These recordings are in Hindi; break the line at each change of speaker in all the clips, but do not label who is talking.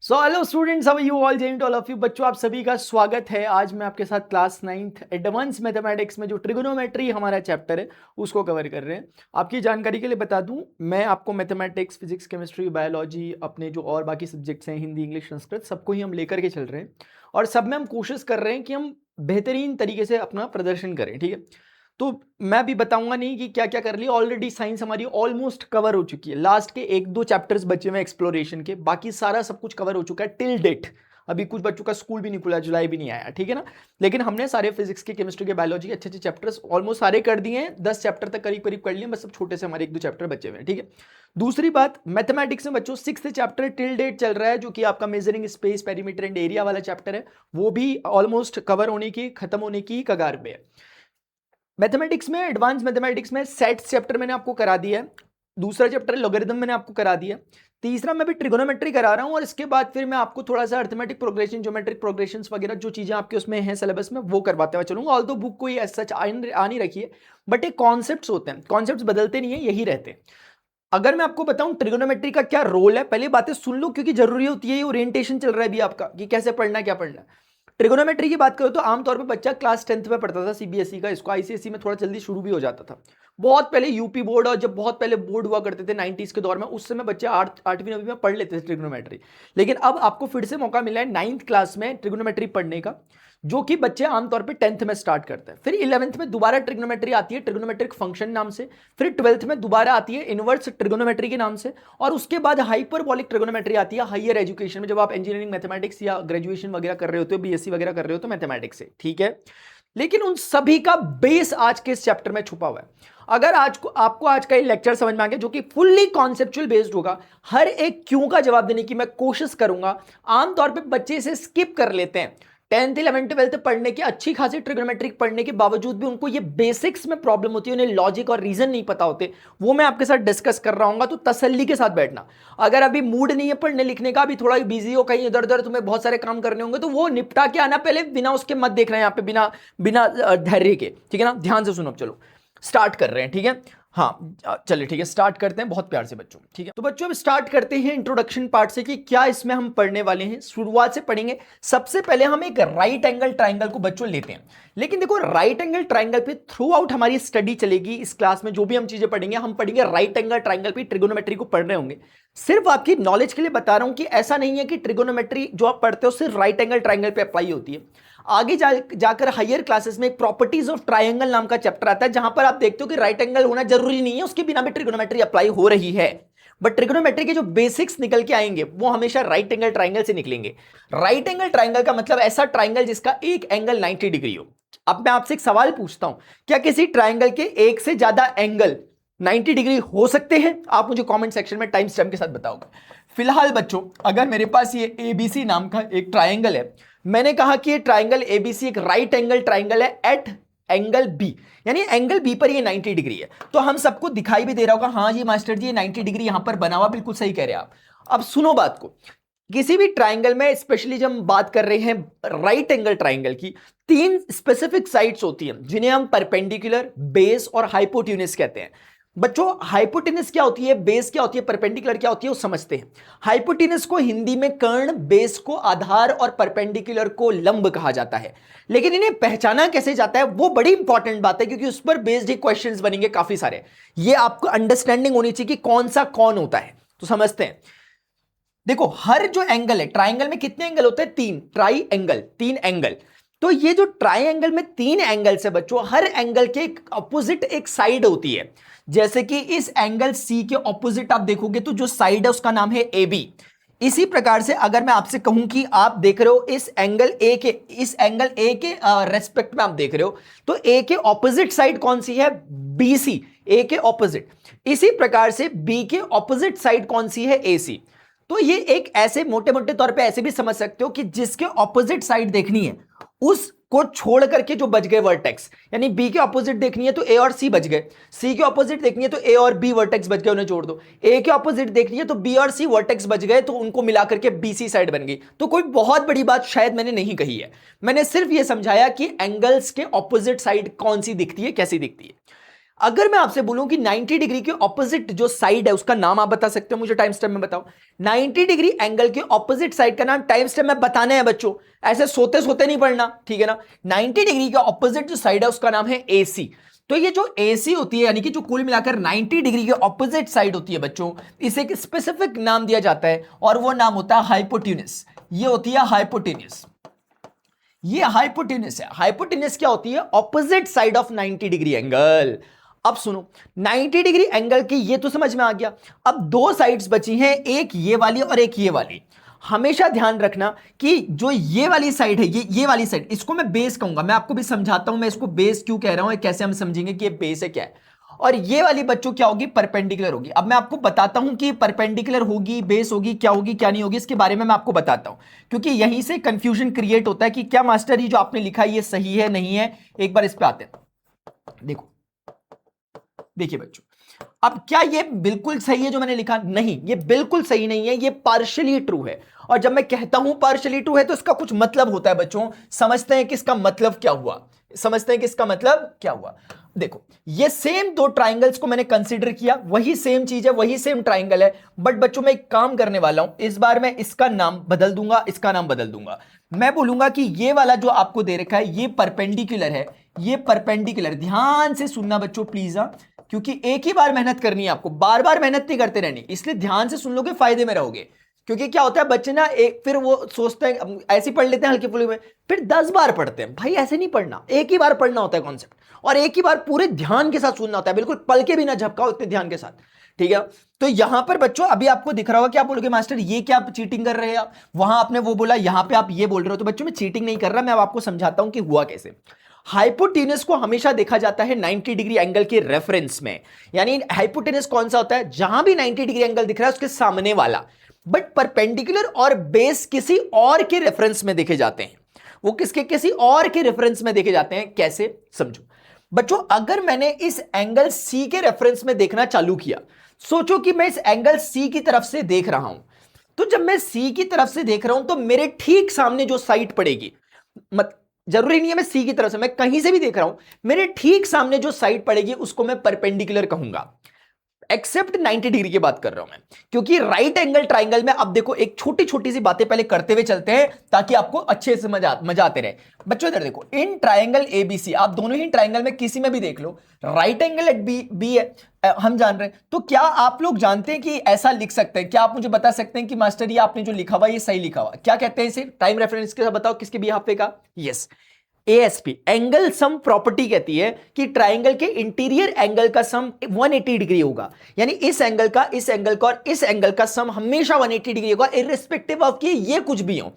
So hello students, how are you all? जय ऑल ऑफ यू। बच्चों, आप सभी का स्वागत है। आज मैं आपके साथ क्लास 9th एडवांस मैथमेटिक्स में जो ट्रिगोनोमेट्री हमारा चैप्टर है उसको कवर कर रहे हैं। आपकी जानकारी के लिए बता दूं, मैं आपको मैथमेटिक्स, फिजिक्स, केमिस्ट्री, बायोलॉजी, अपने जो और बाकी सब्जेक्ट्स हैं, हिंदी, इंग्लिश, संस्कृत, सबको ही हम लेकर के चल रहे हैं और सब में हम कोशिश कर रहे हैं कि हम बेहतरीन तरीके से अपना प्रदर्शन करें। ठीक है, तो मैं अभी बताऊंगा नहीं कि क्या क्या कर लिया। ऑलरेडी साइंस हमारी ऑलमोस्ट कवर हो चुकी है। लास्ट के एक दो चैप्टर्स बचे हुए एक्सप्लोरेशन के, बाकी सारा सब कुछ कवर हो चुका है टिल डेट। अभी कुछ बच्चों का स्कूल भी नहीं खुला, जुलाई भी नहीं आया, ठीक है ना। लेकिन हमने सारे फिजिक्स के, केमिस्ट्री के, बायोलॉजी के अच्छे अच्छे चैप्टर्स ऑलमोस्ट सारे कर दिए हैं। 10 चैप्टर तक करीब करीब कर लिए, बस सब छोटे से हमारे एक दो चैप्टर बचे हुए हैं। ठीक है, दूसरी बात, मैथमेटिक्स में बच्चों 6th चैप्टर टिल डेट चल रहा है, जो कि आपका measuring space, perimeter and area वाला चैप्टर है। वो भी ऑलमोस्ट कवर होने की, खत्म होने की कगार पे है। मैथमेटिक्स में, एडवांस मैथमेटिक्स में सेट्स चैप्टर मैंने आपको करा दिया है। दूसरा चैप्टर लॉगरिथम मैंने आपको करा दिया। तीसरा मैं भी ट्रिगोनोमेट्री करा रहा हूं, और इसके बाद फिर मैं आपको थोड़ा सा अर्थमेटिक प्रोग्रेशन, ज्योमेट्रिक प्रोग्रेशंस वगैरह जो चीजें आपके उसमें हैं सिलेबस में, वो करवाते हुए चलूंगा। ऑल्दो बुक कोई एज सच आ नहीं रखी है, बट एक कॉन्सेप्ट्स होते हैं, कॉन्सेप्ट्स बदलते नहीं है, यही रहते हैं। अगर मैं आपको बताऊं ट्रिगोनोमेट्री का क्या रोल है, पहले बातें सुन लो, क्योंकि जरूरी होती है। ये ओरिएंटेशन चल रहा है अभी आपका कि कैसे पढ़ना है, क्या पढ़ना है। ट्रिगोनोमेट्री की बात करो तो आमतौर पर बच्चा क्लास 10th में पढ़ता था सीबीएसई का, इसको आईसीएसई में थोड़ा जल्दी शुरू भी हो जाता था। बहुत पहले यूपी बोर्ड, और जब बहुत पहले बोर्ड हुआ करते थे 90s के दौर में, उस समय बच्चे 8वीं 9वीं में पढ़ लेते थे ट्रिगोनोमेट्री। लेकिन अब आपको फिर से मौका मिला है 9th क्लास में ट्रिगोनोमेट्री पढ़ने का, जो कि बच्चे आमतौर पे 10th में स्टार्ट करते हैं। फिर 11th में दोबारा ट्रिग्नोमेट्री आती है, ट्रिग्नोमेट्रिक फंक्शन नाम से। फिर 12th में दोबारा आती है इनवर्स ट्रिग्नोमेट्री के नाम से। और उसके बाद हाइपरबॉलिक ट्रिग्नोमेट्री आती है हायर एजुकेशन में, जब आप इंजीनियरिंग मैथमेटिक्स या ग्रेजुएशन वगैरह कर रहे होते हो, बीएससी वगैरह कर रहे हो तो मैथमेटिक्स से, ठीक है। लेकिन उन सभी का बेस आज के इस चैप्टर में छुपा हुआ है। अगर आपको आज का ये लेक्चर समझ में आ गया, जो कि फुल्ली कॉन्सेप्चुअल बेस्ड होगा, हर एक क्यों का जवाब देने की मैं कोशिश करूंगा। आमतौर पे बच्चे इसे स्किप कर लेते हैं। 10th 11th 12th पढ़ने की, अच्छी खासी ट्रिग्नोमेट्रिक पढ़ने के बावजूद भी उनको ये बेसिक्स में प्रॉब्लम होती है, उन्हें लॉजिक और रीजन नहीं पता होते। वो मैं आपके साथ डिस्कस कर रहा हूँ, तो तसल्ली के साथ बैठना। अगर अभी मूड नहीं है पढ़ने लिखने का, अभी थोड़ा बिजी हो, कहीं इधर उधर तुम्हें बहुत सारे काम करने होंगे, तो वो निपटा के आना पहले, बिना उसके मत देखना यहाँ पे, बिना बिना धैर्य के, ठीक है ना। ध्यान से सुनो। चलो स्टार्ट कर रहे हैं, ठीक है। हाँ चलिए ठीक है, स्टार्ट करते हैं बहुत प्यार से बच्चों, ठीक है। तो बच्चों अब स्टार्ट करते हैं इंट्रोडक्शन पार्ट से कि क्या इसमें हम पढ़ने वाले हैं। शुरुआत से पढ़ेंगे। सबसे पहले हम एक राइट एंगल ट्राइंगल को बच्चों लेते हैं। लेकिन देखो, राइट एंगल ट्राइंगल पे थ्रू आउट हमारी स्टडी चलेगी। इस क्लास में जो भी हम चीजें पढ़ेंगे, हम पढ़ेंगे राइट एंगल ट्राइंगल पे, ट्रिगोनोमेट्री को पढ़ रहे होंगे। सिर्फ आपकी नॉलेज के लिए बता रहा हूं कि ऐसा नहीं है कि ट्रिगोनोमेट्री जो आप पढ़ते हो सिर्फ राइट एंगल ट्राइंगल पे अप्लाई होती है। आगे जाकर हायर क्लासेस में एक प्रॉपर्टीज ऑफ ट्रायंगल नाम का चैप्टर आता है, जहां पर आप देखते हो कि राइट एंगल होना जरूरी नहीं है, उसके बिना भी ट्रिगोनोमेट्री अप्लाई हो रही है। बट ट्रिगोनोमेट्री के जो बेसिक्स निकल के आएंगे वो हमेशा राइट एंगल ट्राइंगल से निकलेंगे। राइट एंगल ट्राइंगल का मतलब ऐसा ट्राइंगल जिसका एक एंगल 90 डिग्री हो। अब मैं आपसे एक सवाल पूछता हूं, क्या किसी ट्राइंगल के एक से ज्यादा एंगल 90 डिग्री हो सकते हैं? आप मुझे कमेंट सेक्शन में टाइम स्टैम्प के साथ बताओगे। फिलहाल बच्चों, अगर मेरे पास ये एबीसी नाम का एक ट्राइंगल है, मैंने कहा कि ये ट्राइंगल एबीसी एक राइट एंगल ट्राइंगल है एट एंगल बी, यानी एंगल बी पर ये 90 डिग्री है। तो हम सबको दिखाई भी दे रहा होगा, हाँ जी मास्टर जी ये 90 डिग्री यहां पर बना हुआ, बिल्कुल सही कह रहे हैं आप। अब सुनो बात को, किसी भी ट्राइंगल में, स्पेशली जब हम बात कर रहे हैं राइट एंगल ट्राइंगल की, 3 स्पेसिफिक साइड्स होती हैं जिन्हें हम परपेंडिकुलर, बेस और हाइपोटेन्यूज कहते हैं। बच्चों हाइपोटेनस क्या होती है, बेस क्या होती है, परपेंडिकुलर क्या होती है, वो समझते हैं। हाइपोटेनस को हिंदी में कर्ण, बेस को आधार और परपेंडिकुलर को लंब कहा जाता है। लेकिन इन्हें पहचाना कैसे जाता है वो बड़ी इंपॉर्टेंट बात है, क्योंकि उस पर बेस्ड ही क्वेश्चंस बनेंगे काफी सारे। ये आपको अंडरस्टैंडिंग होनी चाहिए कि कौन सा कौन होता है। तो समझते हैं। देखो, हर जो एंगल है, ट्राइंगल में कितने एंगल होते हैं? 3 ट्राई एंगल, 3 एंगल। तो ये जो ट्राइंगल में 3 एंगल से बच्चों, हर एंगल के एक अपोजिट एक साइड होती है। जैसे कि इस एंगल सी के ऑपोजिट आप देखोगे तो जो साइड है उसका नाम है ए बी। इसी प्रकार से अगर मैं आपसे कहूं कि आप देख रहे हो इस एंगल ए के, इस एंगल ए के रेस्पेक्ट में आप देख रहे हो, तो ए के ऑपोजिट साइड कौन सी है? बी सी, ए के ऑपोजिट। इसी प्रकार से बी के ऑपोजिट साइड कौन सी है? ए सी। तो ये एक ऐसे मोटे मोटे तौर पे ऐसे भी समझ सकते हो कि जिसके ऑपोजिट साइड देखनी है उसको छोड़ करके जो बच गए वर्टेक्स, यानी बी के ऑपोजिट देखनी है तो ए और सी बच गए, सी के ऑपोजिट देखनी है तो ए और बी वर्टेक्स बच गए, उन्हें जोड़ दो। ए के ऑपोजिट देखनी है तो बी और सी वर्टेक्स बच गए, तो उनको मिला करके बीसी साइड बन गई। तो कोई बहुत बड़ी बात शायद मैंने नहीं कही है, मैंने सिर्फ यह समझाया कि एंगल्स के ऑपोजिट साइड कौन सी दिखती है, कैसी दिखती है। अगर मैं आपसे बोलूं कि 90 डिग्री के ऑपोजिट जो साइड है उसका नाम आप बता सकते हो, मुझे टाइम स्टेप में बताओ। 90 डिग्री एंगल के ऑपोजिट साइड का नाम टाइम स्टेप में बताना है बच्चों, ऐसे सोते सोते नहीं पढ़ना, ठीक है ना। 90 डिग्री का ऑपोजिट जो साइड है उसका नाम है AC। तो ये जो AC होती है, यानी कि जो कुल मिलाकर 90 डिग्री के ऑपोजिट साइड होती है बच्चों, इसे एक स्पेसिफिक नाम दिया जाता है और वो नाम होता है हाइपोटेन्यूस। ये होती है हाइपोटेन्यूस, ये हाइपोटेन्यूस है। हाइपोटेन्यूस क्या होती है? Opposite side of 90 degree angle. अब सुनो, 90 डिग्री एंगल की ये तो समझ में आ गया। अब दो साइड्स बची हैं, एक ये वाली और एक ये वाली। हमेशा ध्यान रखना कि जो ये वाली साइड है, ये वाली साइड, इसको मैं बेस कहूंगा। मैं आपको भी समझाता हूं मैं इसको बेस क्यों कह रहा हूं, कैसे हम समझेंगे कि ये बेस है क्या है। और ये वाली बच्चों क्या होगी? परपेंडिकुलर होगी। अब मैं आपको बताता हूं कि परपेंडिकुलर होगी, बेस होगी, क्या होगी क्या नहीं होगी, इसके बारे में मैं आपको बताता हूं, क्योंकि यहीं से कंफ्यूजन क्रिएट होता है कि क्या मास्टर ये जो आपने लिखा है ये सही है नहीं है। एक बार इस पे आते हैं। देखो, देखिए बच्चों, अब क्या ये बिल्कुल सही है जो मैंने लिखा? नहीं, ये बिल्कुल सही नहीं है, ये पार्शियली ट्रू है। और जब मैं कहता हूं पार्शियली ट्रू है तो इसका कुछ मतलब होता है बच्चों। समझते हैं कि इसका मतलब क्या हुआ, समझते हैं कि इसका मतलब क्या हुआ। देखो, ये सेम दो ट्राइंगल्स को मैंने कंसीडर किया, वही सेम चीज है, वही सेम ट्राइंगल है, बट बच्चों मैं एक काम करने वाला हूं, इस बार मैं इसका नाम बदल दूंगा, इसका नाम बदल दूंगा। मैं बोलूंगा कि ये वाला जो आपको दे रखा है ये परपेंडिकुलर है, ये परपेंडिकुलर। ध्यान से सुनना बच्चों प्लीज, क्योंकि एक ही बार मेहनत करनी है आपको, बार बार मेहनत नहीं करते रहनी, इसलिए ध्यान से सुन लोगे फायदे में रहोगे। क्योंकि क्या होता है बच्चे ना, एक फिर वो सोचते हैं ऐसे पढ़ लेते हैं हल्के फुल्के में, फिर 10 बार पढ़ते हैं। भाई ऐसे नहीं पढ़ना, एक ही बार पढ़ना होता है कॉन्सेप्ट, और एक ही बार पूरे ध्यान के साथ सुनना होता है, बिल्कुल पल के भी ना झपकाओ, इतने ध्यान के साथ, ठीक है। तो यहां पर बच्चों अभी आपको दिख रहा होगा कि आप बोलोगे मास्टर ये क्या आप चीटिंग कर रहे हैं, वहां आपने वो बोला, यहां पे आप ये बोल रहे हो। तो बच्चों मैं चीटिंग नहीं कर रहा, मैं अब आपको समझाता हूं कि हुआ कैसे। हाइपोटेन्यूस को हमेशा देखा जाता है 90 डिग्री एंगल के रेफरेंस में। यानी हाइपोटेन्यूस कौन सा होता है? जहां भी 90 डिग्री एंगल दिख रहा है उसके सामने वाला। बट परपेंडिकुलर और बेस किसी और के रेफरेंस में देखे जाते हैं। वो किसके? किसी और के रेफरेंस में देखे जाते हैं। कैसे? समझो बच्चों, अगर मैंने इस एंगल सी के रेफरेंस में देखना चालू किया, सोचो कि मैं इस एंगल सी की तरफ से देख रहा हूं, तो जब मैं सी की तरफ से देख रहा हूं तो मेरे ठीक सामने जो साइड पड़ेगी, जरूरी नहीं है मैं सी की तरफ से, मैं कहीं से भी देख रहा हूं, मेरे ठीक सामने जो साइड पड़ेगी उसको मैं परपेंडिकुलर कहूंगा। एक्सेप्ट 90 डिग्री की बात कर रहा हूं मैं, क्योंकि राइट एंगल ट्राइंगल में, अब देखो एक छोटी छोटी सी बातें पहले करते हुए चलते हैं ताकि आपको अच्छे से मजा आते रहे। बच्चों इधर देखो, इन ट्राइंगल एबीसी, आप दोनों ही ट्राइंगल में किसी में भी देख लो, राइट एंगल एट बी है, हम जान रहे हैं। तो क्या आप लोग जानते हैं कि ऐसा लिख सकते हैं? क्या आप मुझे बता सकते हैं कि मास्टर ये आपने जो लिखा हुआ ये सही लिखा हुआ? क्या कहते हैं इसे? टाइम रेफरेंस के साथ बताओ किसके बिहाफ पे का? Yes, ASP, angle sum property कहती है कि ट्राइंगल के इंटीरियर एंगल का सम 180 डिग्री होगा। यानी इस एंगल का, इस एंगल का और इस एंगल का सम हमेशा 180 डिग्री होगा, इररिस्पेक्टिव ऑफ कि ये कुछ भी हो,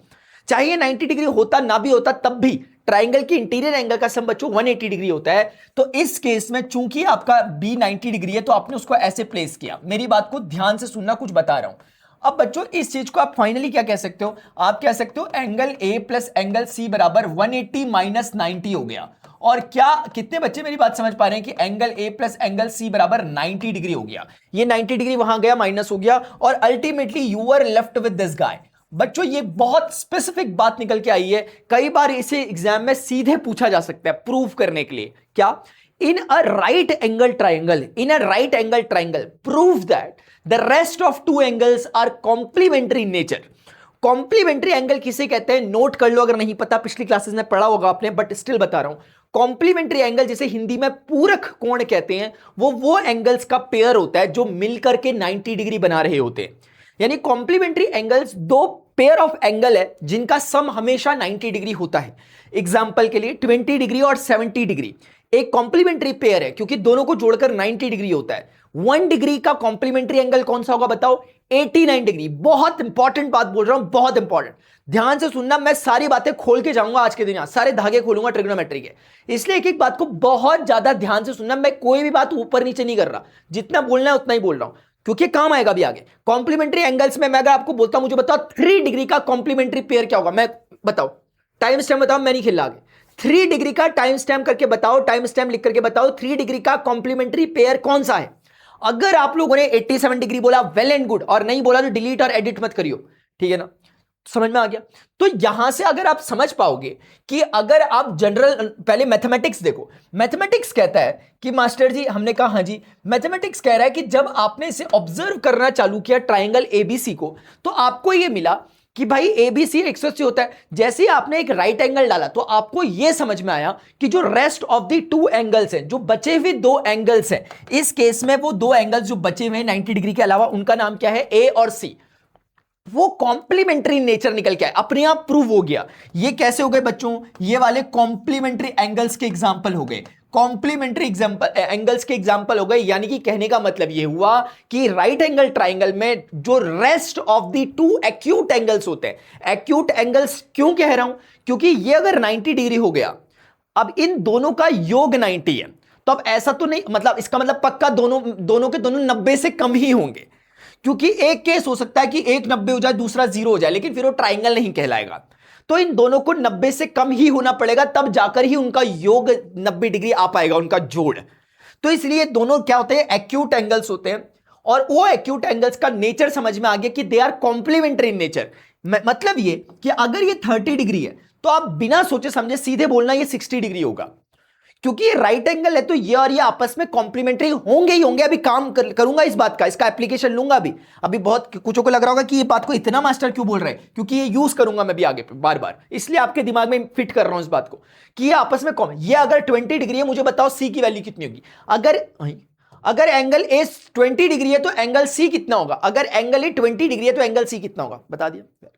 चाहे ये 90 डिग्री होता ना भी होता, तब भी ट्राइंगल के इंटीरियर एंगल का सम बच्चों 180 डिग्री होता है। तो इस केस में चूंकि आपका बी 90 डिग्री है तो आपने उसको ऐसे प्लेस किया। मेरी बात को ध्यान से सुनना, कुछ बता रहा हूं। अब बच्चों इस चीज को आप फाइनली क्या कह सकते हो? आप कह सकते हो angle A plus angle C बराबर 180 माइनस 90 हो गया। और क्या कितने बच्चे मेरी बात समझ पा रहे हैं कि angle A plus angle C बराबर 90 डिग्री हो गया? ये 90 डिग्री वहां गया, माइनस हो गया, और ultimately you are left with this guy. बच्चों ये बहुत स्पेसिफिक बात निकल के आई है, कई बार इसे एग्जाम में सीधे पूछा जा सकता है प्रूफ करने के लिए। क्या? In a right angle triangle, in a right angle triangle prove that the rest of two angles are complementary in nature. Complementary angle किसे कहते हैं? नोट कर लो, अगर नहीं पता पिछली क्लासेस में पढ़ा होगा आपने, बट स्टिल बता रहा हूं। कॉम्प्लीमेंट्री एंगल, जिसे हिंदी में पूरक कोण कहते हैं, वो एंगल्स का पेयर होता है जो मिलकर के 90 डिग्री बना रहे होते हैं। यानी कॉम्प्लीमेंट्री एंगल्स दो पेयर ऑफ एंगल है जिनका सम हमेशा 90 डिग्री होता है। एग्जांपल के लिए 20 डिग्री और 70 डिग्री एक कॉम्प्लीमेंट्री पेयर है, क्योंकि दोनों को जोड़कर 90 डिग्री होता है। 1 डिग्री का कॉम्प्लीमेंट्री एंगल कौन सा होगा बताओ? 89 डिग्री। बहुत इंपॉर्टेंट बात बोल रहा हूं, बहुत इंपॉर्टेंट, ध्यान से सुनना। मैं सारी बातें खोल के जाऊंगा आज के दिन, सारे धागे खोलूंगा ट्रिग्नोमेट्री के, इसलिए एक एक बात को बहुत ज्यादा ध्यान से सुनना। मैं कोई भी बात ऊपर नीचे नहीं कर रहा, जितना बोलना है उतना ही बोल रहा हूं, क्योंकि काम आएगा भी आगे। कॉम्प्लीमेंट्री एंगल्स में मैं अगर आपको बोलता हूं, मुझे बताओ 3 डिग्री का कॉम्प्लीमेंट्री पेयर क्या होगा? मैं बताओ, टाइम स्टैम्प बताओ, मैं नहीं खेल आगे। 3 डिग्री का टाइम स्टैम्प करके बताओ, टाइम स्टैम्प लिख करके बताओ 3 डिग्री का कॉम्प्लीमेंट्री पेयर कौन सा है? अगर आप लोगों ने 87 डिग्री बोला, वेल एंड गुड, और नहीं बोला तो डिलीट और एडिट मत करियो, ठीक है ना। समझ में आ गया? तो यहां से अगर आप समझ पाओगे कि अगर आप जनरल, पहले मैथमेटिक्स देखो, मैथमेटिक्स कहता है कि मास्टर जी, हमने कहा हाँ जी, मैथमेटिक्स कह रहा है कि जब आपने इसे ऑब्जर्व करना चालू किया ट्राइंगल एबीसी को, तो आपको यह मिला कि भाई एबीसी 180 होता है। जैसे ही आपने एक राइट एंगल डाला तो आपको यह समझ में आया कि जो rest of the two angles हैं, जो बचे हुए दो एंगल्स हैं, इस केस में वो दो एंगल्स जो बचे हुए हैं 90 डिग्री के अलावा, उनका नाम क्या है? ए और सी। वो कॉम्प्लीमेंट्री नेचर निकल के आया, अपने आप प्रूव हो गया। ये कैसे हो गए बच्चों? ये वाले कॉम्प्लीमेंट्री एंगल्स के एग्जांपल हो गए, कॉम्प्लीमेंट्री एग्जांपल एंगल्स के एग्जांपल हो गए। यानी कि कहने का मतलब ये हुआ कि राइट एंगल ट्राइंगल में जो rest of the two acute angles होते हैं, एक्यूट एंगल्स क्यों कह रहा हूं? क्योंकि ये अगर 90 डिग्री हो गया, अब इन दोनों का योग 90 है, तो अब ऐसा तो नहीं, मतलब इसका मतलब पक्का दोनों के दोनों 90 से कम ही होंगे, क्योंकि एक केस हो सकता है कि एक 90 हो जाए, दूसरा 0 हो जाए, लेकिन फिर वो ट्राइंगल नहीं कहलाएगा। तो इन दोनों को 90 से कम ही होना पड़ेगा, तब जाकर ही उनका योग 90 डिग्री आ पाएगा, उनका जोड़। तो इसलिए दोनों क्या होते हैं? एक्यूट एंगल्स होते हैं। और वो एक्यूट एंगल्स का नेचर समझ में आ गया कि they are complementary in nature. मतलब ये कि अगर ये 30 डिग्री है तो आप बिना सोचे समझे सीधे बोलना ये 60 डिग्री होगा, क्योंकि ये राइट एंगल है, तो ये और ये आपस में कॉम्प्लीमेंट्री होंगे ही होंगे। अभी काम करूंगा इस बात का, इसका एप्लीकेशन लूंगा अभी बहुत कुछ को लग रहा होगा कि ये बात को इतना मास्टर क्यों बोल रहे हैं, क्योंकि ये यूज करूंगा मैं भी आगे बार बार, इसलिए आपके दिमाग में फिट कर रहा हूं इस बात को कि ये आपस में कॉमन। ये अगर 20 डिग्री है, मुझे बताओ सी की वैल्यू कितनी होगी? अगर एंगल ए 20 डिग्री है तो एंगल सी कितना होगा? अगर एंगल ए 20 डिग्री है तो एंगल सी कितना होगा? बता दिया।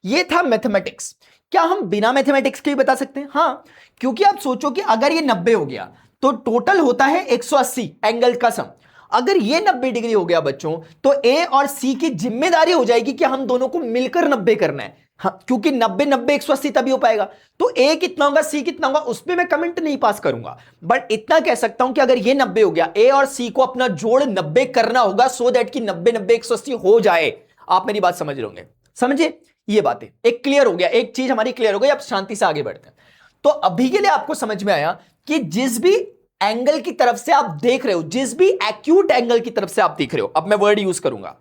ये था मैथमेटिक्स। क्या हम बिना मैथमेटिक्स के ही बता सकते हैं? हाँ, क्योंकि आप सोचो कि अगर ये 90 हो गया तो टोटल होता है 180 एंगल का सम। अगर ये 90 डिग्री हो गया बच्चों, तो ए और सी की जिम्मेदारी हो जाएगी कि हम दोनों को मिलकर 90 करना है। हाँ, क्योंकि 90 90 180 तभी हो पाएगा। तो ए कितना होगा, सी कितना होगा, उस पर मैं कमेंट नहीं पास करूंगा, बट इतना कह सकता हूं कि अगर ये 90 हो गया, ए और सी को अपना जोड़ 90 करना होगा, सो दैट कि 90 90 180 हो जाए। आप मेरी बात समझ रहे होंगे, समझे? ये बातें एक क्लियर हो गया, एक चीज हमारी क्लियर हो गई। अब शांति से आगे बढ़ते हैं। तो अभी के लिए आपको समझ में आया कि जिस भी एंगल की तरफ से आप देख रहे हो, जिस भी एक्यूट एंगल की तरफ से आप देख रहे हो, अब मैं वर्ड यूज करूंगा,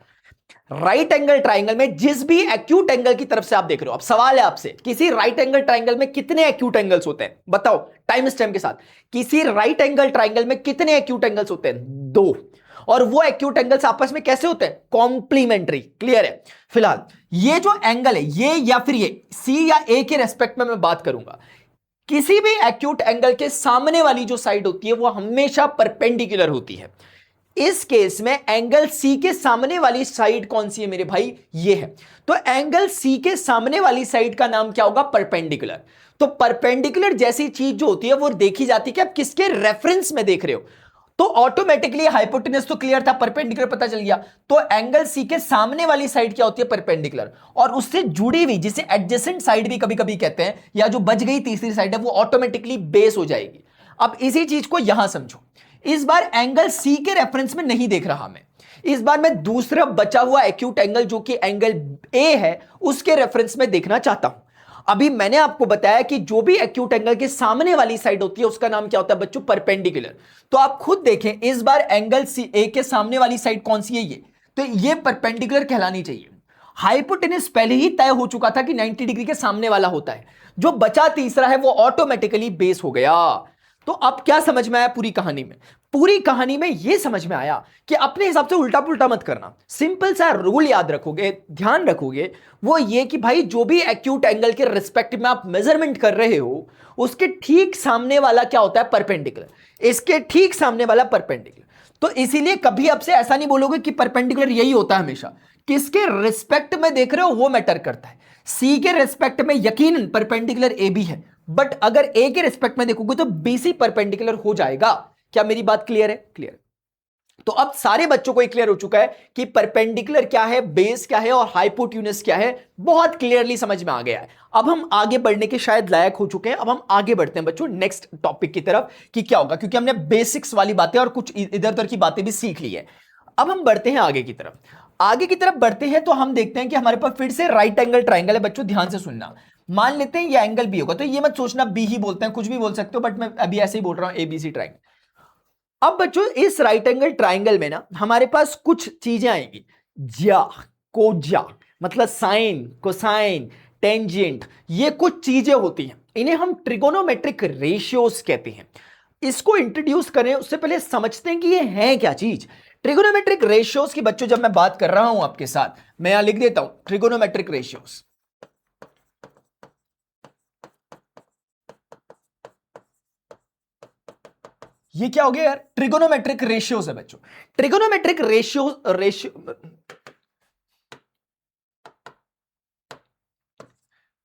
राइट एंगल ट्राइंगल में जिस भी एक्यूट एंगल की तरफ से आप देख रहे हो। अब सवाल है आपसे, किसी राइट एंगल ट्राइंगल में कितने एक्यूट एंगल्स होते हैं? बताओ टाइम स्टैम्प के साथ। किसी राइट एंगल ट्राइंगल में कितने एक्यूट एंगल्स होते हैं? 2। और वो एक्यूट एंगल्स आपस में कैसे होते हैं? कॉम्प्लीमेंट्री। क्लियर है? फिलहाल ये जो एंगल है, ये या फिर ये सी या ए के रेस्पेक्ट में मैं बात करूंगा, किसी भी एक्यूट एंगल के सामने वाली जो साइड होती है वो हमेशा परपेंडिकुलर होती है। इस केस में एंगल सी के सामने वाली साइड कौन सी है मेरे भाई? ये है। तो एंगल सी के सामने वाली साइड का नाम क्या होगा? परपेंडिकुलर। तो परपेंडिकुलर जैसी चीज जो होती है वो देखी जाती है कि आप किसके रेफरेंस में देख रहे हो। तो ऑटोमेटिकली हाइपोटेनस तो क्लियर था, परपेंडिकुलर पता चल गया। तो एंगल सी के सामने वाली साइड क्या होती है? परपेंडिकुलर। और उससे जुड़ी हुई, जिसे एडजेसेंट साइड भी कभी कभी कहते हैं, या जो बच गई तीसरी साइड है, वो ऑटोमेटिकली बेस हो जाएगी। अब इसी चीज को यहां समझो। इस बार एंगल सी के रेफरेंस में नहीं देख रहा मैं, इस बार मैं दूसरा बचा हुआ एक्यूट एंगल जो कि एंगल ए है, उसके रेफरेंस में देखना चाहता हूं। अभी मैंने आपको बताया कि जो भी एक्यूट एंगल के सामने वाली साइड होती है उसका नाम क्या होता है बच्चों? परपेंडिकुलर। तो आप खुद देखें, इस बार एंगल सी ए के सामने वाली साइड कौन सी है? ये। तो ये परपेंडिकुलर कहलानी चाहिए। हाइपोटेनस पहले ही तय हो चुका था कि 90 डिग्री के सामने वाला होता है, जो बचा तीसरा है वो ऑटोमेटिकली बेस हो गया। तो अब क्या समझ में आया पूरी कहानी में? पूरी कहानी में यह समझ में आया कि अपने हिसाब से उल्टा पुल्टा मत करना। सिंपल सा रूल याद रखोगे, ध्यान रखोगे, वो ये कि भाई जो भी एक्यूट एंगल के रिस्पेक्ट में आप मेजरमेंट कर रहे हो, उसके ठीक सामने वाला क्या होता है? परपेंडिकुलर। इसके ठीक सामने वाला परपेंडिकुलर। तो इसीलिए कभी आपसे ऐसा नहीं बोलोगे कि परपेंडिकुलर यही होता है हमेशा। किसके रिस्पेक्ट में देख रहे हो वो मैटर करता है। सी के रिस्पेक्ट में यकीनन परपेंडिकुलर ए भी है, बट अगर ए के रिस्पेक्ट में देखोगे तो बी सी परपेंडिकुलर हो जाएगा। क्या मेरी बात क्लियर है? क्लियर। तो अब सारे बच्चों को क्लियर हो चुका है कि परपेंडिकुलर क्या है, बेस क्या है और हाइपोट्यूनस क्या है, बहुत क्लियरली समझ में आ गया है। अब हम आगे बढ़ने के शायद लायक हो चुके हैं। अब हम आगे बढ़ते हैं बच्चों नेक्स्ट टॉपिक की तरफ कि क्या होगा, क्योंकि हमने बेसिक्स वाली बातें और कुछ इधर उधर की बातें भी सीख ली है। अब हम बढ़ते हैं आगे की तरफ। आगे की तरफ बढ़ते हैं तो हम देखते हैं कि हमारे पास फिर से राइट एंगल ट्राइंगल है। बच्चों ध्यान से सुनना, मान लेते हैं ये एंगल बी होगा, तो ये मत सोचना बी ही बोलते हैं, कुछ भी बोल सकते हो, बट मैं अभी ऐसे ही बोल रहा हूं एबीसी ट्राइंगल। अब बच्चों इस राइट एंगल ट्राइंगल में ना हमारे पास कुछ चीजें आएंगी, ज्या, कोज्या, मतलब साइन, कोसाइन, टेंजेंट, ये कुछ चीजें होती हैं, इन्हें हम ट्रिगोनोमेट्रिक रेशियोज कहते हैं। इसको इंट्रोड्यूस करें उससे पहले समझते हैं कि ये है क्या चीज। ट्रिगोनोमेट्रिक रेशियोज की बच्चों जब मैं बात कर रहा हूं आपके साथ, मैं यहां लिख देता हूं ट्रिगोनोमेट्रिक रेशियोज। ये क्या हो गया यार? ट्रिगोनोमेट्रिक रेशियोज है बच्चों। ट्रिगोनोमेट्रिक रेशियो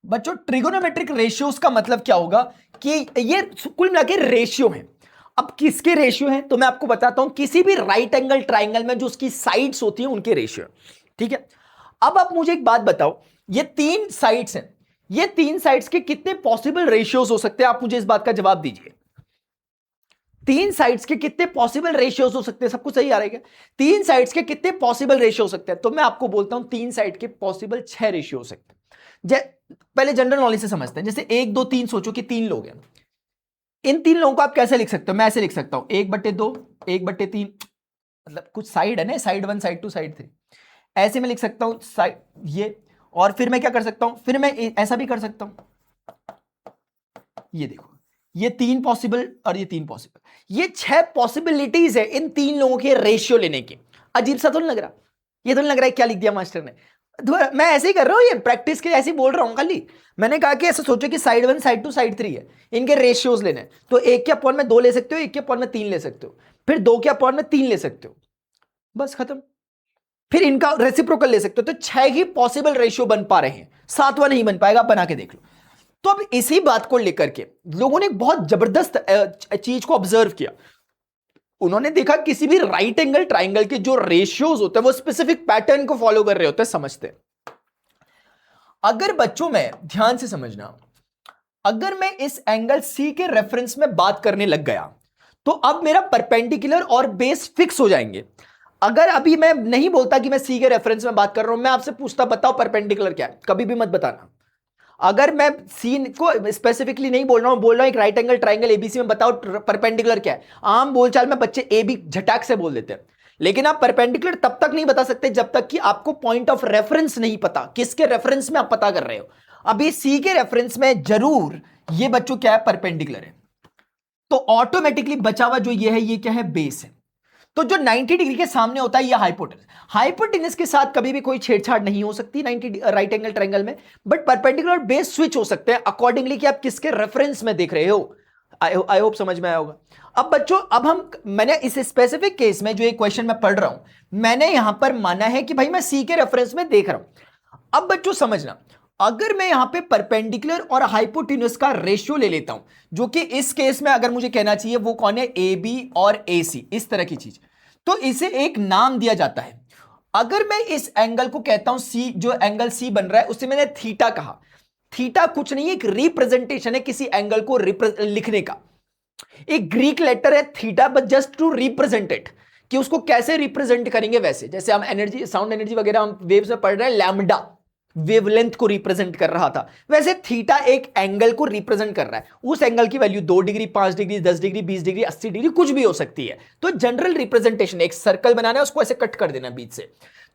बच्चों ट्रिगोनोमेट्रिक रेशियोज का मतलब क्या होगा कि ये कुल मिला के रेशियो है। अब किसके रेशियो हैं तो मैं आपको बताता हूं, किसी भी राइट एंगल ट्राइंगल में जो उसकी साइड्स होती हैं उनके रेशियो। ठीक है, अब आप मुझे एक बात बताओ, ये तीन साइड्स हैं, ये तीन साइड्स के कितने पॉसिबल रेशियोज हो सकते हैं? आप मुझे इस बात का जवाब दीजिए। तीन साइड्स के कितने पॉसिबल रेशियोज हो सकते हैं? सब कुछ सही आ रहा है क्या? तीन साइड्स के कितने पॉसिबल रेशियो हो सकते हैं? तो मैं आपको बोलता हूं तीन साइड के पॉसिबल 6 रेशियो हो सकते हैं। पहले जनरल नॉलेज से समझते हैं। जैसे 1 2 3, सोचो कि 3 लोग हैं। इन 3 लोगों को आप कैसे लिख सकते हो? मैं ऐसे लिख सकता हूं 1/2, 1/3, मतलब कुछ साइड है ना, साइड 1, साइड 2, साइड 3, ऐसे मैं लिख सकता हूं साइड ये। और फिर मैं क्या कर सकता हूं, फिर मैं ऐसा भी कर सकता हूं, ये देखो, ये 3 पॉसिबल और ये 3 पॉसिबल, ये 6 पॉसिबिलिटीज है इन 3 लोगों के रेशियो लेने की। अजीब सा तो नहीं लग रहा? ये तो नहीं लग रहा है क्या लिख दिया मास्टर ने? मैं ऐसे ही कर रहा हूं, ये प्रैक्टिस के लिए ऐसे ही बोल रहा हूं खाली। मैंने कहा कि ऐसे सोचो कि साइड 1, साइड 2, साइड 3 है, इनके रेशियोज लेने हैं। तो 1 के अपॉन में 2 ले सकते हो, 1 के अपॉन में 3 ले सकते हो, फिर 2 के अपॉन में 3 ले सकते हो, बस खत्म। फिर इनका रेसिप्रोकल ले सकते हो। तो 6 ही पॉसिबल रेशियो बन पा रहे हैं, 7वां नहीं बन पाएगा, बना के देख लो। तो अब इसी बात को लेकर के लोगों ने बहुत जबरदस्त चीज को ऑब्जर्व किया। उन्होंने देखा किसी भी राइट एंगल ट्राइंगल के जो रेशियोज होते हैं वो स्पेसिफिक पैटर्न को फॉलो कर रहे होते हैं। समझते हैं, अगर बच्चों में ध्यान से समझना, अगर मैं इस एंगल सी के रेफरेंस में बात करने लग गया तो अब मेरा परपेंडिकुलर और बेस फिक्स हो जाएंगे। अगर अभी मैं नहीं बोलता कि मैं सी के रेफरेंस में बात कर रहा हूं, मैं आपसे पूछता बताओ परपेंडिकुलर क्या है, कभी भी मत बताना। अगर मैं सी को स्पेसिफिकली नहीं बोल रहा हूं, बोल रहा हूं एक राइट एंगल ट्राइंगल एबीसी में बताओ परपेंडिकुलर क्या है, आम बोलचाल में बच्चे ए बी झटाक से बोल देते हैं। लेकिन आप परपेंडिकुलर तब तक नहीं बता सकते जब तक कि आपको पॉइंट ऑफ रेफरेंस नहीं पता, किसके रेफरेंस में आप पता कर रहे हो। अभी सी के रेफरेंस में जरूर ये बच्चों क्या है, परपेंडिकुलर है, तो ऑटोमेटिकली बचा हुआ जो ये है, ये क्या है, बेस है। तो जो 90 डिग्री के सामने होता है ये हाइपोटेनस, हाइपोटेनस के साथ कभी भी कोई छेड़छाड़ नहीं हो सकती 90 राइट एंगल ट्रायंगल में, बट परपेंडिकुलर बेस स्विच हो सकते हैं अकॉर्डिंगली कि आप किसके रेफरेंस में देख रहे हो। आई होप समझ में आया होगा। अब बच्चों, मैंने इस स्पेसिफिक केस में जो एक क्वेश्चन मैं पढ़ रहा हूं, मैंने यहां पर माना है कि भाई मैं सी के रेफरेंस में देख रहा हूं। अब बच्चों समझना, अगर मैं यहां पे परपेंडिकुलर और हाइपोटेन्यूज का रेशियो ले लेता हूं, जो कि इस केस में अगर मुझे कहना चाहिए वो कौन है, ए बी और ए सी, इस तरह की चीज, तो इसे एक नाम दिया जाता है। अगर मैं इस एंगल को कहता हूं सी, जो एंगल सी बन रहा है उसे मैंने थीटा कहा। थीटा कुछ नहीं, एक रिप्रेजेंटेशन है किसी एंगल को लिखने का, एक ग्रीक लेटर है theta, but just to represent it, कि उसको कैसे रिप्रेजेंट करेंगे। वैसे जैसे हम एनर्जी, साउंड एनर्जी वगैरह हम वेव्स में पढ़ रहे हैं, लैम्डा वेवलेंथ को रिप्रेजेंट कर रहा था, वैसे थीटा एक एंगल को रिप्रेजेंट कर रहा है। उस एंगल की value 2 degree, 5 degree, 10 degree, 20 degree, 80 degree, कुछ भी हो सकती है। तो जनरल रिप्रेजेंटेशन, एक सर्कल बनाना है, उसको ऐसे कट कर देना बीच से,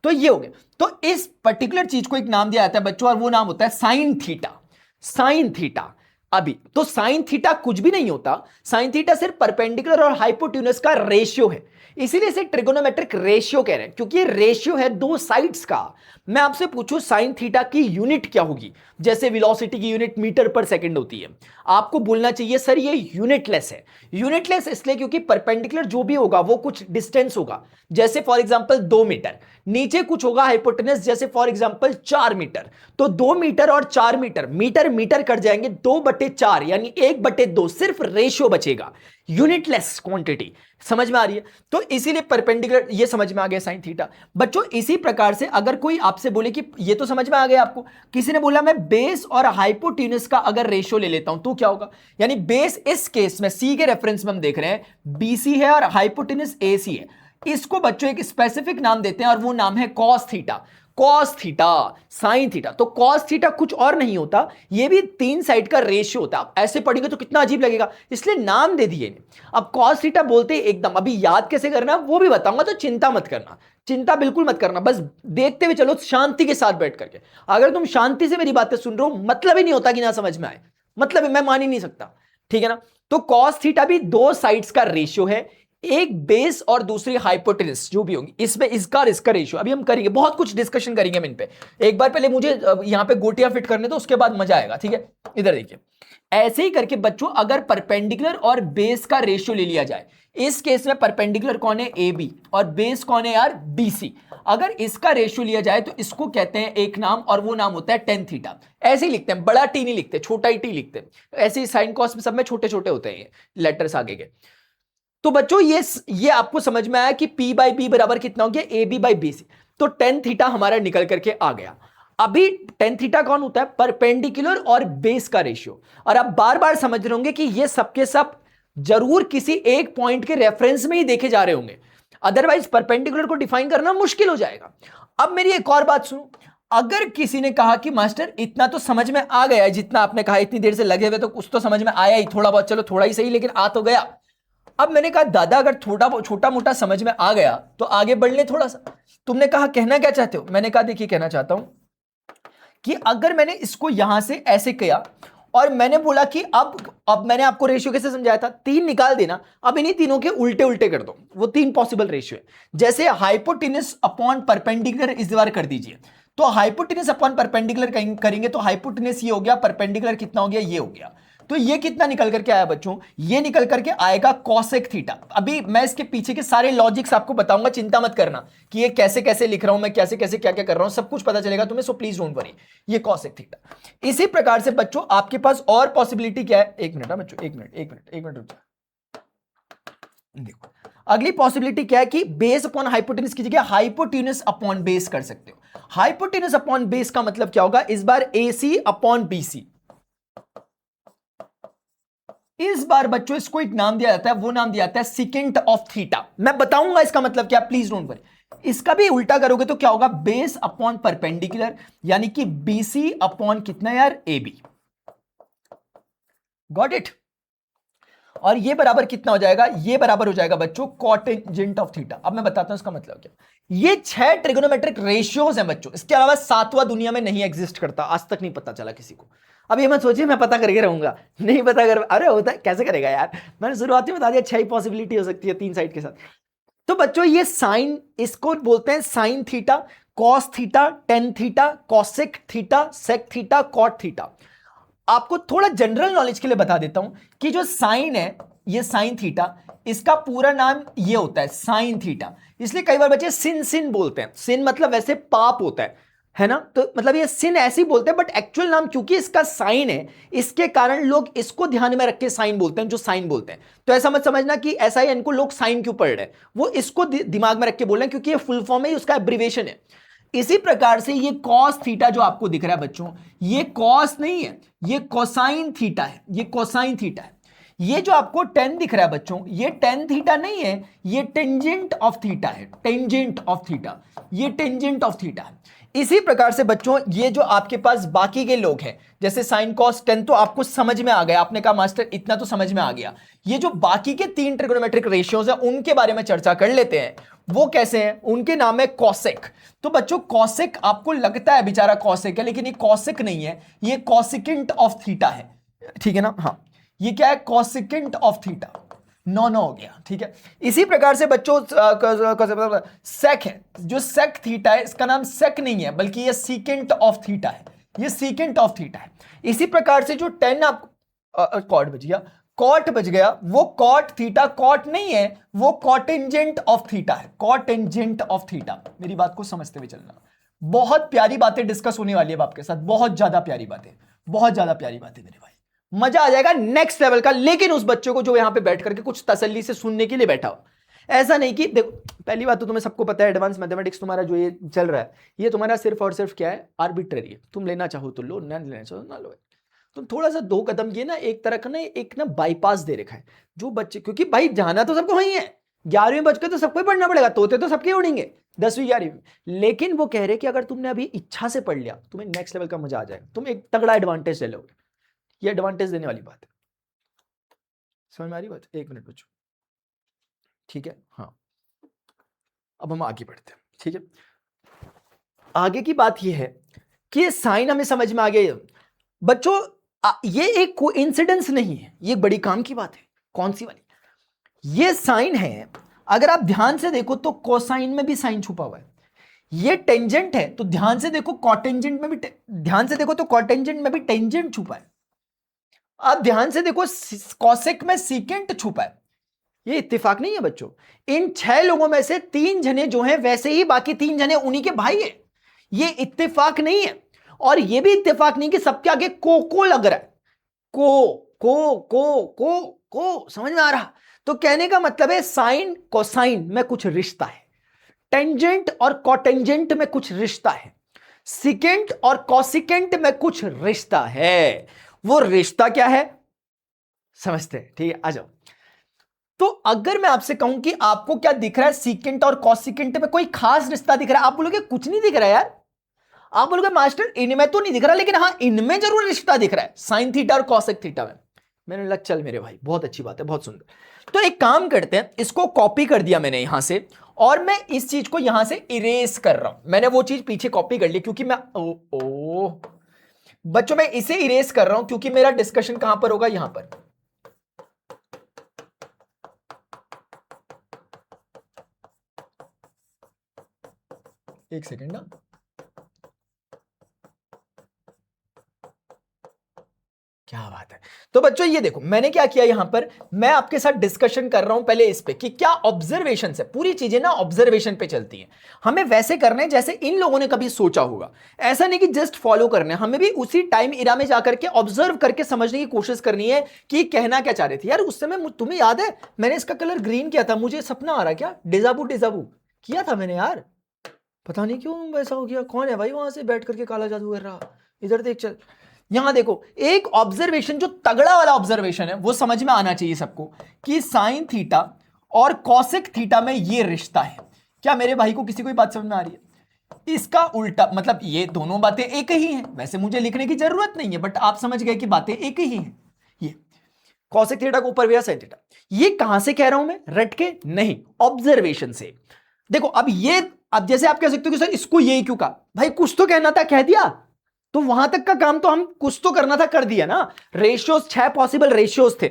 तो ये हो गया। तो इस पर्टिकुलर चीज को एक नाम दिया जाता है बच्चों, और वो नाम होता है साइन थीटा। Sine theta. अभी तो साइन थीटा कुछ भी नहीं होता, साइन थीटा सिर्फ परपेंडिकुलर और हाइपोटेन्यूज का रेशियो है, इसीलिए इसे ट्रिगोनोमेट्रिक रेशियो कह रहे हैं, क्योंकि रेशियो है दो साइड्स का। मैं आपसे पूछूं साइन थीटा की यूनिट क्या होगी, जैसे वेलोसिटी की यूनिट मीटर पर सेकंड होती है, आपको बोलना चाहिए सर ये यूनिटलेस है। यूनिटलेस इसलिए क्योंकि परपेंडिकुलर जो भी होगा वो कुछ डिस्टेंस होगा, जैसे फॉर एग्जांपल 2 मीटर, नीचे कुछ होगा हाइपोटेनस, जैसे फॉर एग्जांपल 4 मीटर, तो 2 मीटर और 4 मीटर, मीटर मीटर कट जाएंगे, 2/4 यानी 1/2, सिर्फ रेशियो बचेगा, यूनिटलेस क्वांटिटी। समझ में आ रही है? तो इसीलिए परपेंडिकुलर, ये समझ में आ गया साइन थीटा। बच्चों इसी प्रकार से अगर कोई आपसे बोले कि ये तो समझ में आ गया आपको, किसी ने बोला मैं बेस और हाइपोटेन्यूज का अगर रेशियो ले लेता हूं तो क्या होगा, यानी बेस इस केस में सी के रेफरेंस में हम देख रहे हैं बीसी है और हाइपोटेन्यूज एसी है, इसको बच्चों एक स्पेसिफिक नाम देते हैं और वो नाम है cos theta. Cos theta, sine theta, तो कॉस थीटा कुछ और नहीं होता, ये भी 3 साइड का रेशियो होता है। आप ऐसे पढ़ेंगे तो कितना अजीब लगेगा, इसलिए नाम दे दिए। अब कॉस थीटा बोलते एकदम, अभी याद कैसे करना वो भी बताऊंगा, तो चिंता मत करना, चिंता बिल्कुल मत करना, बस देखते हुए चलो शांति के साथ बैठ करके। अगर तुम शांति से मेरी बातें सुन रहे हो, मतलब ही नहीं होता कि ना समझ में आए, मतलब मैं मान ही नहीं सकता, ठीक है ना। तो कॉस थीटा भी दो साइड्स का रेशियो है, एक बेस और दूसरी हाइपोटेनस जो भी होगी, इसमें इसका और इसका रेशियो अभी हम करेंगे, बहुत कुछ डिस्कशन करेंगे हम इन पे। एक बार पहले मुझे यहां पे गोटियां फिट करने दो, उसके बाद मजा आएगा, ठीक है। इधर देखिए, ऐसे ही करके बच्चों अगर परपेंडिकुलर और बेस का रेशियो ले लिया जाए, इस केस में परपेंडिकुलर कौन है, ए बी, और बेस कौन है यार, बी सी। अगर इसका रेशियो लिया जाए तो इसको कहते हैं एक नाम, और वो नाम होता है टेन थीटा। ऐसे ही लिखते हैं, बड़ा टी नहीं लिखते, छोटा ही टी लिखते हैं। ऐसे ही साइन कॉस में सब में छोटे छोटे होते हैं लेटर्स आगे के। तो बच्चों ये आपको समझ में आया कि P बाई बी बराबर कितना हो गया, A B by B C. तो टेन थीटा हमारा निकल करके आ गया। अभी टेन थीटा कौन होता है, परपेंडिकुलर और बेस का रेशियो। और आप बार बार समझ रहे होंगे कि ये सबके सब जरूर किसी एक पॉइंट के रेफरेंस में ही देखे जा रहे होंगे, अदरवाइज परपेंडिकुलर को डिफाइन करना मुश्किल हो जाएगा। अब मेरी एक और बात सुनो, अगर किसी ने कहा कि मास्टर इतना तो समझ में आ गया है, जितना आपने कहा इतनी देर से लगे हुए तो कुछ तो समझ में आया ही, थोड़ा बहुत, चलो थोड़ा ही सही लेकिन आ तो गया। अब मैंने कहा दादा अगर थोड़ा छोटा मोटा समझ में आ गया तो आगे बढ़ ले थोड़ा सा। तुमने कहा कहना क्या चाहते हो, मैंने कहा देखिए कहना चाहता हूं कि अगर मैंने इसको यहां से ऐसे किया और मैंने बोला कि अब मैंने आपको रेशियो कैसे समझाया था, तीन निकाल देना, अब इन्हीं तीनों के उल्टे उल्टे कर दो, वो तीन पॉसिबल रेशियो है। जैसे हाइपोटेनस अपॉन परपेंडिकुलर इस बार कर दीजिए, तो हाइपोटेनस अपॉन परपेंडिकुलर करेंगे तो हाइपोटेनस ये हो गया, परपेंडिकुलर कितना हो गया, ये हो गया। तो ये कितना निकल करके आया बच्चों, ये निकल करके आएगा कॉसेक थीटा। अभी मैं इसके पीछे के सारे लॉजिक्स आपको बताऊंगा, चिंता मत करना कि ये कैसे कैसे लिख रहा हूं मैं, कैसे कैसे क्या क्या कर रहा हूं, सब कुछ पता चलेगा तुम्हें, सो प्लीज डोंट वरी। ये कॉसेक थीटा। इसी प्रकार से बच्चों आपके पास और पॉसिबिलिटी क्या है, एक मिनट बच्चों, एक मिनट रुक जाओ। देखो अगली पॉसिबिलिटी क्या है कि बेस अपॉन हाइपोटेनस की जगह हाइपोटेनस अपॉन बेस कर सकते हो। हाइपोटेनस अपॉन बेस का मतलब क्या होगा, इस बार AC अपॉन BC। इस बार बच्चों इसको एक नाम दिया जाता है, वो नाम दिया जाता है सेकेंट ऑफ थीटा। मैं बताऊंगा इसका मतलब क्या, प्लीज डोंट वरी। इसका भी उल्टा करोगे तो क्या होगा, बेस अपॉन परपेंडिकुलर, यानी कि BC अपॉन कितना यार, AB। Got it. और ये बराबर कितना हो जाएगा, ये बराबर हो जाएगा बच्चों कॉटेंजेंट ऑफ थीटा। अब मैं बताता हूं इसका मतलब क्या। ये 6 ट्रिगोनोमेट्रिक रेशियोज हैं बच्चों, इसके अलावा सातवां दुनिया में नहीं एग्जिस्ट करता, आज तक नहीं पता चला किसी को। अब ये मत सोचिए मैं पता करके रहूंगा, नहीं पता कर, अरे होता है कैसे करेगा यार, मैंने शुरुआत में बता दिया 6 पॉसिबिलिटी हो सकती है तीन साइड के साथ। तो बच्चों ये साइन, इसको बोलते हैं sine theta, cos theta, tan theta, cosec theta, sec theta, cot theta. आपको थोड़ा जनरल नॉलेज के लिए बता देता हूं कि जो साइन है, ये साइन थीटा, इसका पूरा नाम ये होता है साइन थीटा। इसलिए कई बार बच्चे सिन सिन बोलते हैं, सिन मतलब वैसे पाप होता है ना, तो मतलब ये सिन ऐसे ही बोलते हैं, बट एक्चुअल नाम क्योंकि इसका साइन है, इसके कारण लोग इसको ध्यान में रख के साइन बोलते हैं, जो साइन बोलते हैं। तो ऐसा मत समझना कि ऐसा ही इनको लोग साइन क्यों पढ़ रहे हैं, वो इसको दिमाग में रख के बोल रहे हैं क्योंकि ये फुल फॉर्म है, उसका एब्रिविएशन है। इसी प्रकार से ये कॉस थीटा जो आपको दिख रहा है बच्चों, ये कॉस नहीं है, ये कोसाइन थीटा है, ये कोसाइन थीटा है। ये जो आपको टेन दिख रहा है बच्चों, ये टेन थीटा नहीं है, ये टेंजेंट ऑफ थीटा है, टेंजेंट ऑफ थीटा, ये टेंजेंट ऑफ थीटा है। इसी प्रकार से बच्चों ये जो आपके पास बाकी के लोग हैं, जैसे साइन कॉस टेन तो आपको समझ में आ गया, आपने कहा मास्टर इतना तो समझ में आ गया। ये जो बाकी के तीन ट्रिगोनोमेट्रिक रेशियोज हैं उनके बारे में चर्चा कर लेते हैं। वो कैसे हैं, उनके नाम है कॉसेक। तो बच्चों कॉसेक आपको लगता है बेचारा कॉसेक है, लेकिन ये कॉसेक नहीं है, ये कॉसिकेंट ऑफ थीटा है, ठीक है ना। हाँ ये क्या है, कॉसिकेंट ऑफ थीटा, नो हो गया, ठीक है। इसी प्रकार से बच्चों सेक है, जो सेक थीटा है, इसका नाम सेक नहीं है बल्कि ये सीकेंट ऑफ थीटा है, ये सीकेंट ऑफ थीटा है। इसी प्रकार से जो टेन आप कॉट बच गया, कॉट बच गया, वो कॉट थीटा कॉट नहीं है, वो कॉटेंजेंट ऑफ थीटा है, कॉटेंजेंट ऑफ थीटा। मेरी बात को समझते हुए चलना, बहुत प्यारी बातें डिस्कस होने वाली है आपके साथ, बहुत ज्यादा प्यारी बातें, बहुत ज्यादा प्यारी बातें मेरे भाई, मजा आ जाएगा नेक्स्ट लेवल का। लेकिन उस बच्चों को जो यहां पे बैठ करके कुछ तसल्ली से सुनने के लिए बैठा हो, ऐसा नहीं कि देखो, पहली बात तो तुम्हें सबको पता है एडवांस मैथमेटिक्स तुम्हारा जो ये चल रहा है, ये तुम्हारा सिर्फ और सिर्फ क्या है, आर्बिट्ररी है। तुम लेना चाहो तो लो, ना लेना चाहो ना लो। तुम थोड़ा सा दो कदम ये ना एक तरह का ना एक ना बाईपास दे रखा है जो बच्चे, क्योंकि भाई जाना तो सबको वही है, 11वीं बच के तो सबको ही पढ़ना पड़ेगा, तोते तो सबके उड़ेंगे 10वीं 11वीं। लेकिन वो कह रहे कि अगर तुमने अभी इच्छा से पढ़ लिया तुम्हें नेक्स्ट लेवल का मजा आ जाएगा, तुम एक तगड़ा एडवांटेज ले लोगे। ये एडवांटेज देने वाली बात है, समझ में आ रही बात, एक मिनट बच्चों, ठीक है। हाँ अब हम आगे बढ़ते हैं, ठीक है, आगे की बात यह है कि साइन हमें समझ में आ गया बच्चों। ये एक कोइंसिडेंस नहीं है, ये बड़ी काम की बात है। कौन सी वाली? ये साइन है, अगर आप ध्यान से देखो तो कोसाइन में भी साइन छुपा हुआ है। ये टेंजेंट है तो ध्यान से देखो कॉटेंजेंट में भी, ध्यान से देखो तो कॉटेंजेंट में भी टेंजेंट छुपा है। अब ध्यान से देखो कॉसेक में सीकेंट छुपा है। ये इत्तेफाक नहीं है बच्चों। इन 6 लोगों में से 3 जने जो हैं वैसे ही बाकी 3 जने उन्हीं के भाई हैं। ये इत्तेफाक नहीं है। और ये भी इत्तेफाक नहीं कि सबके आगे को लग रहा है। को समझ में आ रहा? तो कहने का मतलब है साइन कोसाइन में कुछ रिश्ता है, टेंजेंट और कॉटेंजेंट में कुछ रिश्ता है, सिकेंट और कॉसिकेंट में कुछ रिश्ता है। वो रिश्ता क्या है समझते हैं? ठीक है, आ जाओ। तो अगर मैं आपसे कहूं कि आपको क्या दिख रहा है, सीकेंट और कॉसिकेंट में कोई खास रिश्ता दिख रहा है, आप बोलोगे कुछ नहीं दिख रहा यार। आप बोलोगे मास्टर इनमें तो नहीं दिख रहा, लेकिन हां इनमें जरूर रिश्ता दिख रहा है, साइन थीटा और कॉसेक थीटा में। मैंने लग चल मेरे भाई बहुत अच्छी बात है, बहुत सुंदर। तो एक काम करते हैं, इसको कॉपी कर दिया मैंने यहां से, और मैं इस चीज को यहां से इरेज कर रहा हूं। मैंने वो चीज पीछे कॉपी कर ली क्योंकि मैं बच्चों मैं इसे इरेज कर रहा हूं क्योंकि मेरा डिस्कशन कहां पर होगा, यहां पर। एक सेकेंड ना, क्या बात है। तो बच्चों ये देखो मैंने क्या किया, यहां पर मैं आपके साथ डिस्कशन कर रहा हूं पहले इस पे कि क्या ऑब्जर्वेशन से पूरी चीजें ना ऑब्जर्वेशन पे चलती हैं। हमें वैसे करने जैसे इन लोगों ने कभी सोचा होगा, ऐसा नहीं कि जस्ट फॉलो करने, हमें भी उसी टाइम इरा में जाकर के ऑब्जर्व करके समझने की कोशिश करनी है कि कहना क्या चाह रहे थे। यार उस समय तुम्हें याद है मैंने इसका कलर ग्रीन किया था, मुझे सपना आ रहा क्या, डेजाबू डेजाबू किया था मैंने यार, पता नहीं क्यों वैसा हो गया। कौन है भाई वहां से बैठ करके काला जादू कर रहा, इधर देख चल। यहां देखो एक ऑब्जर्वेशन जो तगड़ा वाला ऑब्जर्वेशन है वो समझ में आना चाहिए सबको कि साइन थीटा और कॉसेक थीटा में ये रिश्ता है। क्या मेरे भाई को किसी को बात समझ में आ रही है? इसका उल्टा मतलब ये दोनों बातें एक ही हैं, वैसे मुझे लिखने की जरूरत नहीं है बट आप समझ गए कि बातें एक ही हैं। ये कॉसेक थीटा को ऊपर भी साइन थीटा, ये कहां से कह रहा हूं मैं, रट के नहीं, ऑब्जर्वेशन से। देखो अब जैसे आप कह सकते हो कि सर इसको यही क्यों कहा, भाई कुछ तो कहना था कह दिया, तो वहां तक का काम तो हम कुछ तो करना था कर दिया ना। रेशियोज 6 पॉसिबल रेशियोज थे,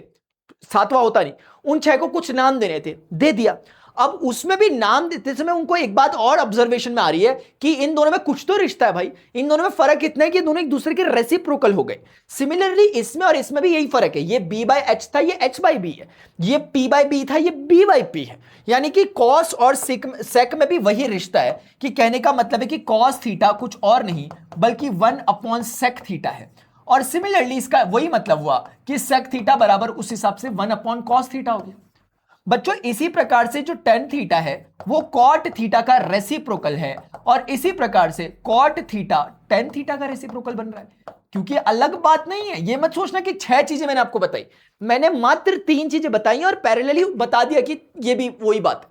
7वां होता नहीं, उन 6 को कुछ नाम देने थे, दे दिया। अब उसमें भी नाम देते समय उनको एक बात और ऑब्जर्वेशन में आ रही है कि इन दोनों में कुछ तो रिश्ता है भाई। इन दोनों में फर्क इतना है कि दोनों एक दूसरे के रेसिप्रोकल हो गए। सिमिलरली इसमें और इसमें भी यही फर्क है, ये b/h था ये h/b है, ये p/b था ये b/p है। यानी कि कॉस और सेक में भी वही रिश्ता है कि कहने का मतलब है कि कॉस थीटा कुछ और नहीं बल्कि 1/sec थीटा है। और सिमिलरली इसका वही मतलब हुआ कि sec थीटा बराबर उस हिसाब से 1/cos थीटा हो गया। बच्चों इसी प्रकार से जो tan थीटा है वो cot थीटा का रेसिप्रोकल है, और इसी प्रकार से cot थीटा tan थीटा का रेसिप्रोकल बन रहा है। क्योंकि अलग बात नहीं है, ये मत सोचना कि 6 चीजें मैंने आपको बताई, मैंने मात्र 3 चीजें बताई और पैरेलली बता दिया कि ये भी वही बात।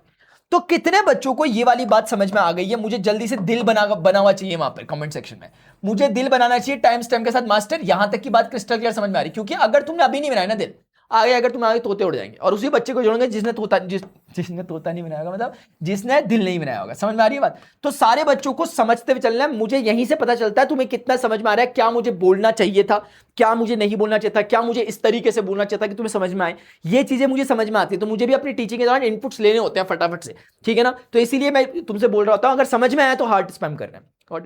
तो कितने बच्चों को ये वाली बात समझ में आ गई है? मुझे जल्दी से दिल बना हुआ चाहिए वहां पर कमेंट सेक्शन में, मुझे दिल बनाना चाहिए टाइम स्टैम्प के साथ, मास्टर यहां तक की बात क्रिस्टल क्लियर समझ में आ रही। क्योंकि अगर तुमने अभी नहीं बनाया ना दिल, आगे अगर तुम आगे तोते उड़ जाएंगे, और उसी बच्चे को जोड़ेंगे जिसने तोता नहीं बनाया होगा, मतलब जिसने दिल नहीं बनाया होगा। समझ में आ रही है बात? तो सारे बच्चों को समझते हुए चलना है। मुझे यहीं से पता चलता है तुम्हें कितना समझ में आ रहा है, क्या मुझे बोलना चाहिए था, क्या मुझे नहीं बोलना चाहिए था, क्या मुझे इस तरीके से बोलना चाहिए था कि तुम्हें समझ में आए। ये चीजें मुझे समझ में आती है, तो मुझे भी अपनी टीचिंग के दौरान इनपुट्स लेने होते हैं फटाफट से, ठीक है ना। तो इसीलिए मैं तुमसे बोल रहा होता हूं, अगर समझ में आया तो हार्ट स्पैम करना है।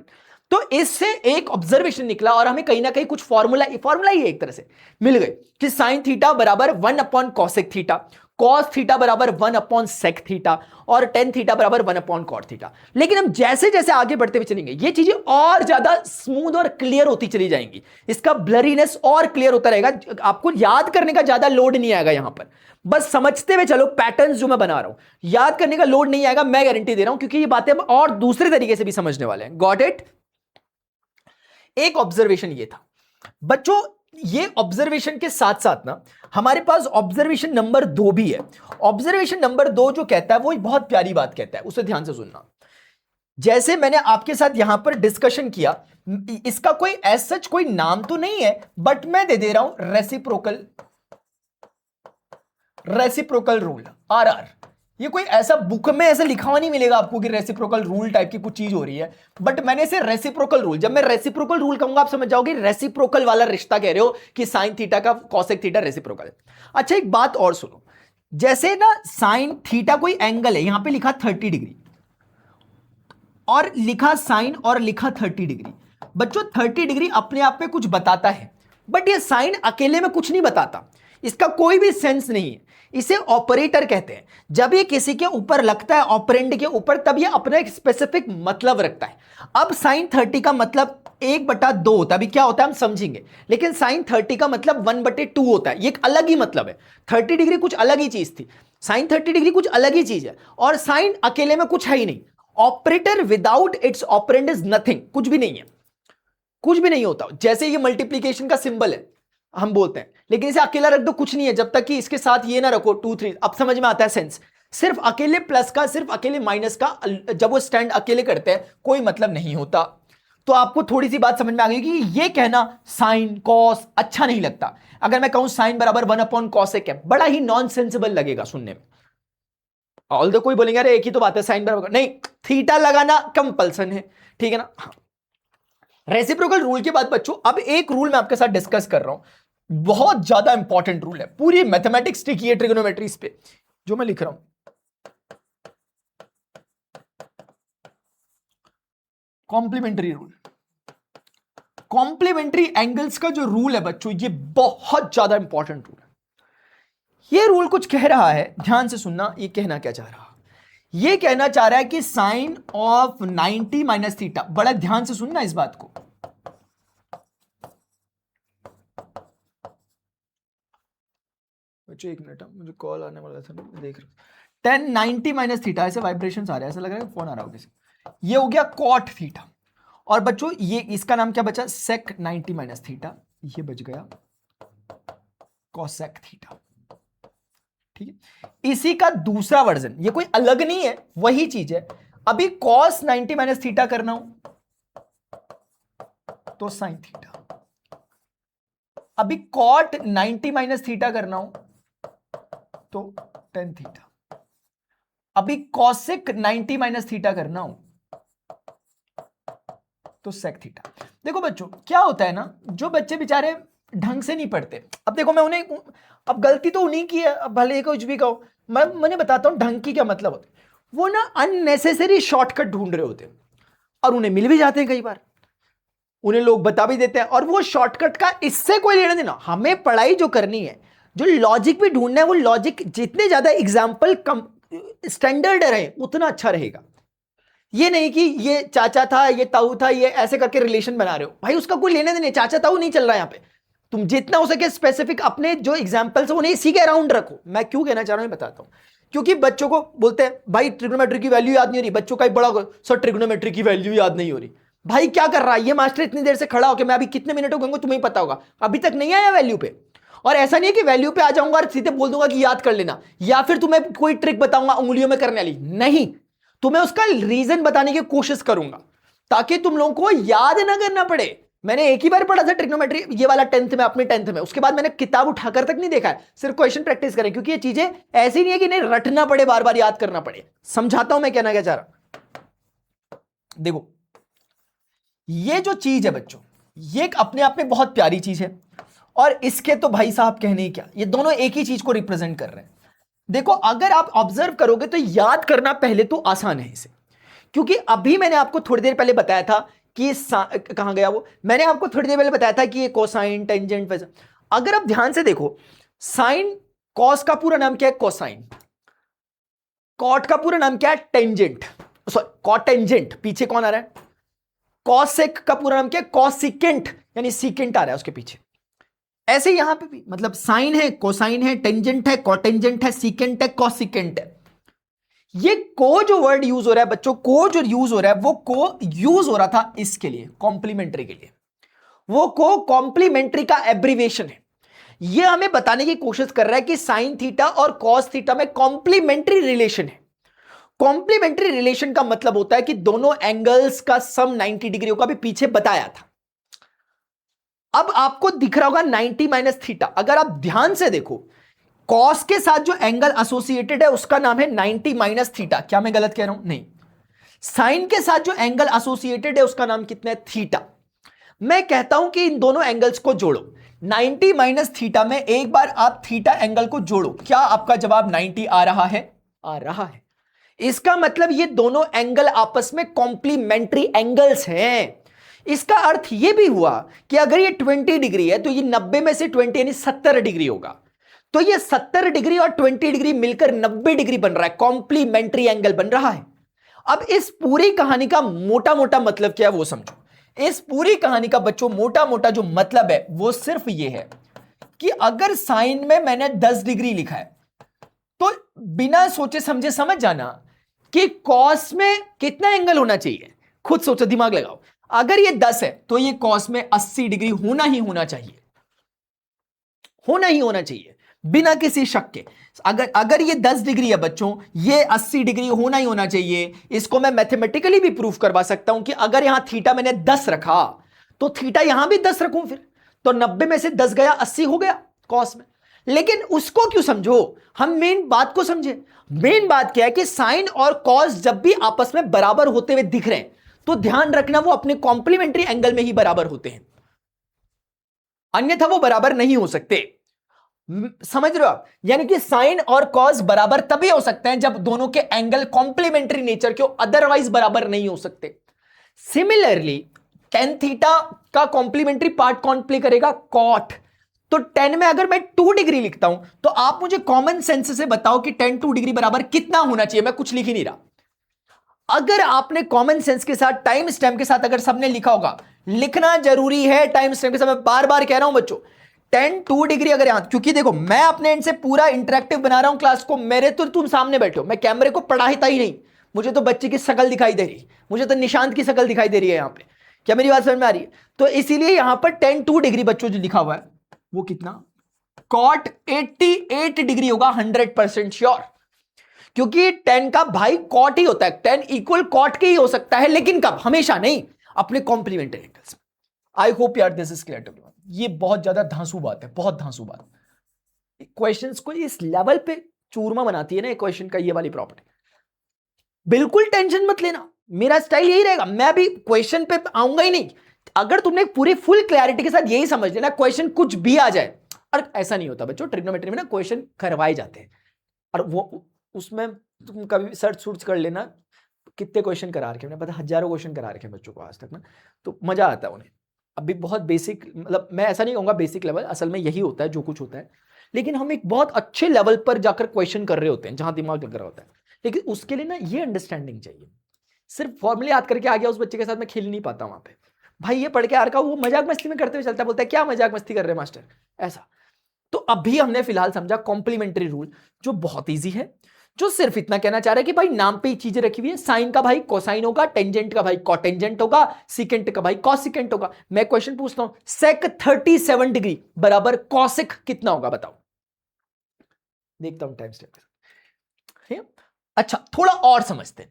तो इससे एक ऑब्जर्वेशन निकला और हमें कहीं ना कहीं कुछ फॉर्मूला ही एक तरह से मिल गए कि साइन थीटा बराबर 1/cosec थीटा, cos थीटा बराबर 1/sec थीटा, और tan थीटा बराबर 1/cot थीटा। लेकिन हम जैसे जैसे आगे बढ़ते हुए चलेंगे ये चीजें और ज्यादा स्मूथ और क्लियर होती चली जाएंगी, इसका ब्लरीनेस और क्लियर होता रहेगा। आपको याद करने का ज्यादा लोड नहीं आएगा, यहां पर बस समझते हुए चलो पैटर्न्स जो मैं बना रहा हूं, याद करने का लोड नहीं आएगा, मैं गारंटी दे रहा हूं, क्योंकि ये बातें और दूसरे तरीके से भी समझने वाले हैं। Got it? एक ऑब्जर्वेशन ये था बच्चों, ये ऑब्जर्वेशन के साथ साथ ना हमारे पास ऑब्जर्वेशन नंबर 2 भी है। ऑब्जर्वेशन नंबर 2 जो कहता है वो बहुत प्यारी बात कहता है, उसे ध्यान से सुनना। जैसे मैंने आपके साथ यहां पर डिस्कशन किया, इसका कोई एज सच कोई नाम तो नहीं है बट मैं दे रहा हूं रेसिप्रोकल रूल, RR। ये कोई ऐसा बुक में ऐसा लिखा हुआ नहीं मिलेगा आपको कि रेसिप्रोकल रूल टाइप की कुछ चीज हो रही है, बट मैंने इसे रेसिप्रोकल रूल, जब मैं रेसिप्रोकल रूल कहूंगा आप समझ जाओगे रेसिप्रोकल वाला रिश्ता कह रहे हो कि साइन थीटा का कॉसेक थीटा रेसिप्रोकल। अच्छा एक बात और सुनो, जैसे ना साइन थीटा कोई एंगल है, यहां पे लिखा 30 डिग्री और लिखा साइन और लिखा 30 डिग्री। बच्चों 30 डिग्री अपने आप में कुछ बताता है, बट ये साइन अकेले में कुछ नहीं बताता, इसका कोई भी सेंस नहीं है। इसे ऑपरेटर कहते हैं। जब ये किसी के ऊपर लगता है, ऑपरेंड के ऊपर, तब ये अपना एक स्पेसिफिक मतलब रखता है। अब साइन 30 का मतलब 1/2 होता है, अभी क्या होता है हम समझेंगे, लेकिन साइन 30 का मतलब 1/2 होता है, ये एक अलग ही मतलब है। 30 डिग्री कुछ अलग ही चीज थी, साइन 30 डिग्री कुछ अलग ही चीज है, और साइन अकेले में कुछ है ही नहीं। Operator without its operand is nothing, कुछ भी नहीं है, कुछ भी नहीं होता। जैसे ये मल्टीप्लीकेशन का सिंबल है हम बोलते हैं, लेकिन इसे अकेला रख दो कुछ नहीं है, जब तक कि इसके साथ ये ना रखो 2 3। अब समझ में आता है सेंस। सिर्फ अकेले प्लस का, सिर्फ अकेले माइनस का, जब वो स्टैंड अकेले करते हैं कोई मतलब नहीं होता। तो आपको थोड़ी सी बात समझ में आ गई कि ये कहना साइन कॉस अच्छा नहीं लगता। अगर मैं कहूं साइन बराबर 1/cos है, बड़ा ही नॉन सेंसिबल लगेगा सुनने में। ऑल दो कोई बोलेंगे अरे एक ही तो बात है साइन बराबर, नहीं, थीटा लगाना कंपल्सन है, ठीक है ना। हाँ। रेसिप्रोकल रूल के बाद बच्चों अब एक रूल मैं आपके साथ डिस्कस कर रहा हूं, बहुत ज्यादा इंपॉर्टेंट रूल है, पूरी मैथमेटिक्स की है ट्रिगोनोमेट्रीज पे जो मैं लिख रहा हूं। कॉम्प्लीमेंट्री रूल, कॉम्प्लीमेंट्री एंगल्स का जो रूल है बच्चों, ये बहुत ज्यादा इंपॉर्टेंट रूल है। ये रूल कुछ कह रहा है, ध्यान से सुनना, ये कहना क्या चाह रहा है, ये कहना चाह रहा है कि साइन ऑफ 90 माइनस थीटा, बड़ा ध्यान से सुनना इस बात को, बच्चों एक मिनट, मुझे कॉल आने वाला था, मैं देख रहा हूं। 10 90 माइनस थीटा, ऐसे वाइब्रेशंस आ रहे हैं, ऐसा लग रहा है फोन आ रहा होगा, ये हो गया कॉट थीटा। और बच्चों ये इसका नाम क्या बचा, सेक 90 माइनस थीटा, ये बच गया कॉसेक थीटा, ठीक है। इसी का दूसरा वर्जन, ये कोई अलग नहीं है, वही चीज है। अभी कॉस 90 माइनस थीटा करना हो तो साइन थीटा, अभी कॉट 90 माइनस थीटा करना हो तो टेन थीटा, अभी कॉसेक 90 माइनस थीटा करना हो तो सेक थीटा। देखो बच्चों क्या होता है ना, जो बच्चे बेचारे ढंग से नहीं पढ़ते, अब देखो मैं उन्हें, अब गलती तो उन्हीं की है, अब भले कुछ भी कहो, मैं बताता हूं ढंग की क्या मतलब होता है। वो ना अननेसेसरी शॉर्टकट ढूंढ रहे होते हैं, और उन्हें मिल भी जाते हैं कई बार, उन्हें लोग बता भी देते हैं, और वो शॉर्टकट का इससे कोई लेना देना। हमें पढ़ाई जो करनी है, जो लॉजिक भी ढूंढना है, वो लॉजिक जितने ज्यादा एग्जाम्पल कम स्टैंडर्ड रहे उतना अच्छा रहेगा। ये नहीं कि ये चाचा था, ये ताऊ था, ये ऐसे करके रिलेशन बना रहे हो, भाई उसका कोई लेने देने, चाचा ताऊ नहीं चल रहा है यहां पे। तुम जितना हो सके स्पेसिफिक अपने जो एग्जांपल्स है उन्हें इसी के अराउंड रखो। मैं क्यों कहना चाह रहा हूं बताता हूं, क्योंकि बच्चों को बोलते हैं भाई ट्रिग्नोमेट्री की वैल्यू याद नहीं हो रही, बच्चों का बड़ा सर ट्रिग्नोमेट्री की वैल्यू याद नहीं हो रही। भाई क्या कर रहा है ये मास्टर इतनी देर से खड़ा होकर, मैं अभी कितने मिनट हो गए तुम्हें पता होगा, अभी तक नहीं आया वैल्यू पे। और ऐसा नहीं है कि वैल्यू पे आ जाऊंगा और सीधे बोल दूंगा कि याद कर लेना, या फिर तुम्हें कोई ट्रिक बताऊंगा उंगलियों में करने वाली, नहीं, तुम्हें उसका रीजन बताने की कोशिश करूंगा ताकि तुम लोगों को याद ना करना पड़े। मैंने एक ही बार पढ़ा था ट्रिग्नोमेट्री, ये वाला 10th में, अपने 10th में, उसके बाद मैंने किताब उठाकर तक नहीं देखा है, सिर्फ क्वेश्चन प्रैक्टिस करें, क्योंकि ये चीजें ऐसी नहीं है कि नहीं रटना पड़े, बार बार याद करना पड़े। समझाता हूं मैं कहना क्या चाह रहा। देखो ये जो चीज है बच्चों, ये अपने आप में बहुत प्यारी चीज है, और इसके तो भाई साहब कहने ही क्या, ये दोनों एक ही चीज को रिप्रेजेंट कर रहे हैं। देखो अगर आप ऑब्जर्व करोगे तो याद करना पहले तो आसान है इसे, क्योंकि अभी मैंने आपको थोड़ी देर पहले बताया था कि कहां गया वो, मैंने आपको थोड़ी देर पहले बताया था कि ये कोसाइन टेंजेंट वैसा। अगर आप ध्यान से देखो, साइन कॉस का पूरा नाम क्या है, कोसाइन, कॉट का पूरा नाम क्या है, टेंजेंट, सॉरी कॉटेंजेंट, पीछे कौन आ रहा है, कॉसेक का पूरा नाम क्या है, कॉसिकेंट, यानी सीकेंट आ रहा है उसके पीछे। ऐसे यहां पे भी मतलब साइन है, कोसाइन है, टेंजेंट है, कॉटेंजेंट है, सीकेंट है, कॉसिकेंट है। ये को जो वर्ड यूज हो रहा है बच्चों, को जो यूज हो रहा है, वो को यूज हो रहा था इसके लिए, कॉम्प्लीमेंट्री के लिए। वो को कॉम्प्लीमेंट्री का एब्रीविएशन है। ये हमें बताने की कोशिश कर रहा है कि साइन थीटा और कॉस थीटा में कॉम्प्लीमेंट्री रिलेशन है। कॉम्प्लीमेंट्री रिलेशन का मतलब होता है कि दोनों एंगल्स का सम 90 डिग्री का भी पीछे बताया था। अब आपको दिख रहा होगा 90 माइनस थीटा, अगर आप ध्यान से देखो कॉस के साथ जो एंगल एसोसिएटेड है उसका नाम है 90 माइनस थीटा। क्या मैं गलत कह रहा हूं? नहीं। साइन के साथ जो एंगल एसोसिएटेड है उसका नाम कितना है? थीटा। मैं कहता हूं कि इन दोनों एंगल्स को जोड़ो, 90 माइनस थीटा में एक बार आप थीटा एंगल को जोड़ो। क्या आपका जवाब 90 आ रहा है? आ रहा है। इसका मतलब ये दोनों एंगल आपस में कॉम्प्लीमेंट्री एंगल्स हैं। इसका अर्थ ये भी हुआ कि अगर ये 20 डिग्री है तो ये 90 में से 20 यानी 70 डिग्री होगा। तो ये 70 डिग्री और 20 डिग्री मिलकर 90 डिग्री बन रहा है, कॉम्प्लीमेंट्री एंगल बन रहा है। अब इस पूरी कहानी का मोटा मोटा मतलब क्या है वो समझो। इस पूरी कहानी का बच्चों मोटा मोटा जो मतलब है वो सिर्फ ये है कि अगर साइन में मैंने 10 डिग्री लिखा है तो बिना सोचे समझे समझ जाना कि कॉस में कितना एंगल होना चाहिए। खुद सोचो, दिमाग लगाओ। अगर ये 10 है तो ये कॉस में 80 डिग्री होना ही होना चाहिए, होना ही होना चाहिए बिना किसी शक के। अगर ये 10 डिग्री है बच्चों, ये 80 डिग्री होना ही होना चाहिए। इसको मैं मैथमेटिकली भी प्रूफ करवा सकता हूं कि अगर यहां थीटा मैंने 10 रखा तो थीटा यहां भी 10 रखूं, फिर तो 90 में से 10 गया, 80 हो गया कॉस में। लेकिन उसको क्यों समझो, हम मेन बात को समझे। मेन बात क्या है कि साइन और कॉस जब भी आपस में बराबर होते हुए दिख रहे हैं तो ध्यान रखना वो अपने कॉम्प्लीमेंट्री एंगल में ही बराबर होते हैं, अन्यथा वो बराबर नहीं हो सकते। समझ रहे हो आप? यानी कि साइन और कॉस बराबर तभी हो सकते हैं जब दोनों के एंगल कॉम्प्लीमेंट्री नेचर के हो, अदरवाइज बराबर नहीं हो सकते। सिमिलरली टेन थीटा का कॉम्प्लीमेंट्री पार्ट कौन प्ले करेगा? कॉट। तो 10 में अगर मैं 2 डिग्री लिखता हूं तो आप मुझे कॉमन सेंस से बताओ कि 10 2 डिग्री बराबर कितना होना चाहिए। मैं कुछ लिख ही नहीं रहा। अगर आपने कॉमन सेंस के साथ टाइम स्टैम्प के साथ अगर सबने लिखा होगा, लिखना जरूरी है टाइम स्टैम्प के साथ। मैं बार बार कह रहा हूं बच्चों, 10 2 डिग्री अगर यहां, क्योंकि देखो मैं अपने एंड से पूरा इंटरेक्टिव बना रहा हूं क्लास को। मेरे तो तुम सामने बैठे हो, मैं कैमरे को पढ़ाता ही नहीं, मुझे तो बच्चे की शकल दिखाई दे रही, मुझे तो निशांत की शकल दिखाई दे रही है यहां पे। क्या मेरी बात समझ में आ रही है? तो इसीलिए यहां पर 10 2 डिग्री बच्चों जो लिखा हुआ है वो कितना? कॉट 88 डिग्री होगा, 100% श्योर। क्योंकि 10 का भाई कॉट ही होता है, 10 इक्वल कॉट के ही हो सकता है, लेकिन कब? हमेशा नहीं, अपने कॉम्प्लीमेंट्री एंगल्स। आई होप यार this is clear to everyone. ये बहुत ज्यादा धांसू बात है, बहुत धांसू बात। क्वेश्चंस को इस लेवल पे चूरमा बनाती है ना क्वेश्चन का ये वाली प्रॉपर्टी। बिल्कुल टेंशन मत लेना, मेरा स्टाइल यही रहेगा, मैं भी क्वेश्चन पे आऊंगा ही नहीं। अगर तुमने पूरी फुल क्लैरिटी के साथ यही समझ लेना, क्वेश्चन कुछ भी आ जाए। और ऐसा नहीं होता बच्चों, ट्रिग्नोमेट्री में ना क्वेश्चन करवाए जाते हैं, और वो उसमें तुम कभी सर्च कर लेना कितने क्वेश्चन करा रखे हैं, पता हजारों क्वेश्चन करा रखे हैं बच्चों को आज तक ना। तो मजा आता है उन्हें। अभी बहुत बेसिक, मतलब मैं ऐसा नहीं कहूँगा बेसिक लेवल, असल में यही होता है जो कुछ होता है। लेकिन हम एक बहुत अच्छे लेवल पर जाकर क्वेश्चन कर रहे होते हैं जहां दिमाग लग रहा होता है। लेकिन उसके लिए ना ये अंडरस्टैंडिंग चाहिए। सिर्फ फॉर्मूले याद करके आ गया उस बच्चे के साथ मैं खेल नहीं पाता वहां पे। भाई ये पढ़ के आ रखा, वो मजाक मस्ती में करते हुए चलता, बोलता है क्या मजाक मस्ती कर रहे हैं मास्टर, ऐसा। तो अभी हमने फिलहाल समझा कॉम्प्लीमेंट्री रूल, जो बहुत ईजी है, जो सिर्फ इतना कहना चाह रहा है कि भाई नाम पे ही चीजें रखी हुई है। साइन का भाई कोसाइन होगा, टेंजेंट का भाई कॉटेंजेंट होगा, सिकेंट का भाई कॉसिकेंट होगा। मैं क्वेश्चन पूछता हूं, सेक 37 डिग्री बराबर कॉसिक कितना होगा बताओ? देखता हूं टाइम स्टेप। अच्छा थोड़ा और समझते हैं,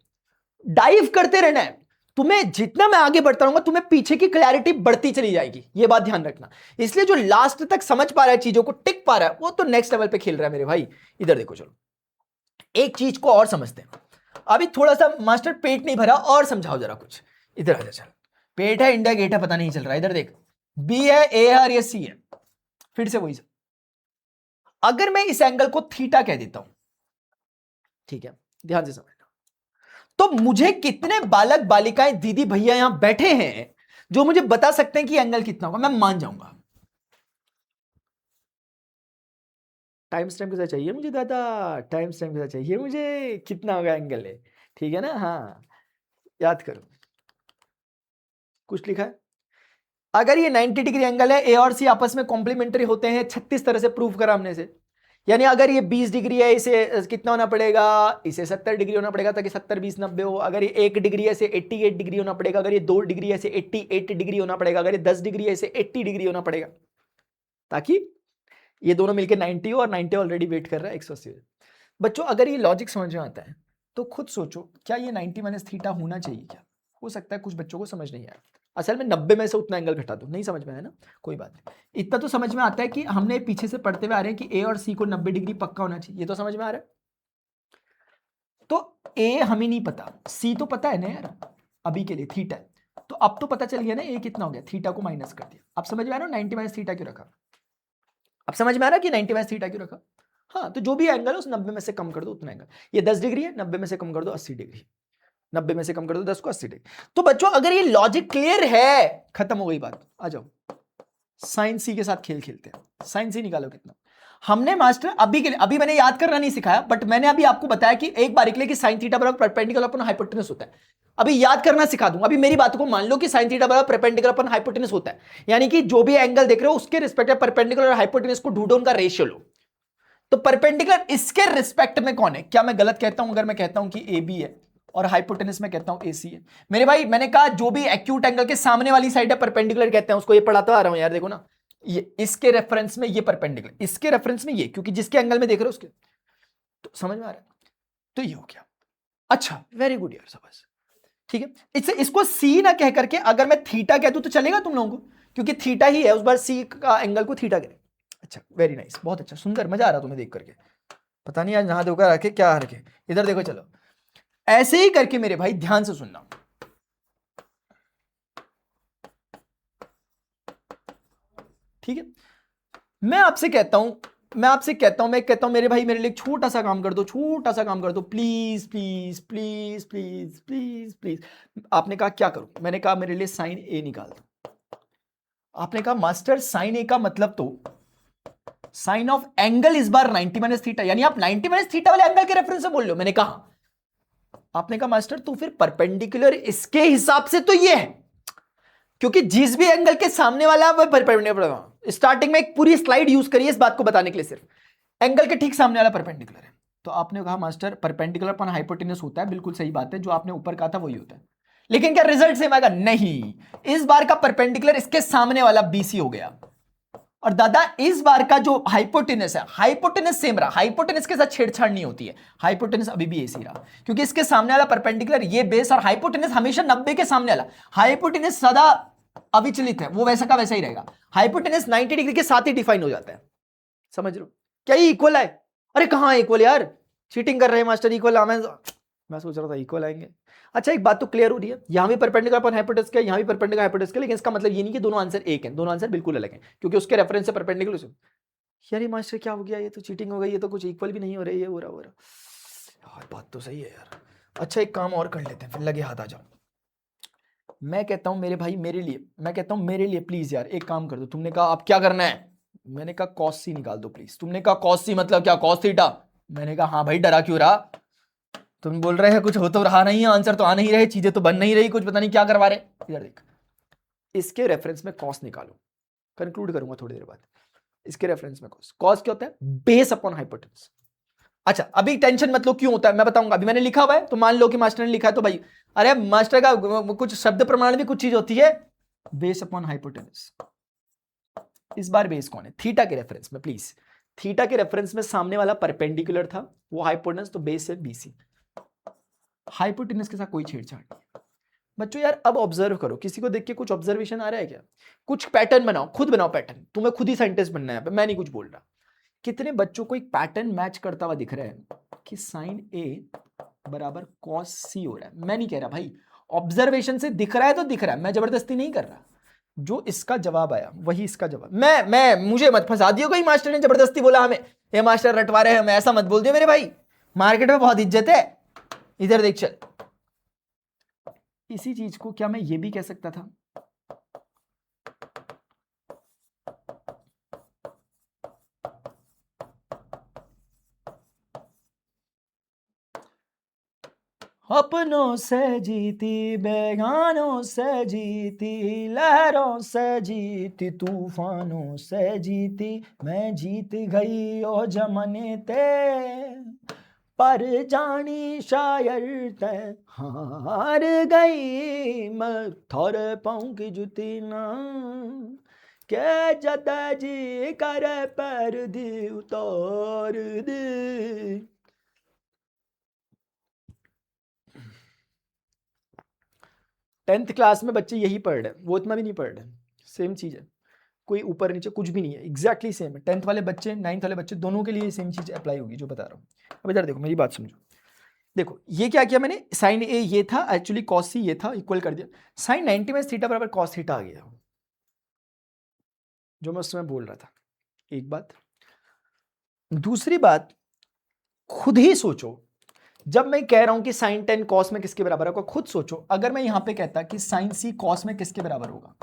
डाइव करते रहना है। तुम्हें जितना मैं आगे बढ़ता रहूंगा तुम्हें पीछे की क्लैरिटी बढ़ती चली जाएगी, ये बात ध्यान रखना। इसलिए जो लास्ट तक समझ पा रहा है, चीजों को टिक पा रहा है, वो तो नेक्स्ट लेवल पे खेल रहा है मेरे भाई। इधर देखो, चलो एक चीज को और समझते हैं। अभी थोड़ा सा मास्टर पेट नहीं भरा, और समझाओ जरा कुछ। इधर आ जा, चल। पेट है, इंडिया गेट है, पता नहीं चल रहा। इधर देख, बी है, ए है और ये सी है। फिर से वही, अगर मैं इस एंगल को थीटा कह देता हूं, ठीक है, ध्यान से समझना, तो मुझे कितने बालक बालिकाएं दीदी भैया यहां बैठे हैं जो मुझे बता सकते हैं कि एंगल कितना होगा? मैं मान जाऊंगा। टाइम स्टैम्प के साथ चाहिए मुझे दादा, टाइम स्टैम्प के साथ चाहिए मुझे, कितना होगा एंगल है, ठीक है ना? हाँ याद करो, कुछ लिखा है। अगर ये 90 डिग्री एंगल है, ए और सी आपस में कॉम्प्लीमेंट्री होते हैं, 36 तरह से प्रूव करा हमने से। यानी अगर ये 20 डिग्री है, इसे कितना होना पड़ेगा? इसे 70 डिग्री होना पड़ेगा ताकि 70 20 90 हो। अगर ये 1 डिग्री है, इसे 88 डिग्री होना पड़ेगा। अगर ये 2 डिग्री है, इसे 88 डिग्री होना पड़ेगा। अगर ये 10 डिग्री है, इसे 80 डिग्री होना पड़ेगा, ताकि ये दोनों मिलकर 90 हो, और 90 ऑलरेडी वेट कर रहा है 180। बच्चों अगर ये लॉजिक समझ में आता है तो खुद सोचो, क्या ये 90 माइनस थीटा होना चाहिए? क्या हो सकता है कुछ बच्चों को समझ नहीं आया। असल में 90 में से उतना एंगल घटा दो। नहीं समझ में आया ना, कोई बात नहीं। इतना तो समझ में आता है कि हमने पीछे से पढ़ते हुए आ रहे हैं कि ए और सी को 90 डिग्री पक्का होना चाहिए, ये तो समझ में आ रहा है। तो ए हमें नहीं पता, सी तो पता है ना यार अभी के लिए थीटा है, तो अब तो पता चल गया ना ए कितना हो गया, थीटा को माइनस कर दिया। अब समझ में आ रहा है 90 माइनस थीटा क्यों रखा, अब समझ में आ रहा है कि 90 माइनस थीटा क्यों रखा। हाँ, तो जो भी एंगल है उस 90 में से कम कर दो उतना एंगल। ये 10 डिग्री है, 90 में से कम कर दो 80 डिग्री, 90 में से कम कर दो 10 को 80 डिग्री। तो बच्चों अगर ये लॉजिक क्लियर है, खत्म हो गई बात। आ जाओ साइन सी के साथ खेल खेलते हैं। साइन सी निकालो कितना। हमने मास्टर अभी के लिए, अभी मैंने याद करना नहीं सिखाया, बट मैंने अभी आपको बताया कि एक बार के लिए कि साइन थीटा बराबर परपेंडिकुलर अपॉन हाइपोटेनस होता है। अभी याद करना सिखा दूंगा। अभी मेरी बात को मान लो कि साइन थीटा बराबर परपेंडिकुलर अपॉन हाइपोटेनस होता है, यानी कि जो भी एंगल देख रहे हो उसके रिस्पेक्ट में परपेंडिकुलर और हाइपोटेनस को ढूंढो, उनका रेशियो लो। तो परपेंडिकुलर इसके रिस्पेक्ट में कौन है? क्या मैं गलत कहता हूं अगर मैं कहता हूं कि ए बी है और हाइपोटेनस में कहता हूं एसी है? मेरे भाई मैंने कहा जो भी एक्यूट एंगल के सामने वाली साइड है परपेंडिकुलर कहते हैं उसको। ये पढ़ाता आ रहा हूं यार, देखो ना, ये इसके रेफरेंस में ये परपेंडिकुलर, इसके रेफरेंस में ये, क्योंकि जिसके एंगल में देख रहे हो उसके। तो समझ में आ रहा है? तो ये हो गया। अच्छा, वेरी गुड यार, सबस ठीक है। इसको सी ना कह करके अगर मैं थीटा कह दूं तो चलेगा तुम लोगों को, क्योंकि थीटा ही है, उस बार सी का एंगल को थीटा कह। अच्छा, वेरी नाइस, बहुत अच्छा, सुंदर, मजा आ रहा तुम्हें देख करके। पता नहीं आज नहा धोकर रखे क्या रखे। इधर देखो, चलो ऐसे ही करके मेरे भाई ध्यान से सुनना। ठीक है, मैं कहता हूं मेरे भाई मेरे लिए एक छोटा सा काम कर दो, छोटा सा काम कर दो, please please please please please please. आपने कहा क्या करूं? मैंने कहा मेरे लिए साइन ए निकाल दो। आपने कहा मास्टर साइन ए का मतलब तो साइन ऑफ एंगल इस बार 90 माइनस थीटा, यानी आप 90 माइनस थीटा वाले एंगल के रेफरेंस से बोल रहे हो। मैंने कहा, आपने कहा मास्टर तो फिर परपेंडिकुलर इसके हिसाब से तो ये है, क्योंकि जिस भी एंगल के सामने वाला है वह परपेंडिकुलर। स्टार्टिंग में एक पूरी स्लाइड यूज करिए इस बात को बताने के लिए, सिर्फ एंगल के ठीक सामने वाला परपेंडिकुलर है। तो आपने कहा मास्टर परपेंडिकुलर अपॉन हाइपोटेनस होता है, बिल्कुल सही बात है, जो आपने ऊपर कहा था वही होता है, लेकिन क्या रिजल्ट सेम आएगा? नहीं, इस बार का परपेंडिकुलर इसके सामने वाला बीसी हो गया, और दादा इस बार का जो हाइपोटेनस है, हाइपोटेनस सेम रहा, हाइपोटेनस के साथ छेड़छाड़ नहीं होती है, हाइपोटेनस अभी भी ऐसी रहा, क्योंकि इसके सामने वाला परपेंडिकुलर ये बेस, और हाइपोटेनस हमेशा 90 के सामने वाला, हाइपोटेनस सदा अविचलित है, वो वैसा का वैसा ही रहेगा। हाइपोटेनस 90 डिग्री के साथ ही डिफाइन हो जाता है, समझ लो। क्या ये इक्वल है? अरे कहां इक्वल यार, चीटिंग कर रहे हैं मास्टर। इक्वल मैं सोच रहा था इक्वल आएंगे। अच्छा, एक बात तो क्लियर हो रही है, यहां भी परपेंडिकुलर अपॉन हाइपोटेनस का, यहां भी परपेंडिकुलर हाइपोटेनस का, लेकिन इसका मतलब ये नहीं कि दोनों आंसर एक हैं, दोनों आंसर बिल्कुल अलग हैं, क्योंकि उसके रेफरेंस से परपेंडिकुलर। यार ये मास्टर क्या हो गया, ये तो चीटिंग हो गई, ये तो कुछ इक्वल भी नहीं हो रही है, हो रहा यार, बात तो सही है यार। अच्छा, एक काम और कर लेते हैं, फिर लगे हाथ आ जाओ। मैं कहता हूं मेरे भाई मेरे लिए, मैं कहता हूं मेरे लिए प्लीज यार एक काम कर दो। तुमने कहा अब क्या करना है? मैंने कहा कॉस सी निकाल दो प्लीज। तुमने कहा कॉस सी मतलब क्या, कॉस थीटा? मैंने कहा हाँ भाई, डरा क्यों रहा? तुम बोल रहे हैं कुछ हो तो रहा नहीं है, आंसर तो आ नहीं रहे, चीजें तो बन नहीं रही, कुछ पता नहीं क्या करवा रहे। इधर देख, इसके रेफरेंस में कॉस निकालो, कंक्लूड करूंगा थोड़ी देर बाद। इसके रेफरेंस में कॉस, कॉस क्या होता है? Base upon hypotenuse. अच्छा, अभी टेंशन मत लो क्यों होता है, मैं बताऊंगा। अभी मैंने लिखा हुआ है तो मान लो कि मास्टर ने लिखा है तो भाई, अरे मास्टर का कुछ शब्द प्रमाण भी कुछ चीज होती है। बेस अपॉन हाइपोटेनस, इस बार बेस कौन है? थीटा के रेफरेंस में, प्लीज थीटा के रेफरेंस में सामने वाला परपेंडिकुलर था, वो हाइपोटेनस, तो बेस है बीसी। हाइपोटेनस के साथ कोई छेड़छाड़ नहीं। बच्चों यार अब ऑब्जर्व करो, किसी को देख के कुछ ऑब्जर्वेशन आ रहा है क्या? कुछ पैटर्न बनाओ, खुद बनाओ पैटर्न, तुम्हें खुद ही साइंटिस्ट बनना है, मैं नहीं कुछ बोल रहा। कितने बच्चों को एक पैटर्न मैच करता हुआ दिख रहा है कि साइन ए बराबर कॉस सी हो रहा है? मैं नहीं कह रहा भाई, ऑब्जर्वेशन से दिख रहा है तो दिख रहा है, मैं जबरदस्ती नहीं कर रहा। जो इसका जवाब आया वही इसका जवाब। मैं मुझे मत फंसा दियो, कोई मास्टर ने जबरदस्ती बोला हमें, ये मास्टर रटवा रहे हैं हमें, ऐसा मत बोल दियो मेरे भाई, मार्केट में बहुत इज्जत है। इधर देख चल, इसी चीज को क्या मैं ये भी कह सकता था? अपनों से जीती, बेगानों से जीती, लहरों से जीती, तूफानों से जीती, मैं जीत गई ओ जमाने ते, पर जानी शायर ते हार गई, मैं थारे पाँव की जुती ना के जता जी करे पैर दी उतार दे। 10th क्लास में बच्चे यही पढ़ रहे हैं, वो इतना भी नहीं पढ़ रहे, सेम चीज़ है, कोई ऊपर नीचे कुछ भी नहीं है, एग्जैक्टली सेम है। 10th वाले बच्चे 9th वाले बच्चे दोनों के लिए सेम चीज़ अप्लाई होगी जो बता रहा हूँ। अब इधर देखो, मेरी बात समझो। देखो ये क्या किया मैंने, साइन ए ये था, एक्चुअली कॉस सी ये था, इक्वल कर दिया, साइन 90 में थीटा बराबर कॉस थीटा आ गया, जो मैं उस समय बोल रहा था। एक बात। दूसरी बात, खुद ही सोचो, जब मैं कह रहा हूं कि साइन 10 कॉस में किसके बराबर होगा, खुद सोचो, अगर मैं यहां पे कहता कि साइन सी कॉस में किसके बराबर होगा,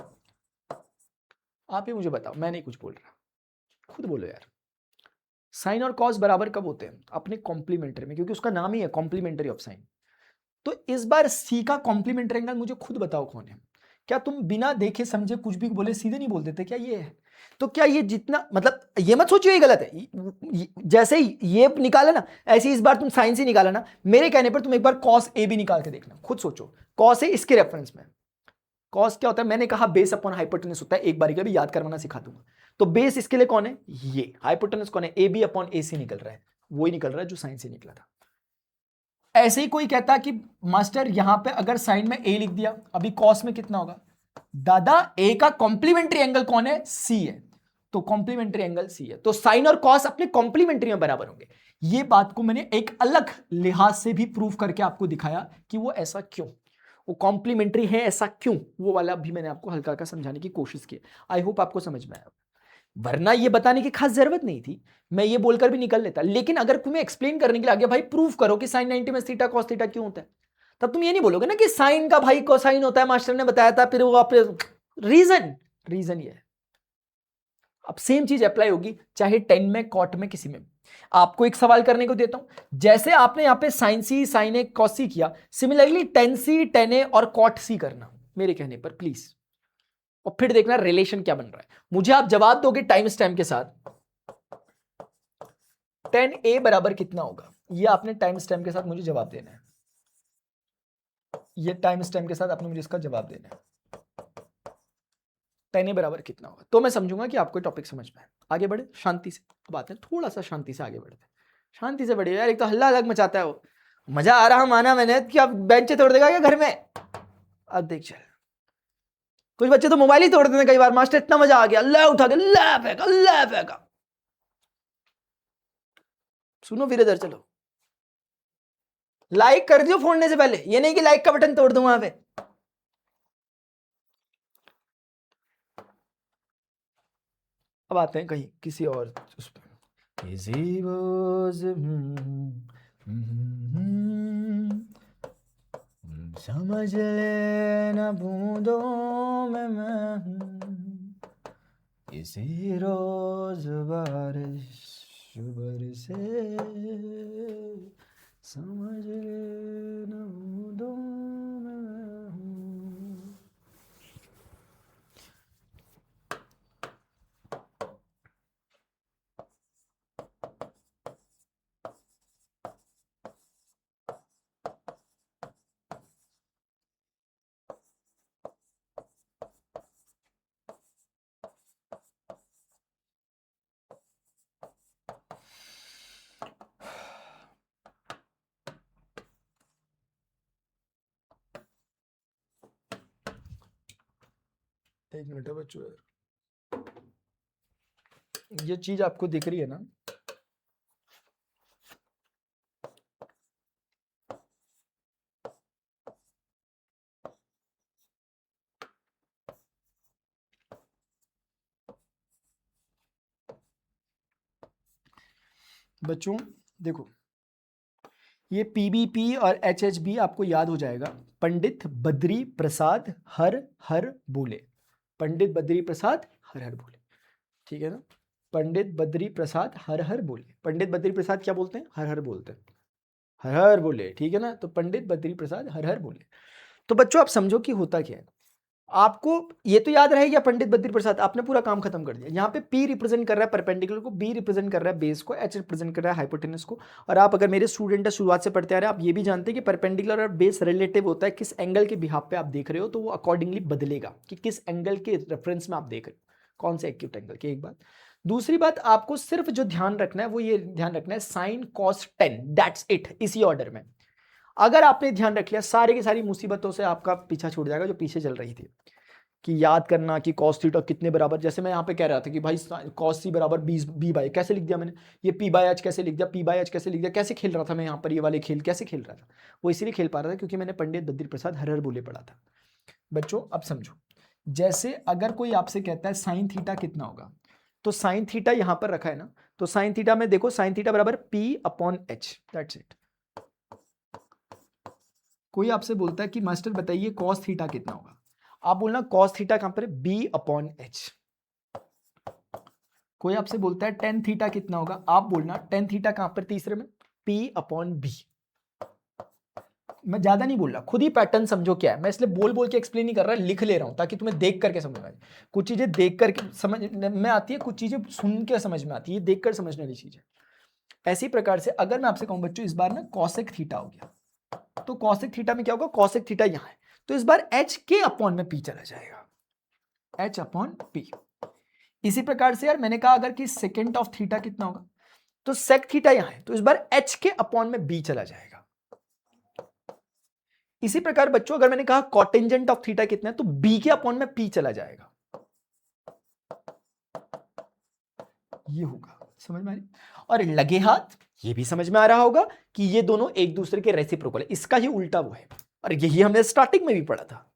आप ही मुझे बताओ, मैं नहीं कुछ बोल रहा, खुद बोलो यार। साइन और कॉस बराबर कब होते हैं, अपने कॉम्प्लीमेंट्री में, क्योंकि उसका नाम ही है कॉम्प्लीमेंट्री ऑफ साइन। तो इस बार सी का कॉम्प्लीमेंट्री एंगल मुझे खुद बताओ कौन है। क्या तुम बिना देखे समझे कुछ भी बोले सीधे नहीं बोल देते क्या ये है? तो क्या ये जितना, मतलब ये मत सोचिए ये गलत है, जैसे ये निकाला ना ऐसे इस बार तुम साइन से निकाला ना, मेरे कहने पर तुम एक बार कॉस ए भी निकाल के देखना, खुद सोचो। कॉस ए इसके रेफरेंस में, कॉस क्या होता है, मैंने कहा बेस अपॉन हाइपोटेनस होता है, एक बारी का भी याद करवाना सिखा दूंगा। तो बेस इसके लिए कौन है, ये हाइपोटेनस कौन है, ए बी अपॉन ए सी निकल रहा है, वही निकल रहा है जो साइन से निकला था। ऐसे ही कोई कहता कि मास्टर यहां पे अगर साइन में ए लिख दिया, अभी कॉस में कितना होगा, दादा ए का कॉम्प्लीमेंट्री एंगल कौन है, सी है, तो कॉम्प्लीमेंट्री एंगल सी है, तो साइन और कॉस अपने कॉम्प्लीमेंट्री में बराबर होंगे। ये बात को मैंने एक अलग लिहाज से भी प्रूफ करके आपको दिखाया कि वो ऐसा क्यों, वो कॉम्प्लीमेंट्री है ऐसा क्यों, वो वाला भी मैंने आपको हल्का हल्का समझाने की कोशिश की। आई होप आपको समझ में आया, वरना ये बताने की खास जरूरत नहीं थी, मैं ये बोलकर भी निकल लेता। लेकिन अगर तुम्हें एक्सप्लेन करने के लिए आगे भाई प्रूफ करो कि साइन 90 में थीटा कॉस थीटा क्यों होता है, तब तुम ये नहीं बोलोगे ना कि साइन का भाई कोसाइन होता है, मास्टर ने बताया था, फिर वो आप रीजन ये है। अब सेम चीज अप्लाई होगी चाहे 10 में, कॉट में, किसी में। आपको एक सवाल करने को देता हूं, जैसे आपने यहां पे साइन सी साइन ए कॉस सी किया, सिमिलरली टेन सी टेन ए और कॉट सी करना मेरे कहने पर प्लीज, और फिर देखना रिलेशन क्या बन रहा है। मुझे आप जवाब दोगे टाइम स्टैम्प के साथ, 10a बराबर कितना होगा, ये आपने टाइम स्टैम्प के साथ मुझे जवाब देना है, ये टाइम स्टैम्प के साथ आपने मुझे इसका जवाब देना है, 10a बराबर कितना होगा, तो मैं समझूंगा कि आपको टॉपिक समझ में है। आगे बढ़े शांति से, अब आते हैं थोड़ा सा शांति से आगे बढ़ते हैं, शांति से बढ़िए यार, एक तो हल्ला अलग मचाता है वो, मजा आ रहा माना मैंने कि अब बेंच तोड़ देगा क्या घर में, अब देख चल, कुछ बच्चे तो मोबाइल ही तोड़ देते हैं कई बार, मास्टर इतना मजा आ गया, अल्लाह उठा के अल्लाह फेंका। सुनो फिर इधर चलो, लाइक कर दियो फोड़ने से पहले, ये नहीं कि लाइक का बटन तोड़ दूं वहां पे। अब आते हैं कहीं किसी और उस पर, समझ लेना बूंदों में मैं हूं, किसी रोज बारिश बरसे, समझ लेना बूंदों में मैं हूं। एक मिनट है बच्चों, ये चीज आपको दिख रही है ना, बच्चों देखो, ये पीबीपी और एचएचबी आपको याद हो जाएगा, पंडित बद्री प्रसाद हर हर बोले, पंडित बद्री प्रसाद हर हर बोले, ठीक है ना, पंडित बद्री प्रसाद हर हर बोले, पंडित बद्री प्रसाद क्या बोलते हैं, हर हर बोलते हैं, हर हर बोले, ठीक है ना, तो पंडित बद्री प्रसाद हर हर बोले। तो बच्चों आप समझो कि होता क्या है, आपको ये तो याद रहे गया पंडित बद्री प्रसाद, आपने पूरा काम खत्म कर दिया। यहाँ पे P रिप्रेजेंट कर रहा है परपेंडिकुलर को, B रिप्रेजेंट कर रहा है बेस को, H रिप्रेजेंट कर रहा है हाइपोटेनस को। और आप अगर मेरे स्टूडेंट है, शुरुआत से पढ़ते आ रहे हैं, आप ये भी जानते हैं कि परपेंडिकुलर और बेस रिलेटिव होता है, किस एंगल के बिहाफ पे आप देख रहे हो तो वो अकॉर्डिंगली बदलेगा कि किस एंगल के रेफरेंस में आप देख रहे हो, कौन से एक्यूट एंगल की। एक बात, दूसरी बात आपको सिर्फ जो ध्यान रखना है वो ये ध्यान रखना है, साइन कॉस 10 दैट्स इट, इसी ऑर्डर में। अगर आपने ध्यान रख लिया, सारी की सारी मुसीबतों से आपका पीछा छूट जाएगा जो पीछे चल रही थी, कि याद करना कि cos थीटा कितने बराबर, जैसे मैं यहाँ पे कह रहा था कि भाई cos c बराबर b बाई, कैसे लिख दिया मैंने, ये p बाई h कैसे लिख दिया, p बाई h कैसे लिख दिया, कैसे खेल रहा था मैं यहाँ पर, ये वाले खेल कैसे खेल रहा था, वो इसीलिए खेल पा रहा था क्योंकि मैंने पंडित बद्री प्रसाद हर बोले पढ़ा था। बच्चों अब समझो, जैसे अगर कोई आपसे कहता है साइन थीटा कितना होगा, तो साइन थीटा यहां पर रखा है ना, तो साइन थीटा में देखो, साइन थीटा बराबर p upon h, that's it. कोई आपसे बोलता है कि मास्टर बताइए cos थीटा कितना होगा, आप बोलना cos थीटा कहां पर है, b अपॉन h। कोई आपसे बोलता है टेन थीटा कितना होगा, आप बोलना टेन थीटा कहां पर तीसरे में, p अपॉन b। मैं ज्यादा नहीं बोल रहा, खुद ही पैटर्न समझो क्या है, मैं इसलिए बोल बोल के एक्सप्लेन नहीं कर रहा, लिख ले रहा हूं ताकि तुम्हें देख करके समझ में आए। कुछ चीजें देख करके समझ में आती है, कुछ चीजें सुन के समझ में आती है, देख कर समझने वाली चीज है। ऐसी प्रकार से अगर मैं आपसे कहूं बच्चों इस बार ना कॉसेक थीटा हो गया, तो कॉसेक थीटा में क्या होगा, कॉसेक थीटा यहां है, तो इस बार h के अपॉन में p चला जाएगा, h अपॉन p। इसी प्रकार से यार मैंने कहा अगर कि सेकेंड ऑफ थीटा कितना होगा, तो सेक थीटा यहां है, तो इस बार h के अपॉन में b चला जाएगा। इसी प्रकार बच्चों अगर मैंने कहा कॉटेंजेंट ऑफ थीटा कितना है, तो b के अपॉन में p चला जाएगा, ये होगा, समझ में आ रही। और लगे हाथ, ये भी समझ में आ रहा होगा कि ये दोनों एक दूसरे के रेसिप्रोकल है, इसका ही उल्टा वो है, और यही हमने स्टार्टिंग में भी पढ़ा था,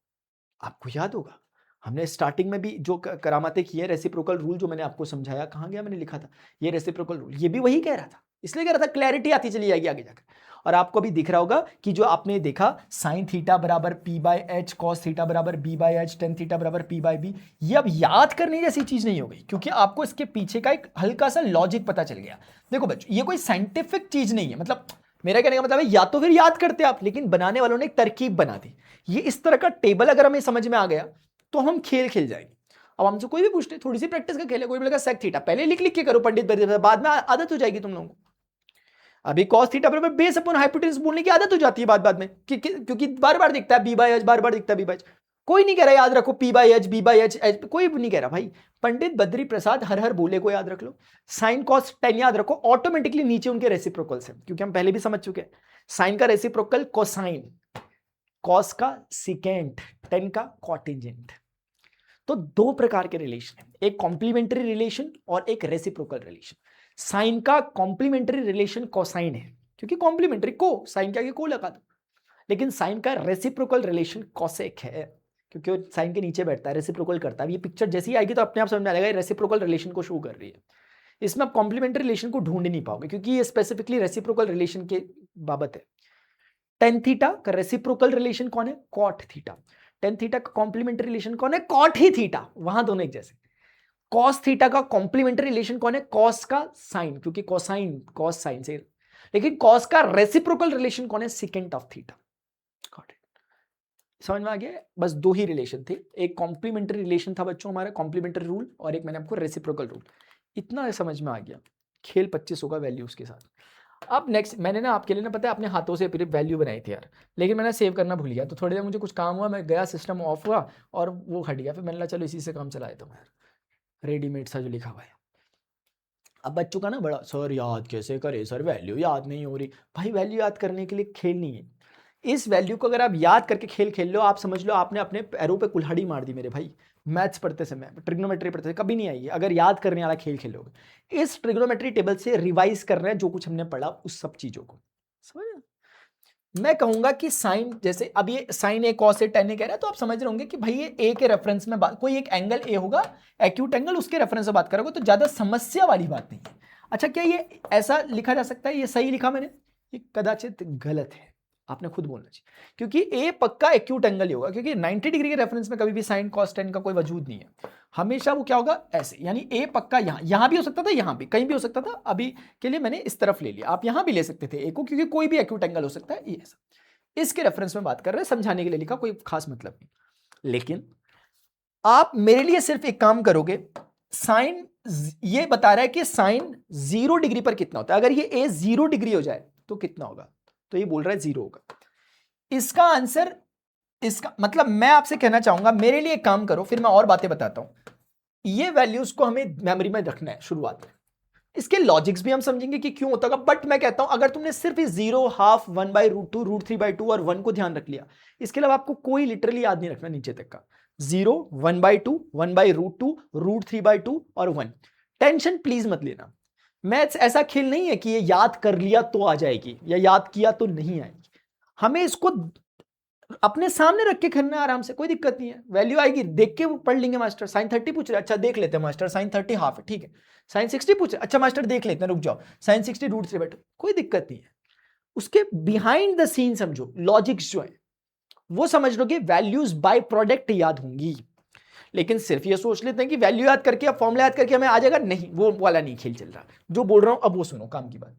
आपको याद होगा हमने स्टार्टिंग में भी जो करामाते की है, रेसिप्रोकल रूल जो मैंने आपको समझाया, कहां गया मैंने लिखा था, ये रेसिप्रोकल रूल, ये भी वही कह रहा था, इसलिए कह रहा था क्लैरिटी आती चली जाएगी आगे जाकर। और आपको भी दिख रहा होगा कि जो आपने देखा साइन थीटा बराबर p by H, cos theta बराबर b by H, tan theta बराबर p बाई b, ये अब याद करने जैसी चीज नहीं हो गई, क्योंकि आपको इसके पीछे का एक हल्का सा लॉजिक पता चल गया। देखो बच्चों ये कोई साइंटिफिक चीज नहीं है, मतलब मेरा कहने का मतलब है या तो फिर याद करते आप, लेकिन बनाने वालों ने एक तरकीब बना दी। ये इस तरह का टेबल अगर हमें समझ में आ गया तो हम खेल खेल जाएंगे। अब हमसे कोई भी पूछते थोड़ी सी प्रैक्टिस का खेल है, कोई बोलेगा सेक थीटा, पहले लिख लिख के करो पंडित बद्री, बाद में आदत हो जाएगी तुम लोगों को। अभी cos थीटा बराबर बेस अपॉन हाइपोटेनस बोलने की आदत हो जाती है बाद में, क्योंकि बार बार दिखता है b बाई एच, बार बार दिखता है b बाई एच। कोई नहीं कह रहा याद रखो p by H, b by H, कोई नहीं कह रहा भाई। पंडित बद्री प्रसाद हर बोले को याद रख लो, साइन कॉस टेन याद रखो, ऑटोमेटिकली नीचे उनके रेसिप्रोकल्स हैं, क्योंकि हम पहले भी समझ चुके हैं साइन का रेसिप्रोकल कोसाइन, कॉस का सिकेंट, टेन का कॉटेंजेंट। तो दो प्रकार के रिलेशन है, एक कॉम्प्लीमेंट्री रिलेशन और एक रेसिप्रोकल रिलेशन। साइन का कॉम्प्लीमेंट्री रिलेशन कोसाइन है, क्योंकि कॉम्प्लीमेंट्री को साइन के आगे को लगा दो, लेकिन साइन का रेसिप्रोकल रिलेशन कोसेक है, क्योंकि वो साइन के नीचे बैठता है, रेसिप्रोकल करता है। ये पिक्चर जैसी ही आएगी तो अपने आप समझ में आ जाएगा रेसिप्रोकल रिलेशन को शो कर रही है। इसमें आप कॉम्प्लीमेंट्री रिलेशन को ढूंढ नहीं पाओगे, क्योंकि ये स्पेसिफिकली रेसिप्रोकल रिलेशन के बाबत है। टेन थीटा का रेसिप्रोकल रिलेशन कौन है, कॉट थीटा। टेन थीटा का कॉम्प्लीमेंट्री रिलेशन कौन है, कॉट ही थीटा, वहां दोनों एक जैसे। कॉस थीटा का कॉम्प्लीमेंट्री रिलेशन कौन है, कॉस का साइन, क्योंकि कोसाइन कॉस साइन से। लेकिन कॉस का रेसिप्रोकल रिलेशन कौन है, सेकेंट ऑफ थीटा। समझ में आ गया। बस दो ही रिलेशन थे, एक कॉम्प्लीमेंट्री रिलेशन था बच्चों हमारा कॉम्प्लीमेंट्री रूल, और एक मैंने आपको रेसिप्रोकल रूल। इतना समझ में आ गया, खेल 25 होगा वैल्यूज के साथ। अब नेक्स्ट मैंने ना आपके लिए ना पता है अपने हाथों से वैल्यू बनाई थी यार, लेकिन मैंने सेव करना भूल गया, तो थोड़ी देर मुझे कुछ काम हुआ, मैं गया सिस्टम ऑफ हुआ और वो हट गया, फिर मैंने कहा चलो इसी से काम चलाए तो यार, रेडीमेड सा जो लिखा हुआ है। अब बच्चों का ना बड़ा सर याद कैसे करे, सर वैल्यू याद नहीं हो रही। भाई वैल्यू याद करने के लिए खेल नहीं है, इस वैल्यू को अगर आप याद करके खेल खेल लो, आप समझ लो आपने अपने पैरों पे कुल्हाड़ी मार दी मेरे भाई। मैथ्स पढ़ते समय, ट्रिग्नोमेट्री पढ़ते समय कभी नहीं आएगी अगर याद करने वाला खेल खेलोगे। इस ट्रिग्नोमेट्री टेबल से रिवाइज कर रहे हैं जो कुछ हमने पढ़ा उस सब चीजों को, समझ। मैं कहूंगा कि साइन, जैसे अब ये sign A cos A ten ए कह रहा है, तो आप समझ रहे होंगे कि भाई ये ए के रेफरेंस में बात, कोई एक एंगल ए होगा एक्यूट एंगल, उसके रेफरेंस से बात करोगे तो ज्यादा समस्या वाली बात नहीं है। अच्छा क्या ये ऐसा लिखा जा सकता है, ये सही लिखा मैंने, ये कदाचित गलत है, आपने खुद बोलना चाहिए, क्योंकि ए पक्का एक्यूट एंगल ही होगा, क्योंकि 90 डिग्री के रेफरेंस में कभी भी साइन कॉस टेन का कोई वजूद नहीं है, हमेशा वो क्या होगा ऐसे, यानी ए पक्का यहां भी हो सकता था, यहां भी कहीं भी हो सकता था, अभी के लिए मैंने इस तरफ ले लिया, आप यहां भी ले सकते थे ए को, क्योंकि कोई भी एक्यूट एंगल हो सकता है, ये ऐसा इसके रेफरेंस में बात कर रहे हैं, समझाने के लिए लिखा, कोई खास मतलब नहीं। लेकिन आप मेरे लिए सिर्फ एक काम करोगे, साइन ये बता रहा है कि साइन 0 डिग्री पर कितना होता है, अगर ये ए 0 डिग्री हो जाए तो कितना होगा, तो ये बोल रहा है 0 होगा। इसका आंसर, इसका मतलब मैं आपसे कहना चाहूंगा मेरे लिए एक काम करो, फिर मैं और बातें बताता हूं। ये वैल्यूज को हमें मेमोरी में रखना है शुरुआत में, इसके लॉजिक्स भी हम समझेंगे कि क्यों होता होगा, बट मैं कहता हूं अगर तुमने सिर्फ 0, हाफ, 1/√2, √3/2 और 1 को ध्यान रख लिया, इसके अलावा आपको कोई लिटरली याद नहीं रखना नीचे तक का। 0, 1/2, 1/√2, √3/2 और 1। टेंशन प्लीज मत लेना, मैथ्स ऐसा खेल नहीं है कि ये याद कर लिया तो आ जाएगी या याद किया तो नहीं आएगी। हमें इसको अपने सामने रख के करना आराम से, कोई दिक्कत नहीं है, वैल्यू आएगी देख के पढ़ लेंगे। मास्टर साइन 30 पूछ रहे, अच्छा देख लेते हैं मास्टर, साइन 30 हाफ है, ठीक है। साइन 60 पूछ रहे, अच्छा मास्टर देख लेते हैं, रुक जाओ, साइन 60 √3/2, कोई दिक्कत नहीं है। उसके बिहाइंड द सीन समझो, लॉजिक्स जो है वो समझ लोगे, वैल्यूज बाय प्रोडक्ट याद होंगी। लेकिन सिर्फ ये सोच लेते हैं कि वैल्यू याद करके या फॉर्मूला याद करके हमें आ जाएगा, नहीं, वो वाला नहीं खेल चल रहा। जो बोल रहा हूं अब वो सुनो, काम की बात।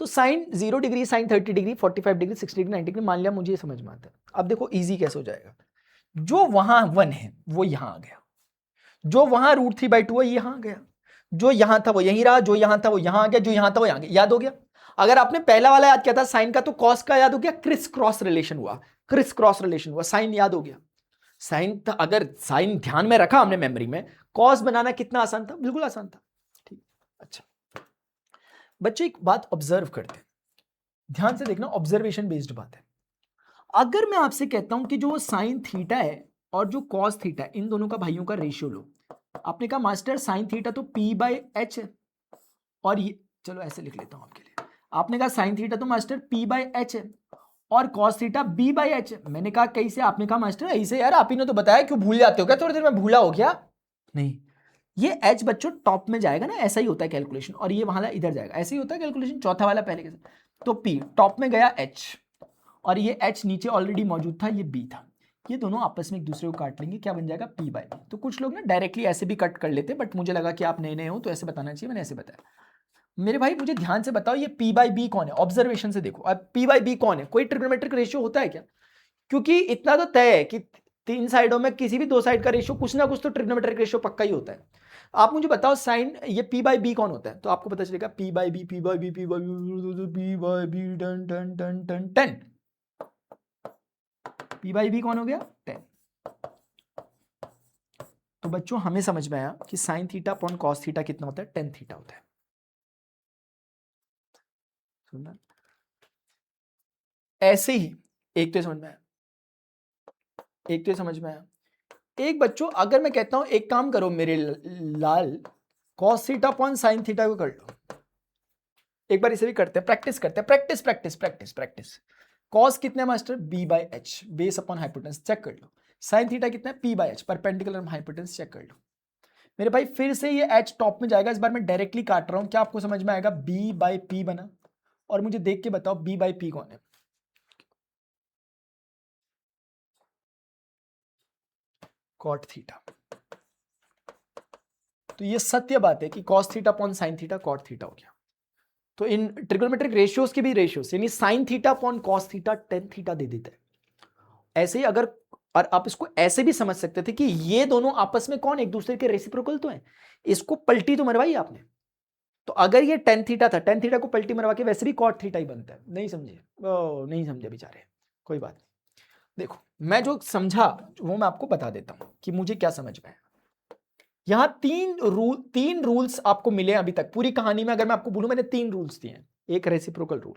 तो sine 0 degree, sine 30 degree, 45 degree, 60 degree, 90 degree, मान लिया मुझे समझ में आता है। अब देखो इजी कैसे हो जाएगा, जो वहां 1 है वो यहां आ गया, जो वहां √3/2 है यहां आ गया, जो यहां था वो यहीं रहा, जो यहां था वो यहां आ गया, जो यहां था वो यहां गया, याद हो गया। अगर आपने पहला वाला याद किया था साइन का, तो कॉस का याद हो गया, क्रिस क्रॉस रिलेशन हुआ, क्रिस क्रॉस रिलेशन हुआ, साइन याद हो गया। साइन था, अगर साइन ध्यान में रखा हमने मेमोरी में, कॉस बनाना कितना आसान था, बिल्कुल आसान था, ठीक। अच्छा बच्चों एक बात ऑब्जर्व करते हैं, ध्यान से देखना, ऑब्जर्वेशन बेस्ड बात है। अगर मैं आपसे कहता हूं कि जो साइन थीटा है और जो कॉस थीटा है, इन दोनों का भाइयों का रेशियो लो। आपने कहा मास्टर साइन थीटा तो P/H है, और ये चलो ऐसे लिख लेता हूं आपके लिए। आपने कहा साइन थीटा तो मास्टर P/H है और कॉस थीटा B/H है। मैंने कहा कैसे, आपने कहा मास्टर ऐसे। यार आप ही ने तो बताया, क्यों भूल जाते हो क्या, थोड़ी देर में भूला हो क्या? नहीं, ये H बच्चों टॉप में जाएगा ना, ऐसा ही होता है कैलकुलेशन, और ये वहां इधर जाएगा, ऐसे ही होता है कैलकुलेशन, चौथा वाला पहले के साथ। तो P टॉप में गया H, और ये H नीचे ऑलरेडी मौजूद था, ये B था। ये दोनों आपस में एक दूसरे को काट लेंगे, क्या बन जाएगा P/B। तो कुछ लोग ना डायरेक्टली ऐसे भी कट कर लेते, बट मुझे लगा कि आप नए नए हो तो ऐसे बताना चाहिए, मैंने ऐसे बताया। मेरे भाई मुझे ध्यान से बताओ, ये P/B कौन है, ऑब्जर्वेशन से देखो। अब P/B कौन है, कोई ट्रिग्नोमेट्रिक रेशियो होता है क्या? क्योंकि इतना तो तय है कि तीन साइडों में किसी भी दो साइड का रेशियो कुछ ना कुछ तो ट्रिग्नोमेट्रिक रेशियो पक्का ही होता है। आप मुझे बताओ साइन ये P/B कौन होता है, तो आपको पता चलेगा P/B P/B P/B P/B 10 P/B कौन हो गया 10। तो बच्चों हमें समझ में आया कि sign theta upon cos theta कितना होता है, 10 थीटा होता है। सुनना ऐसे ही, एक तो समझ में आया, एक तो समझ में आया। एक बच्चों अगर मैं कहता हूं एक काम करो मेरे लाल, cos theta upon sine theta को कर लो। एक बार इसे भी करते हैं, प्रैक्टिस करते हैं, practice practice practice practice. Cos कितना है master B/H, base upon hypotenuse, check कर लो। साइन थीटा कितना है P/H, परपेंडिकुलर हाइपोटेनस, चेक कर लो। मेरे भाई फिर से ये H टॉप में जाएगा, इस बार मैं डायरेक्टली काट रहा हूं, क्या आपको समझ में आएगा, B/P बना। और मुझे देख के बताओ B/P कौन है, कॉट थीटा। तो ये सत्य बात है कि cos theta upon sine theta cot theta हो गया। तो इन ट्रिग्नोमेट्रिक रेशियोज के भी रेशियोज, यानी sine theta upon cos theta 10 theta दे देता है। ऐसे ही अगर, और आप इसको ऐसे भी समझ सकते थे कि ये दोनों आपस में कौन एक दूसरे के रेसिप्रोकल तो हैं, इसको पलटी तो मरवाई आपने। तो अगर ये 10 थीटा था, 10 थीटा को पलटी मरवा के वैसे भी कॉट थीटा ही बनता है। नहीं समझे, ओ नहीं समझे बेचारे, कोई बात नहीं। देखो मैं जो समझा वो मैं आपको बता देता हूं कि मुझे क्या समझ में आया। यहां तीन रूल्स आपको मिले अभी तक पूरी कहानी में। अगर मैं आपको बोलूं मैंने 3 रूल्स दिए हैं, एक रेसिप्रोकल रूल,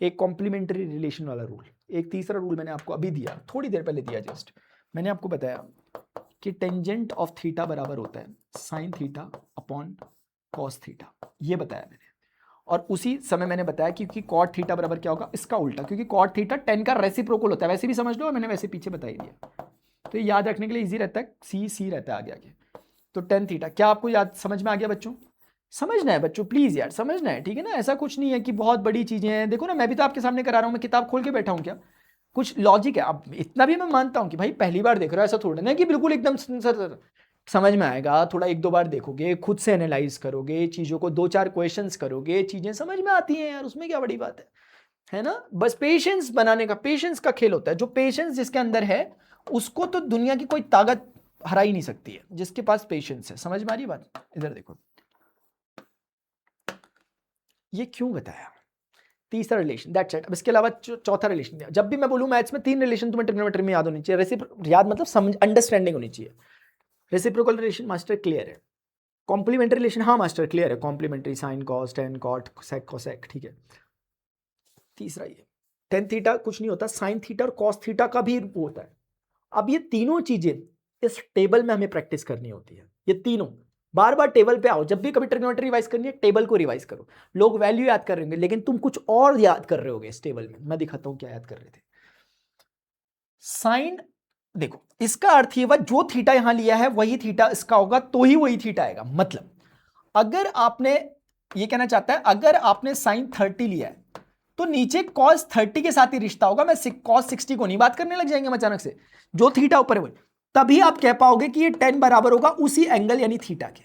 एक कॉम्प्लीमेंट्री रिलेशन वाला रूल, एक तीसरा रूल मैंने आपको अभी दिया, थोड़ी देर पहले दिया जस्ट। मैंने आपको बताया कि टेंजेंट ऑफ थीटा बराबर होता है sign theta upon cos theta, ये बताया मैंने। और उसी समय मैंने बताया क्योंकि कॉट थीटा बराबर क्या होगा, इसका उल्टा, क्योंकि कॉट थीटा 10 का रेसिप्रोकल होता है, वैसे भी समझ लो, मैंने वैसे पीछे बता ही दिया। तो ये याद रखने के लिए इजी रहता है, सी रहता है आगे आगे। तो 10 थीटा, क्या आपको याद समझ में आ गया बच्चों? समझना है बच्चों, प्लीज यार समझना है, ठीक है ना। ऐसा कुछ नहीं है कि बहुत बड़ी चीजें हैं, देखो ना मैं भी तो आपके सामने करा रहा हूं, मैं किताब खोल के बैठा हूं क्या, कुछ लॉजिक है। अब इतना भी मैं मानता हूं कि भाई पहली बार देख रहा है, ऐसा थोड़ा ना कि बिल्कुल एकदम सर समझ में आएगा। थोड़ा एक दो बार देखोगे, खुद से एनालाइज करोगे चीजों को, 2-4 क्वेश्चंस करोगे, चीजें समझ में आती हैं यार, उसमें क्या बड़ी बात है ना। बस पेशेंस बनाने का, पेशेंस का खेल होता है। जो पेशेंस जिसके अंदर है उसको तो दुनिया की कोई ताकत हरा ही नहीं सकती है, जिसके पास पेशेंस है। समझ में आ रही बात? इधर देखो, ये क्यों बताया, तीसरा रिलेशन, दैट्स इट। अब इसके अलावा चौथा रिलेशन दिया। जब भी मैं बोलूं मैथ्स में 3 रिलेशन तुम्हें ट्रिग्नोमेट्री में याद होनी चाहिए, याद मतलब समझ, अंडरस्टैंडिंग होनी चाहिए। रेसिप्रोकल रिलेशन मास्टर क्लियर है, कॉम्प्लीमेंट्री रिलेशन, हाँ मास्टर क्लियर है, complementary sine cos tan cot sec cosec, ठीक है। तीसरा ये टेन थीटा कुछ नहीं होता, साइन थीटा और कॉस थीटा का भी होता है। अब ये तीनों चीजें इस टेबल में हमें प्रैक्टिस करनी होती है, ये तीनों बार बार टेबल पे आओ, जब भी कभी ट्रिग्नोमेट्री रिवाइज करनी है टेबल को रिवाइज करो। लोग वैल्यू याद कर रहे होंगे लेकिन तुम कुछ और याद कर रहे होगे इस टेबल में, मैं दिखाता हूं क्या याद कर रहे थे। साइन, देखो इसका अर्थ ये हुआ जो थीटा यहां लिया है वही थीटा इसका होगा, तो ही वही थीटा आएगा। मतलब अगर आपने ये कहना चाहता है अगर आपने साइन 30 लिया है तो नीचे cos 30 के साथ ही रिश्ता होगा। मैं cos 60 को नहीं बात करने लग जाएंगे अचानक से, जो थीटा ऊपर है वही, तभी आप कह पाओगे कि ये 10 बराबर होगा उसी एंगल यानी थीटा के।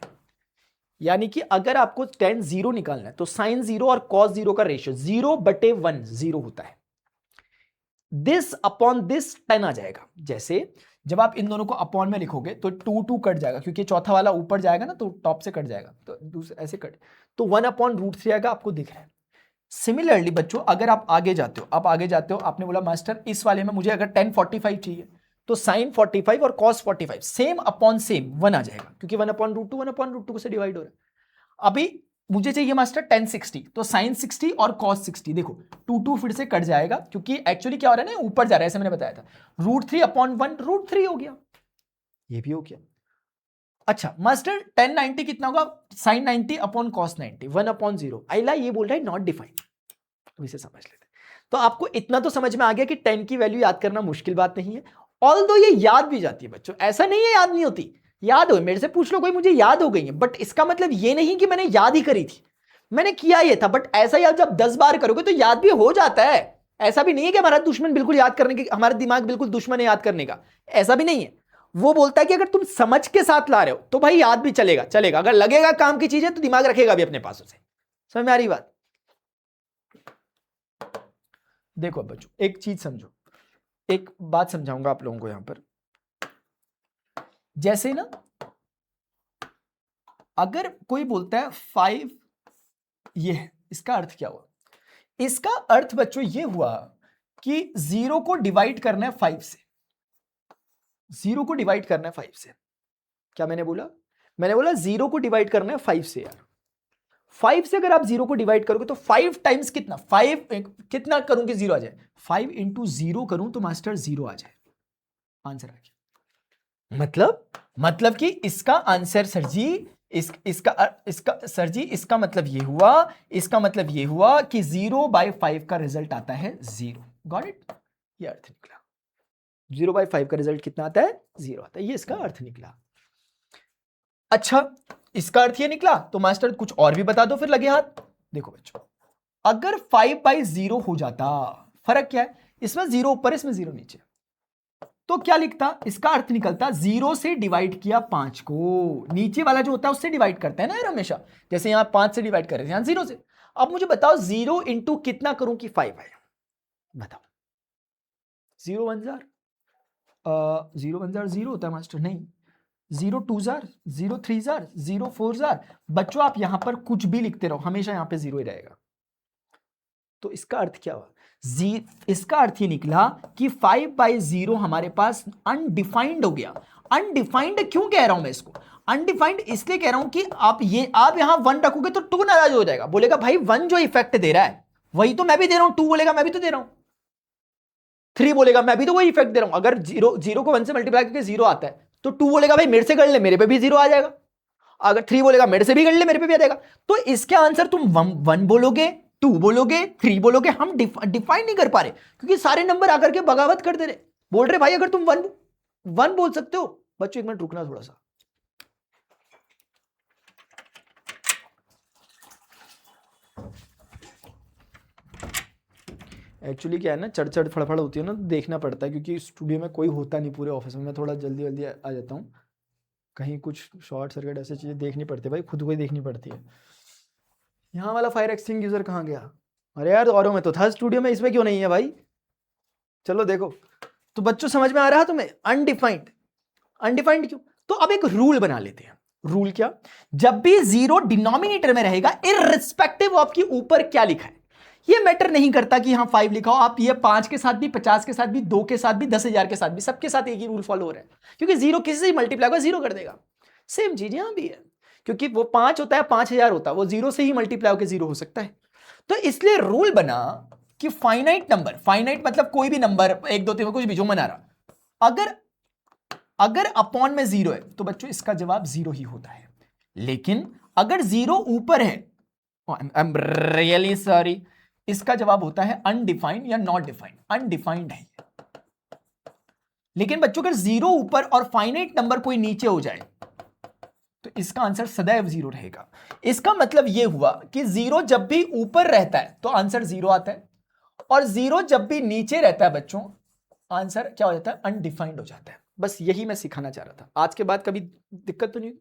यानी कि अगर आपको tan 0 निकालना है तो sin 0 और cos 0 का रेशियो 0/1 0 होता है। दिस अपॉन दिस 10 आ जाएगा। जैसे जब आप इन दोनों को अपॉन में लिखोगे तो 2 कट जाएगा क्योंकि चौथा वाला ऊपर जाएगा ना, तो टॉप से कट जाएगा, तो दूसरे ऐसे कट, तो 1/√3 आएगा, आपको दिख रहा है। सिमिलरली बच्चों अगर आप आगे जाते हो, आपने बोला मास्टर इस वाले में मुझे अगर tan 45 चाहिए तो sin 45 और cos 45 सेम अपॉन सेम 1 आ जाएगा क्योंकि 1/√2 1/√2 से डिवाइड हो रहा है। अभी मुझे चाहिए मास्टर tan 60 तो sin 60 और cos 60, देखो 2 फिर से कट जाएगा क्योंकि एक्चुअली क्या हो रहा है ना, ऊपर जा रहा है, ऐसे मैंने बताया था। √3/1 √3 हो गया, ये भी हो गया। अच्छा मास्टर tan 90 कितना होगा, sin 90 अपॉन cos 90 1/0। आइला ये बोल रहा है नॉट डिफाइंड, तो इसे समझ लेते हैं। तो आपको इतना तो समझ में आ गया कि 10 की वैल्यू याद करना मुश्किल बात नहीं है, ऑल्दो ये याद भी जाती है बच्चों, ऐसा नहीं है याद नहीं होती, याद हो, मेरे से पूछ लो कोई, मुझे याद हो गई है, बट इसका मतलब ये नहीं कि मैंने याद ही करी थी, मैंने किया ये था, बट ऐसा याद जब 10 बार करोगे तो याद भी हो जाता है। ऐसा भी नहीं है कि हमारा दुश्मन बिल्कुल याद करने की, हमारा दिमाग बिल्कुल दुश्मन है याद करने का, ऐसा भी नहीं है। वो बोलता है कि अगर तुम समझ के साथ ला रहे हो तो भाई याद भी चलेगा, अगर लगेगा काम की चीज है तो दिमाग रखेगा भी अपने पास उसे। समझ में आ रही बात? देखो बच्चों एक चीज समझो, एक बात समझाऊंगा आप लोगों को यहां पर। जैसे ना अगर कोई बोलता है 5, ये इसका अर्थ क्या हुआ? इसका अर्थ बच्चों ये हुआ कि 0 को डिवाइड करना है 5 से, 0 को डिवाइड करना है 5 से। क्या मैंने बोला? मैंने बोला 0 को डिवाइड करना है 5 से। यार 5 से अगर आप 0 को डिवाइड करोगे तो 5 टाइम्स कितना, 5 कितना करूं कि 0 आ जाए, 5 इंटू 0 करूं तो मास्टर 0 आ जाए, आंसर आ गया। मतलब कि इसका आंसर सर जी, इसका सर जी इसका मतलब ये हुआ, इसका मतलब ये हुआ कि 0/5 का रिजल्ट आता है 0। Got it? ये अर्थ निकला। 0/5 का रिजल्ट कितना आता है? 0 आता है, ये इसका अर्थ निकला। अच्छा इसका अर्थ ये निकला तो मास्टर कुछ और भी बता दो फिर लगे हाथ। देखो बच्चों अगर 5/0 हो जाता, फर्क क्या है, इसमें 0 ऊपर इसमें 0 नीचे, तो क्या लिखता? इसका अर्थ निकलता 0 से डिवाइड किया 5 को, नीचे वाला जो होता है उससे डिवाइड करते हैं ना यार हमेशा, जैसे यहां 5 से डिवाइड कर रहे थे, यहां 0 से। अब मुझे बताओ 0 इंटू कितना करूं कि 5 आए, बताओ। 0 1 जार 0 1 जार 0 होता है मास्टर? नहीं, 0 2 जार 0 3 जार 0 4 जार। बच्चों आप यहां पर कुछ भी लिखते रहो, हमेशा यहां पे 0 ही रहेगा। तो इसका अर्थ क्या हुआ? इसका अर्थ ये निकला कि 5/0 हमारे पास अनडिफाइंड हो गया। अनडिफाइंड क्यों कह रहा हूं मैं इसको? अनडिफाइंड इसलिए कह रहा हूं कि आप यहां 1 रखोगे तो 2 नाराज हो जाएगा, बोलेगा भाई 1 जो इफेक्ट दे रहा है वही तो मैं भी दे रहा हूं, 2 बोलेगा मैं भी तो दे रहा हूं, 3 बोलेगा मैं भी तो वही इफेक्ट दे रहा हूं। अगर 0 को 1 से मल्टीप्लाई करके 0 आता है तो 2 बोलेगा भाई मेरे से कर ले, मेरे पे भी 0 आ जाएगा। अगर 3 बोलेगा मेरे से भी कर ले, मेरे पे भी आ जाएगा। तो इसके आंसर तुम 1 बोलोगे, 2 बोलोगे, 3 बोलोगे, हम डिफाइन नहीं कर पा रहे क्योंकि सारे नंबर आकर के बगावत कर दे रहे, बोल रहे भाई अगर तुम 1 बोल सकते हो। बच्चों एक मिनट रुकना थोड़ा सा, एक्चुअली क्या है ना, चढ़ फड़फड़ होती है ना, तो देखना पड़ता है क्योंकि स्टूडियो में कोई होता नहीं पूरे ऑफिस में, मैं थोड़ा जल्दी आ जाता हूँ, कहीं कुछ शॉर्ट सर्किट ऐसी चीज़ें देखनी पड़ती है भाई, खुद को ही देखनी पड़ती है। यहाँ वाला फायर एक्सटिंग्विशर कहाँ गया? अरे यार औरों में तो था स्टूडियो में, इसमें क्यों नहीं है भाई? चलो देखो, तो बच्चों समझ में आ रहा है तुम्हें? अनडिफाइंड क्यों? तो अब एक रूल बना लेते हैं। रूल क्या? जब भी 0 डिनोमिनेटर में रहेगा, इररिस्पेक्टिव ऑफ कि ऊपर क्या लिखा है, ये मैटर नहीं करता कि यहां 5 लिखा हो, आप ये 5 के साथ भी, 50 के साथ भी, 2 के साथ भी, 10,000 के साथ भी, सबके साथ एक ही रूल फॉलो हो रहा है क्योंकि 0 किसी से मल्टीप्लाई होगा 0 कर देगा। सेम चीज यहां भी है, क्योंकि वो 5 होता है 5000 होता है, वो 0 से ही मल्टीप्लाई होकर 0 हो सकता है। तो इसलिए रूल बना कि फाइनाइट नंबर, फाइनाइट मतलब कोई भी नंबर 1 2 3 कुछ भी जो मना रहा, अगर अपॉन में 0 है तो बच्चों इसका जवाब 0 ही होता है। लेकिन अगर 0 ऊपर है, आई एम रियली सॉरी, इसका जवाब होता है अनडिफाइंड या नॉट डिफाइंड, अनडिफाइंड है। लेकिन बच्चों अगर 0 ऊपर और फाइनाइट नंबर कोई नीचे हो जाए तो इसका आंसर सदैव 0 रहेगा। इसका मतलब यह हुआ कि 0 जब भी ऊपर रहता है तो आंसर 0 आता है, और 0 जब भी नीचे रहता है बच्चों, आंसर क्या हो जाता है, अनडिफाइंड हो जाता है। बस यही मैं सिखाना चाह रहा था। आज के बाद कभी दिक्कत तो नहीं,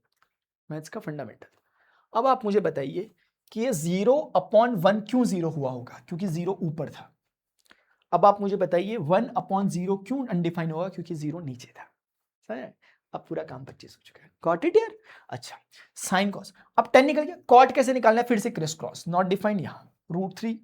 मैथ्स का फंडामेंटल। अब आप मुझे बताइए कि ये 0/1 क्यों 0 हुआ होगा, क्योंकि 0 ऊपर था। अब आप मुझे बताइए 1/0 क्यों अनडिफाइंड होगा, क्योंकि 0 नीचे था। समझ? अब पूरा काम 25 हो चुका है। गॉट इट यार? अच्छा, साइन कॉस, अब 10 निकल गया। कॉट कैसे निकालना है, फिर से क्रिस क्रॉस, नॉट डिफाइंड, यहां √3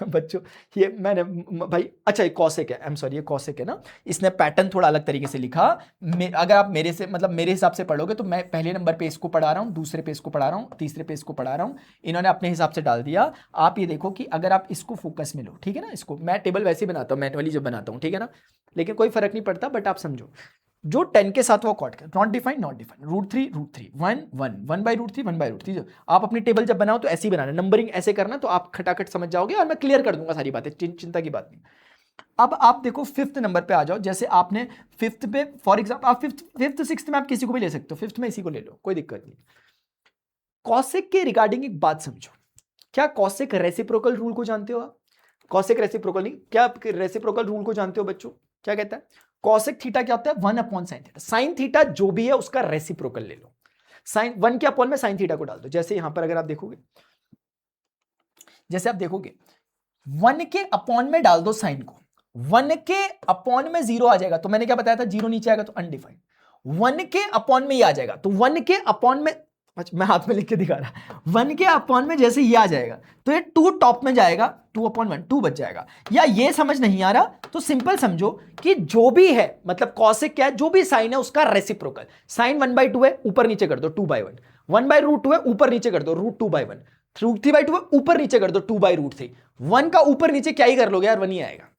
बच्चों ये मैंने भाई, अच्छा ये कॉसेक है, आई एम सॉरी, ये कॉसेक है ना, इसने पैटर्न थोड़ा अलग तरीके से लिखा। अगर आप मेरे से मतलब मेरे हिसाब से पढ़ोगे तो मैं पहले नंबर पे इसको पढ़ा रहा हूं, दूसरे पे इसको पढ़ा रहा हूं, तीसरे पे इसको पढ़ा रहा हूं, इन्होंने अपने हिसाब से डाल दिया। आप ये देखो कि अगर आप इसको फोकस में लो, ठीक है ना, इसको मैं टेबल वैसे ही बनाता हूं मैनुअली जब बनाता हूं, ठीक है ना, लेकिन कोई फर्क नहीं पड़ता, बट आप समझो जो 10 के साथ वो कॉट कर, नॉट डिफाइंड √3 1 1 1/√3 1/√3। आप अपनी टेबल जब बनाओ तो ऐसे ही बनाना, नंबरिंग ऐसे करना, तो आप खटाखट समझ जाओगे और मैं क्लियर कर दूंगा सारी बातें, चिंता की बात नहीं। अब आप देखो 5th नंबर पे आ जाओ। जैसे आपने 5th पे फॉर एग्जाम्पल, आप 5th 6th में आप किसी को भी ले सकते हो, 5th में इसी को ले लो, कोई दिक्कत नहीं। कॉसेक के रिगार्डिंग एक बात समझो, क्या कॉसेक रेसिप्रोकल रूल को जानते हो आप? कॉसेक रेसिप्रोकल नहीं, क्या आप रेसिप्रोकल रूल को जानते हो बच्चों? क्या कहता है कॉसेक थीटा, क्या होता है 1/sin थीटा। साइन थीटा जो भी है उसका रेसिप्रोकल ले लो, साइन 1 के अपॉन में साइन थीटा को डाल दो। जैसे यहां पर अगर आप देखोगे, जैसे आप देखोगे 1 के अपॉन में डाल दो साइन को, 1 के अपॉन में 0 आ जाएगा, तो मैंने क्या बताया था, 0 नीचे आएगा तो अनडिफाइंड। 1 के अपॉन में ये आ जाएगा तो 1 के अपॉन में, अच्छा मैं हाथ में लिख के दिखा रहा, 1 के अपॉन में जैसे ये आ जाएगा तो ये 2 टॉप में जाएगा, 2/1 2 बच जाएगा। या ये समझ नहीं आ रहा तो सिंपल समझो कि जो भी है, मतलब कॉसेक क्या है, जो भी साइन है उसका रेसिप्रोकल। साइन 1/2 है, ऊपर नीचे कर दो 2/1, 1/√2 है, ऊपर नीचे कर दो √2/1, √3/2 है, ऊपर नीचे कर दो 2/√3। 1 का ऊपर नीचे क्या ही कर लोगे यार, 1 ही आएगा।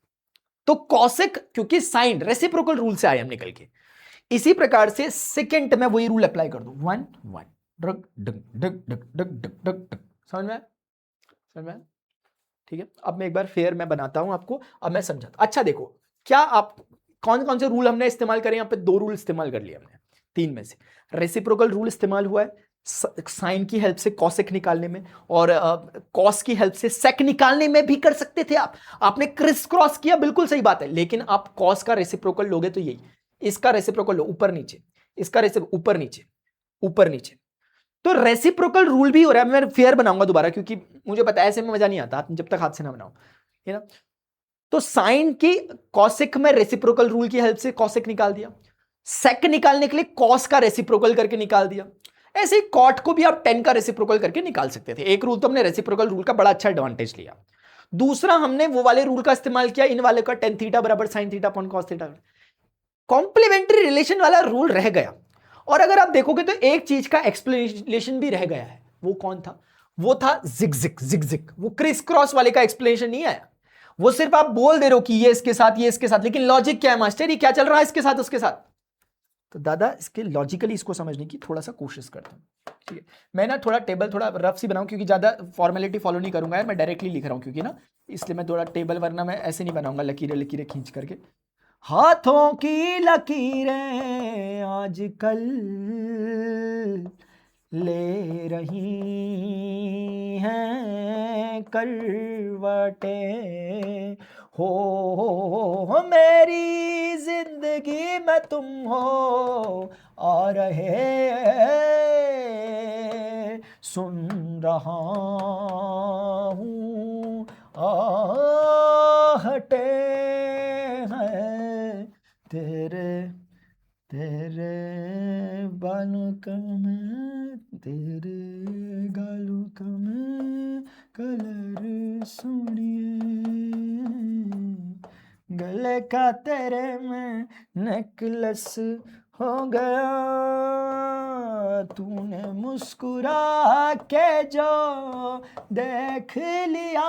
तो कॉसेक, क्योंकि साइन रेसिप्रोकल रूल से आए हम निकल के, इसी प्रकार से सेकंड में वही रूल अप्लाई कर दो, 1 1 डग डग डग डग डग डग डग डग। समझ में? समझ में? ठीक है, अब मैं एक बार फेयर मैं बनाता हूं आपको, अब मैं समझाता। अच्छा देखो, क्या आप कौन कौन से रूल हमने इस्तेमाल करे, यहां पे 2 रूल इस्तेमाल कर लिए हमने 3 में से। रेसिप्रोकल रूल इस्तेमाल हुआ है साइन की हेल्प से कॉसेक निकालने में, और कॉस की हेल्प से सेक निकालने में भी कर सकते थे आप। आपने क्रिस क्रॉस किया, बिल्कुल सही बात है, लेकिन आप कॉस का रेसिप्रोकल लोगे तो यही, इसका रेसिप्रोकल लो ऊपर नीचे, इसका रेसिप्रोकल ऊपर नीचे ऊपर नीचे। तो रेसिप्रोकल रूल भी हो रहा है। मैं फेयर बनाऊंगा दोबारा, क्योंकि मुझे पता है ऐसे में मजा नहीं आता जब तक हाथ से ना बनाओ, है ना। तो साइन की कॉसेक में रेसिप्रोकल रूल की हेल्प से कॉसेक निकाल दिया, सेक निकालने के लिए कॉस का रेसिप्रोकल करके निकाल दिया। ऐसे ही कॉट को भी आप 10 का रेसिप्रोकल करके निकाल सकते थे। एक रूल तो हमने रेसिप्रोकल रूल का बड़ा अच्छा एडवांटेज लिया। दूसरा हमने वो वाले रूल का इस्तेमाल किया, इन वाले का, tan थीटा बराबर sin theta upon cos theta. Complementary relation वाला रूल रह गया। और अगर आप देखोगे तो एक चीज का एक्सप्लेनेशन भी रह गया है, वो कौन था? वो था जिगजिग जिगजिग। वो क्रिस क्रॉस वाले का एक्सप्लेनेशन नहीं आया, वो सिर्फ आप बोल दे रहे हो कि ये इसके साथ ये इसके साथ, लेकिन लॉजिक क्या है मास्टर, ये क्या चल रहा है इसके साथ उसके साथ। तो दादा इसके लॉजिकली इसको समझने की थोड़ा सा कोशिश करता हूं, ठीक है। मैं ना थोड़ा टेबल थोड़ा रफ सी बनाऊं, क्योंकि ज्यादा फॉर्मेलिटी फॉलो नहीं करूंगा यार, मैं डायरेक्टली लिख रहा हूं क्योंकि ना, इसलिए मैं थोड़ा टेबल, वरना मैं ऐसे नहीं बनाऊंगा लकीरें लकीरें खींच करके। हाथों की लकीरें आजकल ले रही हैं करवटें, हो मेरी जिंदगी में तुम हो आ रहे, सुन रहा हूँ आहटे हैं तेरे तेरे बालों का मैं, तेरे गालों का मैं कलर सुनिए, गले का तेरे में नेकलेस हो गया तूने मुस्कुरा के जो देख लिया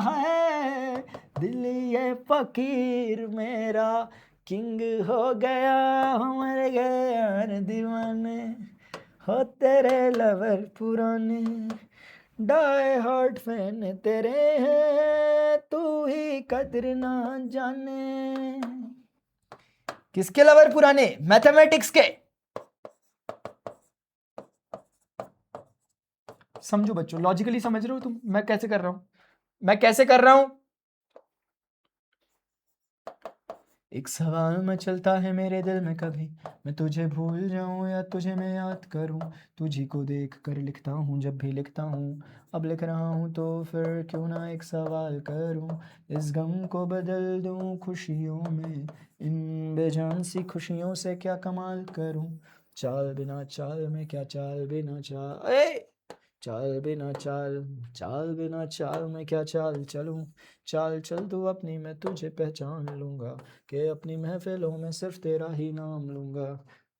है, दिल ये फकीर मेरा किंग हो गया, मर गया दीवाने हो तेरे लवर पुराने, डाई हार्ट फैन तेरे हैं, तू ही कदर ना जाने। किसके लवर पुराने? मैथमेटिक्स के। समझो बच्चों, लॉजिकली समझ रहे हो तुम मैं कैसे कर रहा हूं? एक सवाल मचलता है मेरे दिल में, कभी मैं तुझे भूल जाऊं या तुझे मैं याद करूं, तुझी को देख कर लिखता हूं जब भी लिखता हूं, अब लिख रहा हूं तो फिर क्यों ना एक सवाल करूं, इस गम को बदल दूं खुशियों में, इन बेजान सी खुशियों से क्या कमाल करूं, चाल बिना चाल में क्या चाल बिना चाल, चाल बिना चाल, चाल बिना चाल में क्या चाल चलूं, चाल चल तू अपनी मैं तुझे पहचान लूंगा, कि अपनी महफिलों में सिर्फ तेरा ही नाम लूंगा,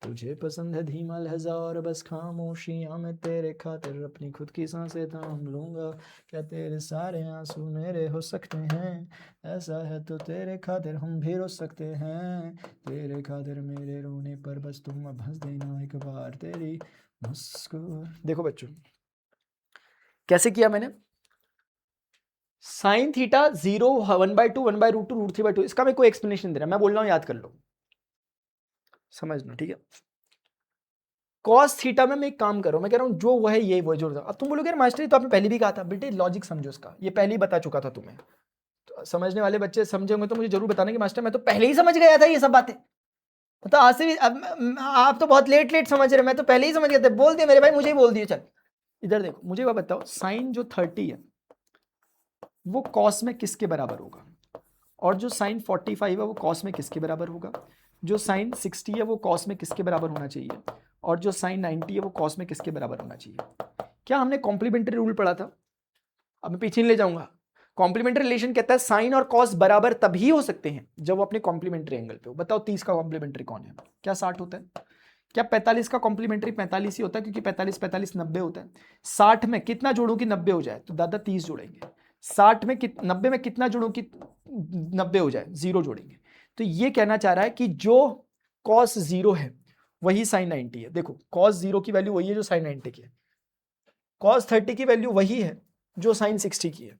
तुझे पसंद है धीमा लहजा और बस खामोशियां में तेरे खातिर अपनी खुद की सांसें थाम लूंगा, क्या तेरे सारे आंसू मेरे हो सकते हैं, ऐसा है तो तेरे खातिर हम भी रो सकते हैं, तेरे खातिर मेरे रोने पर बस तुम अब हंस देना एक बार, तेरी मुस्कुराहट। देखो बच्चों कैसे किया मैंने, साइन थीटा 0 1/2 1/√2 √3/2, इसका मैं कोई एक्सप्लेनेशन दे रहा, मैं बोल रहा हूं याद कर लो, समझना ठीक है। कॉस थीटा में मैं एक काम कर रहा हूं, मैं कह रहा हूं जो वो है ये वो जो, अब तुम बोलोगे यार मास्टर तो आपने पहले भी कहा था, बेटे लॉजिक समझो इसका, ये पहले ही बता चुका था तुम्हें, तो समझने वाले बच्चे समझेंगे तो मुझे जरूर बताना कि मास्टर मैं तो पहले ही समझ गया था ये सब बातें, तो आज से भी आप तो बहुत लेट समझ रहे, मैं तो पहले ही समझ गया था, बोल दिया मेरे भाई, मुझे ही बोल दिया। चल इधर देखो, मुझे वह बताओ साइन जो 30 है वो कॉस में किसके बराबर होगा, और जो साइन 45 है वो कॉस में किसके बराबर होगा, जो साइन 60 है वो कॉस में किसके बराबर होना चाहिए, और जो साइन 90 है वो कॉस में किसके बराबर होना चाहिए। क्या हमने कॉम्प्लीमेंट्री रूल पढ़ा था? अब मैं पीछे नहीं ले जाऊंगा। कॉम्प्लीमेंट्री रिलेशन कहता है साइन और कॉस बराबर तभी हो सकते हैं जब वो अपने कॉम्प्लीमेंट्री एंगल पे हो। बताओ 30 का कॉम्प्लीमेंट्री कौन है? क्या 60 होता है? क्या 45 का कॉम्प्लीमेंट्री 45 ही होता है? क्योंकि 45 45 90 होता है। 60 में कितना जोड़ू कि 90 हो जाए? तो दादा 30 जोड़ेंगे। 60 में 90 में कितना जोड़ू कि 90 हो जाए? 0 जोड़ेंगे। तो ये कहना चाह रहा है कि जो कॉस 0 है वही साइन 90 है। देखो कॉस 0 की वैल्यू वही है जो साइन 90 की है, कॉस 30 की वैल्यू वही है जो साइन 60 की है,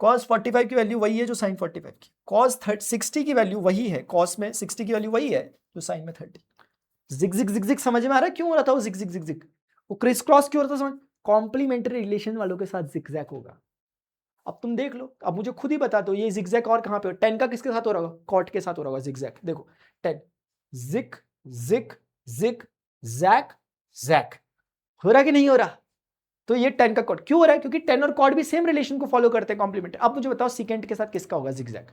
कॉस 45 की वैल्यू वही है जो साइन 45 की, कॉस 60 की वैल्यू वही है, कॉस में 60 की वैल्यू वही है जो साइन में 30। जिग जिग जिग जिग समझ में आ रहा है क्यों हो रहा था वो जिग जिग जिग जिग? वो क्रिस क्रॉस क्यों हो रहा था समझ? कॉम्प्लीमेंट्री रिलेशन वालों के साथ जिगजैग होगा। अब तुम देख लो, अब मुझे खुद ही बता दो ये जिगजैग और कहां पे हो? 10 का किसके साथ हो रहा होगा? कॉट के साथ हो रहा होगा जिगजैग। देखो 10 zig zig zig zag zag हो रहा कि नहीं हो रहा? तो ये 10 का कॉट क्यों हो रहा है? क्योंकि 10 और कॉट भी सेम रिलेशन को फॉलो करते हैं कॉम्प्लीमेंट। अब मुझे बताओ सीकेंट के साथ किसका होगा जिगजैग?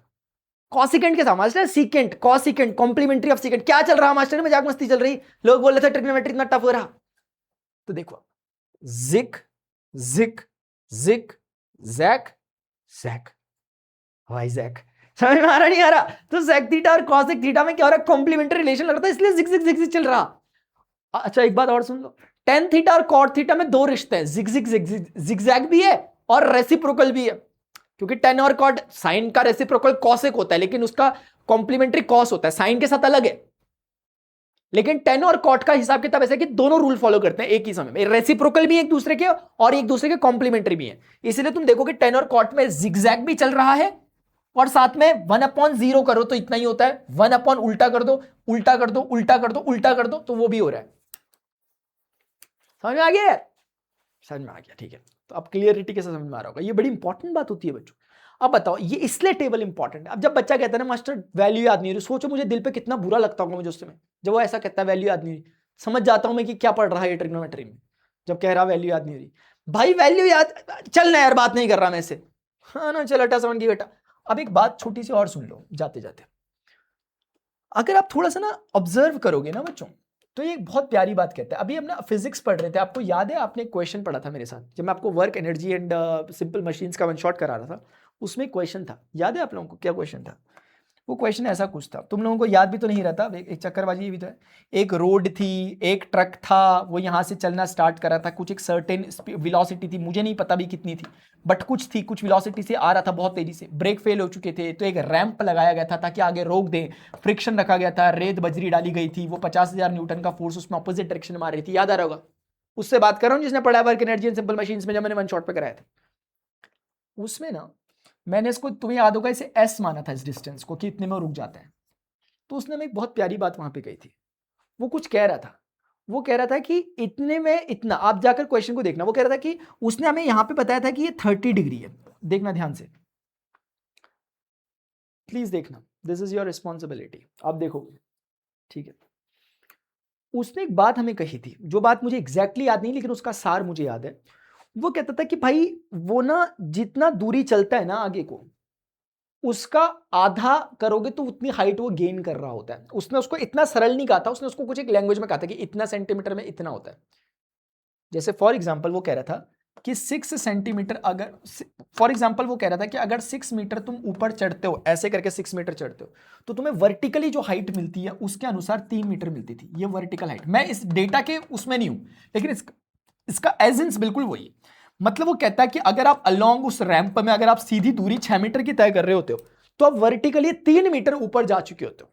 कॉसिकेंट के साथ master, secant cosecant complementary of secant. क्या चल रहा मास्टर? मजाक मस्ती चल रही, लोग बोल रहे थे ट्रिग्नोमेट्री इतना टफ हो रहा। तो देखो zig zig zig zag zag वाई जैक, समझ में आ रहा नहीं आ रहा? तो जैक थीटा और कॉसिक थीटा में क्या हो रहा है? कॉम्प्लीमेंट्री रिलेशन लग रहा था, इसलिए जिग जिग जिग जिग चल रहा। अच्छा एक बात और सुन लो, टेन थीटा और कॉट थीटा में दो रिश्ते हैं, zig zig zig zig zag भी है और रेसिप्रोकल भी है। क्योंकि टेन और कॉट, साइन का रेसिप्रोकल कॉसेक होता है लेकिन उसका कॉम्प्लीमेंट्री कॉस होता है, साइन के साथ अलग है। लेकिन टेन और कॉट का हिसाब किताब ऐसा है कि दोनों रूल फॉलो करते हैं एक ही समय में, रेसिप्रोकल भी एक दूसरे के और एक दूसरे के कॉम्प्लीमेंट्री भी है। इसलिए तुम देखोगे टेन और कॉट में जिगजैग भी चल रहा है और साथ में 1/0 करो तो इतना ही होता है, 1 उल्टा कर दो उल्टा कर दो उल्टा कर दो उल्टा कर दो तो वो भी हो रहा है। समझ में आ गया यार? समझ में आ गया, ठीक है। तो अब क्लियरिटी के साथ समझ में आ रहा होगा, ये बड़ी इंपॉर्टेंट बात होती है बच्चों। अब बताओ ये इसलिए टेबल इंपॉर्टेंट है। अब जब बच्चा कहता है ना मास्टर वैल्यू याद नहीं रही, सोचो मुझे दिल पे कितना बुरा लगता होगा मुझे उस समय जब वो ऐसा कहता है वैल्यू याद नहीं रही। समझ जाता हूं मैं कि क्या पढ़ रहा है ये ट्रिग्नोमेट्री में, जब कह रहा वैल्यू याद नहीं रही। भाई वैल्यू याद, चल ना यार बात नहीं कर रहा मैं से, हाँ ना चल हटा समझ गई बेटा। अब एक बात छोटी सी और सुन लो जाते जाते, अगर आप थोड़ा सा ना ऑब्जर्व करोगे ना बच्चों तो ये एक बहुत प्यारी बात कहता है। अभी हम ना फिजिक्स पढ़ रहे थे, आपको याद है आपने एक क्वेश्चन पढ़ा था मेरे साथ जब मैं आपको work energy and simple machines का वन शॉट करा रहा था, उसमें क्वेश्चन था, याद है आप लोगों को क्या क्वेश्चन था? वो क्वेश्चन ऐसा कुछ था, तुम लोगों को याद भी तो नहीं रहता, एक चक्करबाजी ये भी तो है। एक रोड थी, एक ट्रक था, वो यहाँ से चलना स्टार्ट कर रहा था, कुछ एक सर्टेन वेलोसिटी थी, मुझे नहीं पता भी कितनी थी, बट कुछ थी, कुछ वेलोसिटी से आ रहा था बहुत तेजी से, ब्रेक फेल हो चुके थे, तो एक रैंप लगाया गया था ताकि आगे रोक दे, फ्रिक्शन रखा गया था, रेत बजरी डाली गई थी, वो 50,000 न्यूटन का फोर्स उसमें अपोजिट डायरेक्शन में मार रही थी, याद आ रहा होगा। उससे बात कर रहा हूँ जिसने पढ़ा work energy and simple machines में, जब मैंने वन शॉट पे कराया था। उसमें ना मैंने इसको, तुम्हें याद होगा, इसे एस माना था इस डिस्टेंस को कि इतने में रुक जाता है। तो उसने हमें एक बहुत प्यारी बात वहां पे कही थी। वो कुछ कह रहा था, वो कह रहा था कि इतने में इतना, आप जाकर क्वेश्चन को देखना, वो कह रहा था कि उसने हमें यहां पे बताया था कि ये 30 डिग्री है। देखना ध्यान से, प्लीज देखना, दिस इज योर रिस्पॉन्सिबिलिटी, आप देखोगे, ठीक है। उसने एक बात हमें कही थी, जो बात मुझे एग्जैक्टली याद नहीं, लेकिन उसका सार मुझे याद है। वो कहता था कि भाई वो ना जितना दूरी चलता है ना आगे को, उसका आधा करोगे तो उतनी हाइट वो गेन कर रहा होता है। उसने उसको इतना सरल नहीं कहा था, उसने उसको कुछ एक लैंग्वेज में कहा था कि इतना सेंटीमीटर में इतना होता है। जैसे फॉर एग्जांपल वो कह रहा था कि 6 सेंटीमीटर, अगर फॉर एग्जांपल वो कह रहा था कि अगर 6 मीटर तुम ऊपर चढ़ते हो, ऐसे करके 6 मीटर चढ़ते हो, तो तुम्हें वर्टिकली जो हाइट मिलती है उसके अनुसार 3 मीटर मिलती थी, ये वर्टिकल हाइट। मैं इस डेटा के उसमें नहीं हूं, लेकिन इसका एजेंस बिल्कुल वही है। मतलब वो कहता है कि अगर आप अलोंग उस रैंप में, अगर आप सीधी दूरी 6 मीटर की तय कर रहे होते हो, तो आप वर्टिकली 3 मीटर ऊपर जा चुके होते हो।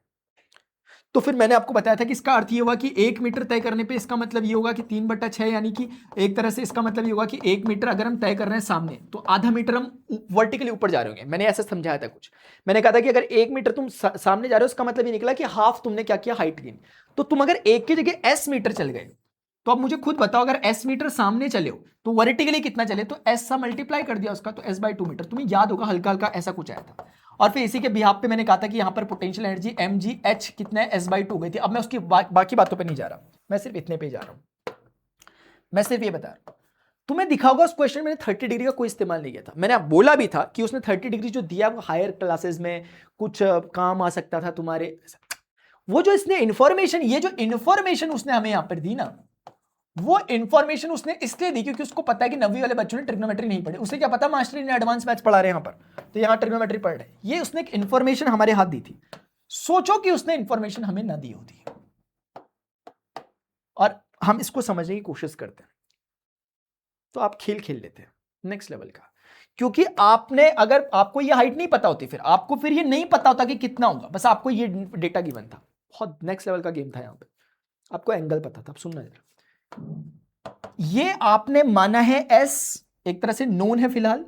तो फिर मैंने आपको बताया था कि इसका अर्थ ये हुआ कि 1 मीटर तय करने पे इसका मतलब ये होगा कि 3/6, यानी कि एक तरह से इसका मतलब ये होगा कि 1 मीटर अगर हम तय कर रहे हैं सामने, तो आधा मीटर हम वर्टिकली ऊपर जा रहे होंगे। मैंने ऐसा समझाया था कुछ, मैंने कहा था कि अगर 1 मीटर तुम सामने जा रहे हो, उसका मतलब ये निकला कि हाफ तुमने क्या किया, हाइट गेन। तो तुम अगर 1 की जगह s मीटर चल गए, तो अब मुझे खुद बताओ, अगर s मीटर सामने चले हो तो वर्टिकली कितना चले, तो s सा मल्टीप्लाई कर दिया उसका, तो s/2 मीटर। तुम्हें याद होगा हल्का हल्का ऐसा कुछ आया था। और फिर इसी के बिहाफ पे मैंने कहा था कि यहां पर पोटेंशियल एनर्जी mgh कितना है, s/2 गई थी। अब मैं उसकी बाकी बातों पे नहीं जा रहा, मैं सिर्फ इतने पे जा रहा हूं। मैं सिर्फ ये बता रहा हूं, तुम्हें दिखा होगा उस क्वेश्चन में 30 डिग्री का कोई इस्तेमाल नहीं किया था। मैंने बोला भी था कि उसने 30 डिग्री जो दिया वो हायर क्लासेस में कुछ काम आ सकता था तुम्हारे। वो जो इसने इंफॉर्मेशन, ये जो इंफॉर्मेशन उसने हमें यहां पर दी ना, वो इंफॉर्मेशन उसने इसलिए दी क्योंकि उसको पता है कि 9वीं वाले बच्चों ने ट्रिग्नोमेट्री नहीं पढ़ी। उसे क्या पता मास्टर ने एडवांस मैथ्स पढ़ा रहे हैं यहां पर, तो यहां ट्रिग्नोमेट्री पढ़ रहे हैं। ये उसने एक इंफॉर्मेशन हमारे हाथ दी थी। सोचो कि उसने इंफॉर्मेशन हमें ना दी होती, और हम इसको समझने की कोशिश करते हैं, तो आप खेल खेल लेते हैं नेक्स्ट लेवल का। क्योंकि आपने, अगर आपको ये हाइट नहीं पता होती, फिर आपको फिर ये नहीं पता होता कि कितना होगा, बस आपको ये डेटा गिवन था। बहुत नेक्स्ट लेवल का गेम था यहां पे, आपको एंगल पता था। अब सुनना जरा, ये आपने माना है एस, एक तरह से नोन है फिलहाल,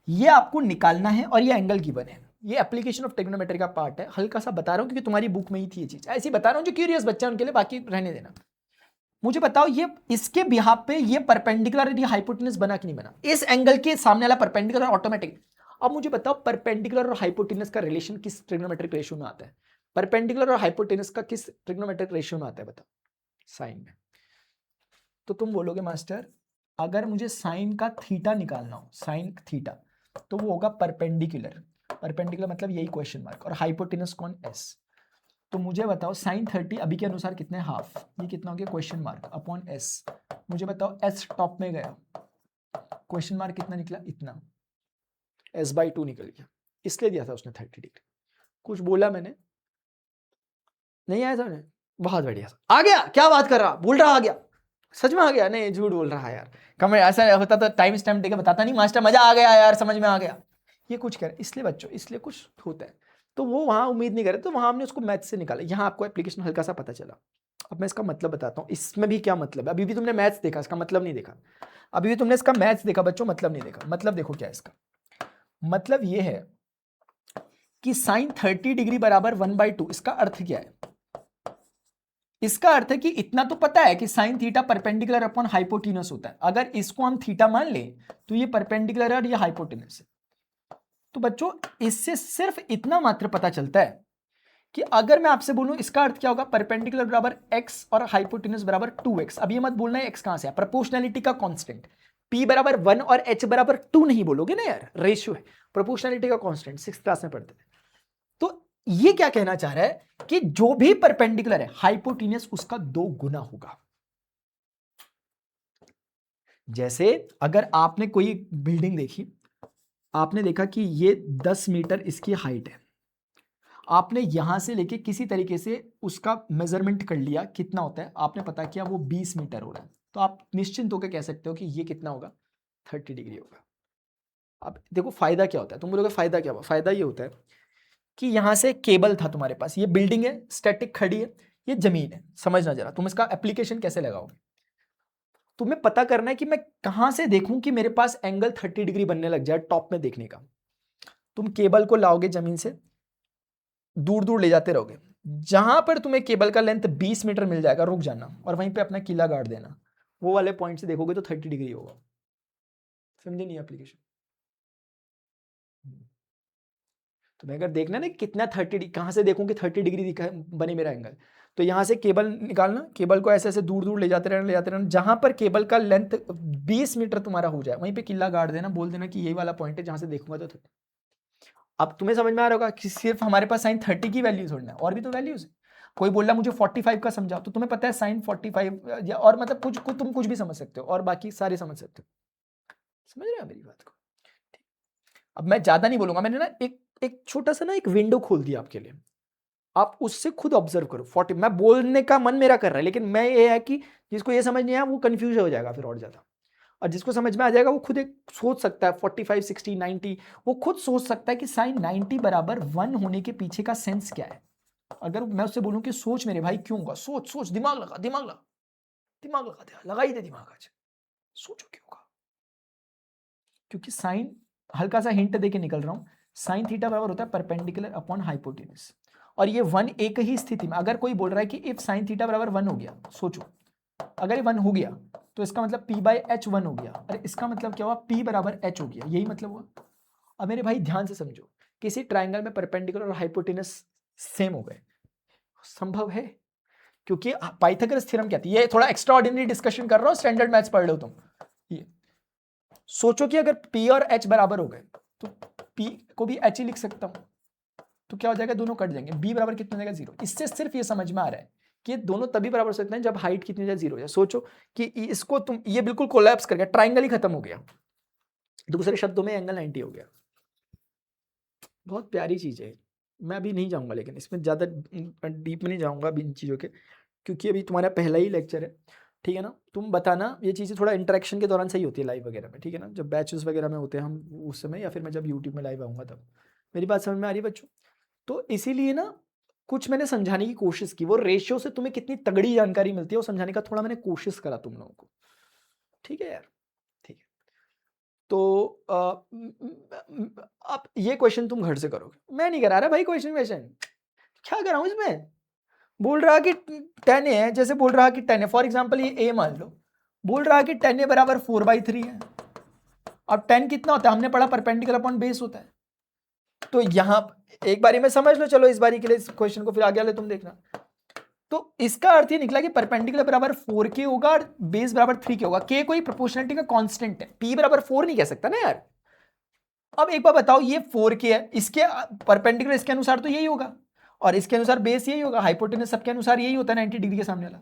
ये आपको निकालना है, और ये एंगल गिवन है। ये एप्लीकेशन ऑफ ट्रिग्नोमेट्री का पार्ट है, हल्का सा बता रहा हूं क्योंकि तुम्हारी बुक में ही थी ये चीज, ऐसी बता रहा हूं जो क्यूरियस बच्चा उनके लिए, बाकी रहने देना। मुझे बताओ, ये इसके बिहाफ पे ये परपेंडिकुलर हाइपोटेनस बना कि नहीं बना, इस एंगल के सामने वाला परपेंडिकुलर ऑटोमेटिक। अब मुझे बताओ परपेंडिकुलर और हाइपोटेनस का रिलेशन किस ट्रिग्नोमेट्रिक रेशियो में आता है, परपेंडिकुलर और हाइपोटेनस का किस ट्रिग्नोमेट्रिक रेशियो में आता है, बताओ, साइन में। तो तुम बोलोगे मास्टर अगर मुझे साइन का थीटा निकालना हो, साइन थीटा, तो वो होगा परपेंडिकुलर, परपेंडिकुलर मतलब यही क्वेश्चन मार्क, और हाइपोटेनस कौन, एस। तो मुझे बताओ साइन 30 अभी के अनुसार कितने, हाफ, ये कितना हो गया, क्वेश्चन मार्क अपॉन एस। मुझे बताओ एस टॉप में गया, क्वेश्चन मार्क कितना निकला, इतना, s/2 निकल गया। इसलिए दिया था उसने 30 डिग्री। कुछ बोला मैंने, नहीं आया समझ, बहुत बढ़िया, आ गया, क्या बात कर रहा, बोल रहा आ गया, सच में आ गया, नहीं झूठ बोल रहा है यार, कमेंट ऐसा होता तो टाइम स्टैम्प देके बताता नहीं, मास्टर मजा आ गया यार, समझ में आ गया। ये कुछ कर, इसलिए बच्चों, इसलिए कुछ होता है, तो वो वहां उम्मीद नहीं करे, तो वहां हमने उसको मैथ से निकाला, यहाँ आपको एप्लीकेशन हल्का सा पता चला। अब मैं इसका मतलब बताता हूँ, इसमें भी क्या मतलब है। अभी भी तुमने मैथ्स देखा, इसका मतलब नहीं देखा, अभी भी तुमने इसका मैथ्स देखा बच्चों, मतलब नहीं देखा। मतलब देखो क्या है इसका मतलब, ये है कि साइन 30 डिग्री बराबर 1/2। इसका अर्थ क्या है, इसका अर्थ है कि इतना तो पता है कि sine theta perpendicular upon hypotenuse होता है। अगर इसको हम थीटा मान लें तो ये परपेंडिकुलर है और ये हाइपोटेनस है। तो बच्चों इससे सिर्फ इतना मात्र पता चलता है कि अगर मैं आपसे बोलूं इसका अर्थ क्या होगा, परपेंडिकुलर बराबर x और हाइपोटेनस बराबर 2x। अब ये मत बोलना है x कहां से है, प्रोपोर्शनैलिटी का कांस्टेंट, p बराबर 1 और h बराबर 2 नहीं बोलोगे ना यार, रेशियो है, प्रोपोर्शनैलिटी का कांस्टेंट 6th क्लास में पढ़ते थे। तो ये क्या कहना चाह रहा है कि जो भी परपेंडिकुलर है हाइपोटेनस उसका 2 गुना होगा। जैसे अगर आपने कोई बिल्डिंग देखी, आपने देखा कि ये 10 मीटर इसकी हाइट है, आपने यहां से लेके किसी तरीके से उसका मेजरमेंट कर लिया, कितना होता है आपने पता किया, वो 20 मीटर हो रहा है, तो आप निश्चिंत होकर कह सकते हो कि ये कितना होगा, 30 डिग्री होगा। अब देखो फायदा क्या होता है, तुम बोलोगे फायदा क्या हुआ, फायदा ये होता है कि यहां से केबल था तुम्हारे पास, ये बिल्डिंग है स्टैटिक खड़ी है, ये जमीन है, समझना जरा तुम इसका एप्लीकेशन कैसे लगाओगे। तुम्हें पता करना है कि मैं कहां से देखूं कि मेरे पास एंगल 30 डिग्री बनने लग जाए टॉप में देखने का। तुम केबल को लाओगे जमीन से, दूर दूर ले जाते रहोगे, जहां पर तुम्हें केबल का लेंथ 20 मीटर मिल जाएगा रुक जाना और वहीं पे अपना किला गाड़ देना, वो वाले पॉइंट से देखोगे तो 30 डिग्री होगा। समझे नहीं एप्लीकेशन? तो मैं अगर देखना ना कितना 30 कहां से देखूं कि 30 डिग्री दिखा बने मेरा एंगल, तो यहां से केबल निकालना, केबल को ऐसे ऐसे दूर दूर ले जाते रहना, जहां पर केबल का लेंथ 20 मीटर तुम्हारा हो जाए वहीं पे किला गाड़ देना, बोल देना कि यही वाला पॉइंट है जहां से देखूंगा तो 30। अब तुम्हें समझ में आ रहा होगा कि सिर्फ हमारे पास साइन 30 की वैल्यू छोड़ना है, और भी तो वैल्यूज है। कोई बोल रहा मुझे 45 का समझाओ, तो तुम्हें पता है साइन 45 या और मतलब कुछ तुम कुछ भी समझ सकते हो और बाकी सारे समझ सकते हो। समझ रहे हो मेरी बात को? अब मैं ज्यादा नहीं बोलूंगा, मैंने ना एक एक छोटा सा ना एक विंडो खोल दिया आपके लिए, आप उससे खुद ऑब्जर्व करो। 40 मैं बोलने का मन मेरा कर रहा है, लेकिन मैं ये है कि जिसको ये समझ नहीं आया वो कंफ्यूज हो जाएगा फिर और ज्यादा, और जिसको समझ में आ जाएगा वो खुद एक सोच सकता है 45 60 90, वो खुद सोच सकता है कि साइन 90 बराबर 1 होने के पीछे का सेंस क्या है। अगर मैं उससे बोलूं कि सोच मेरे भाई क्यों होगा, सोच सोच, दिमाग लगा, दिमाग लगा, दिमाग लगा दे, लगा ही दे दिमाग आज, सोचो क्यों होगा। क्योंकि साइन, हल्का सा हिंट देके निकल रहा हूं, साइन थीटा बराबर होता है परपेंडिकुलर अपॉन हाइपोटेनस, और ये 1 एक ही स्थिति में, अगर कोई बोल रहा है कि इफ साइन थीटा बराबर 1 हो गया, सोचो अगर ये 1 हो गया तो इसका मतलब p बाई एच 1 हो गया, और इसका मतलब क्या हुआ, p बराबर h हो गया, यही मतलब हुआ। अब मेरे भाई ध्यान से समझो, किसी ट्राइंगल में परपेंडिकुलर और हाइपोटेनस सेम हो गए, संभव है, क्योंकि पाइथागोरस थ्योरम क्या थी, ये थोड़ा एक्स्ट्रा ऑर्डिनरी डिस्कशन कर रहा हूं, स्टैंडर्ड मैथ्स पढ़ लो तुम। ये सोचो कि अगर p और h बराबर हो गए तो p को भी h ही लिख सकता हूं, तो क्या हो जाएगा, दोनों कट जाएंगे, b बराबर कितना हो जाएगा 0। इससे सिर्फ ये समझ में आ रहा है कि दोनों तभी बराबर हो सकते हैं जब हाइट कितनी हो जाए 0 हो जाए। सोचो कि इसको तुम, ये बिल्कुल कोलैप्स कर गया, ट्राइंगल ही खत्म हो गया, दूसरे शब्दों में एंगल 90 हो गया। बहुत प्यारी चीज है, मैं अभी नहीं जाऊंगा लेकिन इसमें ज्यादा डीप में नहीं जाऊंगा अभी इन चीजों के, क्योंकि अभी तुम्हारा पहला ही लेक्चर है, ठीक है ना। तुम बताना ये चीज़ें थोड़ा इंटरेक्शन के दौरान सही होती है लाइव वगैरह में, ठीक है ना, जब बैचेस वगैरह में होते हैं हम उस समय, या फिर मैं जब यूट्यूब में लाइव आऊँगा तब। मेरी बात समझ में आ रही है बच्चों? तो इसीलिए ना कुछ मैंने समझाने की कोशिश की, वो रेशियो से तुम्हें कितनी तगड़ी जानकारी मिलती है वो समझाने का थोड़ा मैंने कोशिश करा तुम लोगों को, ठीक है यार, ठीक है। तो अब ये क्वेश्चन तुम घर से करोगे, मैं नहीं करा रहा भाई क्वेश्चन, क्या कराऊं इसमें। बोल रहा कि 10 है, जैसे बोल रहा कि 10 है, फॉर एग्जांपल ये a मान लो, बोल रहा कि 10 ए बराबर 4/3 है। अब 10 कितना होता है, हमने पढ़ा परपेंडिकुलर अपॉन बेस होता है, तो यहां एक बारी में समझ लो, चलो इस बारी के लिए इस क्वेश्चन को, फिर आगे वाले तुम देखना। तो इसका अर्थ ये निकला कि परपेंडिकुलर बराबर 4k होगा और बेस बराबर 3k होगा। k कोई प्रोपोर्शनलिटी का कांस्टेंट है, p बराबर 4 नहीं कह सकता ना यार। अब एक बार बताओ, ये 4k है, इसके परपेंडिकुलर इसके अनुसार तो यही होगा, और इसके अनुसार बेस यही होगा, हाइपोटेनस सबके अनुसार यही होता है 90 डिग्री के सामने वाला।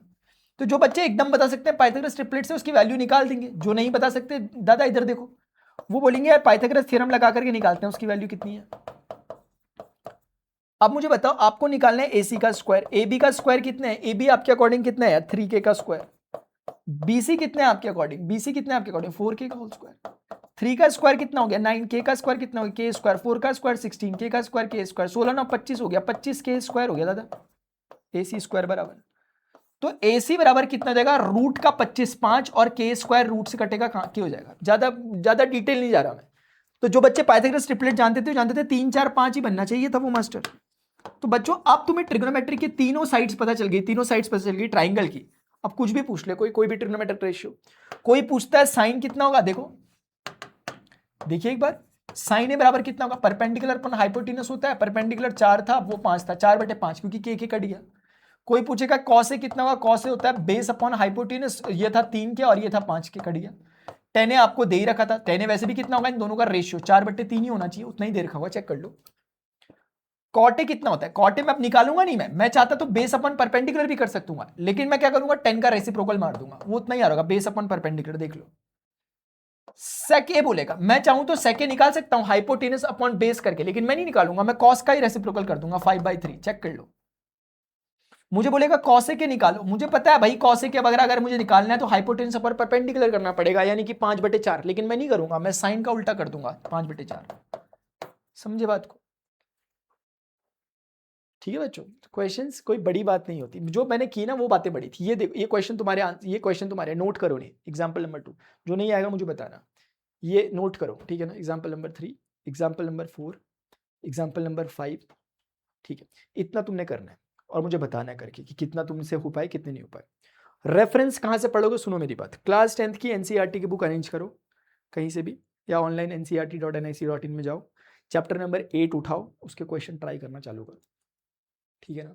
तो जो बच्चे एकदम बता सकते हैं पाइथागोरस ट्रिपलेट से उसकी वैल्यू निकाल देंगे, जो नहीं बता सकते दादा इधर देखो, वो बोलेंगे यार पाइथागोरस थ्योरम लगा करके निकालते हैं उसकी वैल्यू कितनी है। अब मुझे बताओ, आपको निकालना है AC का स्क्वायर, AB का स्क्वायर कितना है, AB आपके अकॉर्डिंग कितना है 3k का स्क्वायर, BC कितना है आपके अकॉर्डिंग, BC कितना है आपके अकॉर्डिंग 4k का होल स्क्वायर, 3 का स्क्वायर कितना हो गया 9, k का स्क्वायर कितना हो गया k स्क्वायर, 4 का स्क्वायर 16, k का स्क्वायर k स्क्वायर, 16 9 25 हो गया, 25k स्क्वायर हो गया दादा, AC स्क्वायर बराबर। तो AC बराबर कितना जाएगा, रूट का 25 5, और k स्क्वायर रूट से कटेगा के हो जाएगा। ज्यादा ज्यादा डिटेल नहीं जा रहा मैं। तो जो बच्चे पाइथागोरस ट्रिपलेट जानते थे 3 4 5 ही बनना चाहिए था वो मास्टर। तो बच्चों अब तुम्हें ट्रिग्नोमेट्री की तीनों साइड्स पता चल गई, तीनों साइड्स पता चल गई ट्राइंगल की। अब कुछ भी पूछ ले कोई भी ट्रिग्नोमेट्रिक रेशियो, कोई पूछता है साइन कितना होगा, देखो देखिए एक बार, साइन ए बराबर कितना होगा, परपेंडिकुलर अपन हाइपोटेनस होता है, परपेंडिकुलर 4 था वो 5 था, 4/5 क्योंकि के कट गया। कोई पूछेगा कॉस ए कितना होगा, कॉस ए होता है बेस अपॉन हाइपोटेनस, ये था 3 के और ये था 5 के, कट गया। टेन ए आपको दे ही रखा था, टेन ए वैसे भी कितना होगा इन दोनों का रेशियो 4/3 ही होना चाहिए, उतना ही दे रखा होगा, चेक कर लो। कॉट ए कितना होता है, कॉट ए मैं अब निकालूंगा नहीं, मैं चाहता तो बेस अपन परपेंडिकुलर भी कर सकूंगा, लेकिन मैं क्या करूंगा 10 का रेसिप्रोकल मार दूंगा, वो उतना ही आ रहा होगा, बेस अपन परपेंडिकुलर देख लो। सेक ए बोलेगा, मैं चाहूं तो सेक ए निकाल सकता हूं हाइपोटेनस अपॉन बेस करके, लेकिन मैं नहीं निकालूंगा, मैं कॉस का ही रेसिप्रोकल कर दूंगा 5/3। चेक कर लो, मुझे बोलेगा कॉसेक के निकालो, मुझे पता है भाई कॉसेक के वगैरह अगर मुझे निकालना है तो हाइपोटेनस पर परपेंडिकुलर करना पड़ेगा, यानी कि 5/4, लेकिन मैं नहीं करूंगा, मैं साइन का उल्टा कर दूंगा 5/4। समझे बात को? ठीक है बच्चों, क्वेश्चंस कोई बड़ी बात नहीं होती, जो मैंने की ना वो बातें बड़ी थी। ये देखो, ये क्वेश्चन तुम्हारे नोट करो, नहीं एग्जाम्पल नंबर 2, जो नहीं आएगा मुझे बताना, ये नोट करो, ठीक है ना। Example number 3, example number 4, example number 5, ठीक है, इतना तुमने करना है और मुझे बताना है करके कि कितना तुमसे हो पाए कितने नहीं हो पाए। रेफरेंस कहाँ से पढ़ोगे, सुनो मेरी बात, क्लास 10th की एनसीईआरटी की बुक अरेंज करो कहीं से भी, या ऑनलाइन ncrt.nic.in में जाओ, चैप्टर नंबर 8 उठाओ, उसके क्वेश्चन ट्राई करना चालू करो, ठीक है ना।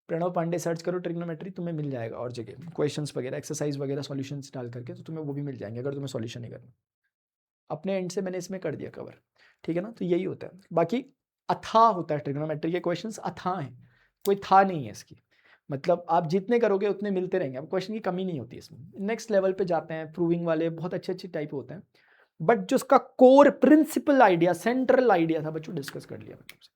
प्रणव पांडे सर्च करो ट्रिग्नोमेट्री, तुम्हें मिल जाएगा, और जगह क्वेश्चंस वगैरह एक्सरसाइज वगैरह सॉल्यूशंस डाल करके तो तुम्हें वो भी मिल जाएंगे, अगर तुम्हें सॉल्यूशन नहीं करना। अपने एंड से मैंने इसमें कर दिया कवर, ठीक है ना। तो यही होता है, बाकी अथाह होता है ट्रिग्नोमेट्री के क्वेश्चंस, अथाह हैं, कोई था नहीं है इसकी, मतलब आप जितने करोगे उतने मिलते रहेंगे, अब क्वेश्चन की कमी नहीं होती इसमें। नेक्स्ट लेवल पे जाते हैं, प्रूविंग वाले बहुत अच्छे अच्छे टाइप होते हैं, बट जो उसका core principle idea, central idea था बच्चों, डिस्कस कर लिया मैंने।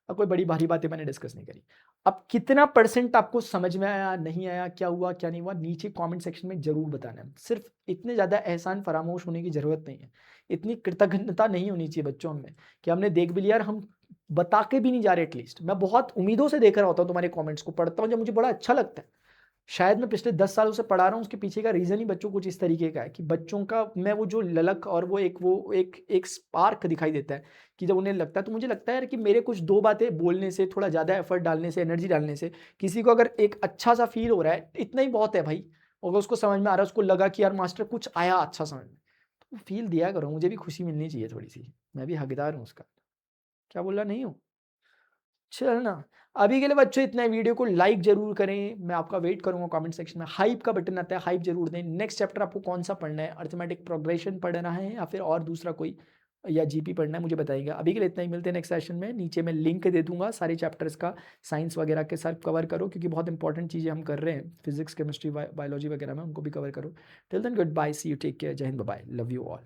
अब कोई बड़ी भारी बातें मैंने डिस्कस नहीं करी। अब कितना परसेंट आपको समझ में आया, नहीं आया, क्या हुआ क्या नहीं हुआ, नीचे कमेंट सेक्शन में जरूर बताना है। सिर्फ इतने ज़्यादा एहसान फरामोश होने की ज़रूरत नहीं है, इतनी कृतज्ञता नहीं होनी चाहिए बच्चों में कि हमने देख भी लिया और हम बता के भी नहीं जा रहे। एटलीस्ट मैं बहुत उम्मीदों से देख रहा होता हूँ तुम्हारे कॉमेंट्स को, पढ़ता हूँ जब मुझे बड़ा अच्छा लगता है। शायद मैं पिछले 10 सालों से पढ़ा रहा हूँ, उसके पीछे का रीज़न ही बच्चों कुछ इस तरीके का है कि बच्चों का मैं वो जो ललक और वो एक स्पार्क दिखाई देता है कि जब उन्हें लगता है, तो मुझे लगता है यार कि मेरे कुछ 2 बातें बोलने से, थोड़ा ज़्यादा एफर्ट डालने से, एनर्जी डालने से किसी को अगर एक अच्छा सा फील हो रहा है, इतना ही बहुत है भाई। अगर उसको समझ में आ रहा है, उसको लगा कि यार मास्टर कुछ आया अच्छा समझ में, तो फील दिया करो, मुझे भी खुशी मिलनी चाहिए थोड़ी सी, मैं भी हकदार हूँ उसका। क्या बोल रहा नहीं हूँ? चल ना, अभी के लिए बच्चों इतना ही। वीडियो को लाइक जरूर करें, मैं आपका वेट करूंगा कमेंट सेक्शन में, हाइप का बटन आता है, हाइप जरूर दें। नेक्स्ट चैप्टर आपको कौन सा पढ़ना है, अर्थमेटिक प्रोग्रेशन पढ़ना है या फिर और दूसरा कोई, या जीपी पढ़ना है, मुझे बताइएगा। अभी के लिए इतना ही, मिलते हैं नेक्स्ट सेशन में। नीचे मैं लिंक दे दूंगा सारे चैप्टर्स का, साइंस वगैरह के साथ कवर करो, क्योंकि बहुत इंपॉर्टेंट चीज़ें हम कर रहे हैं फिजिक्स केमिस्ट्री बायोलॉजी वगैरह में, उनको भी कवर करो। Till then good bye, see you, take care, जय हिंद, बाय, लव यू ऑल।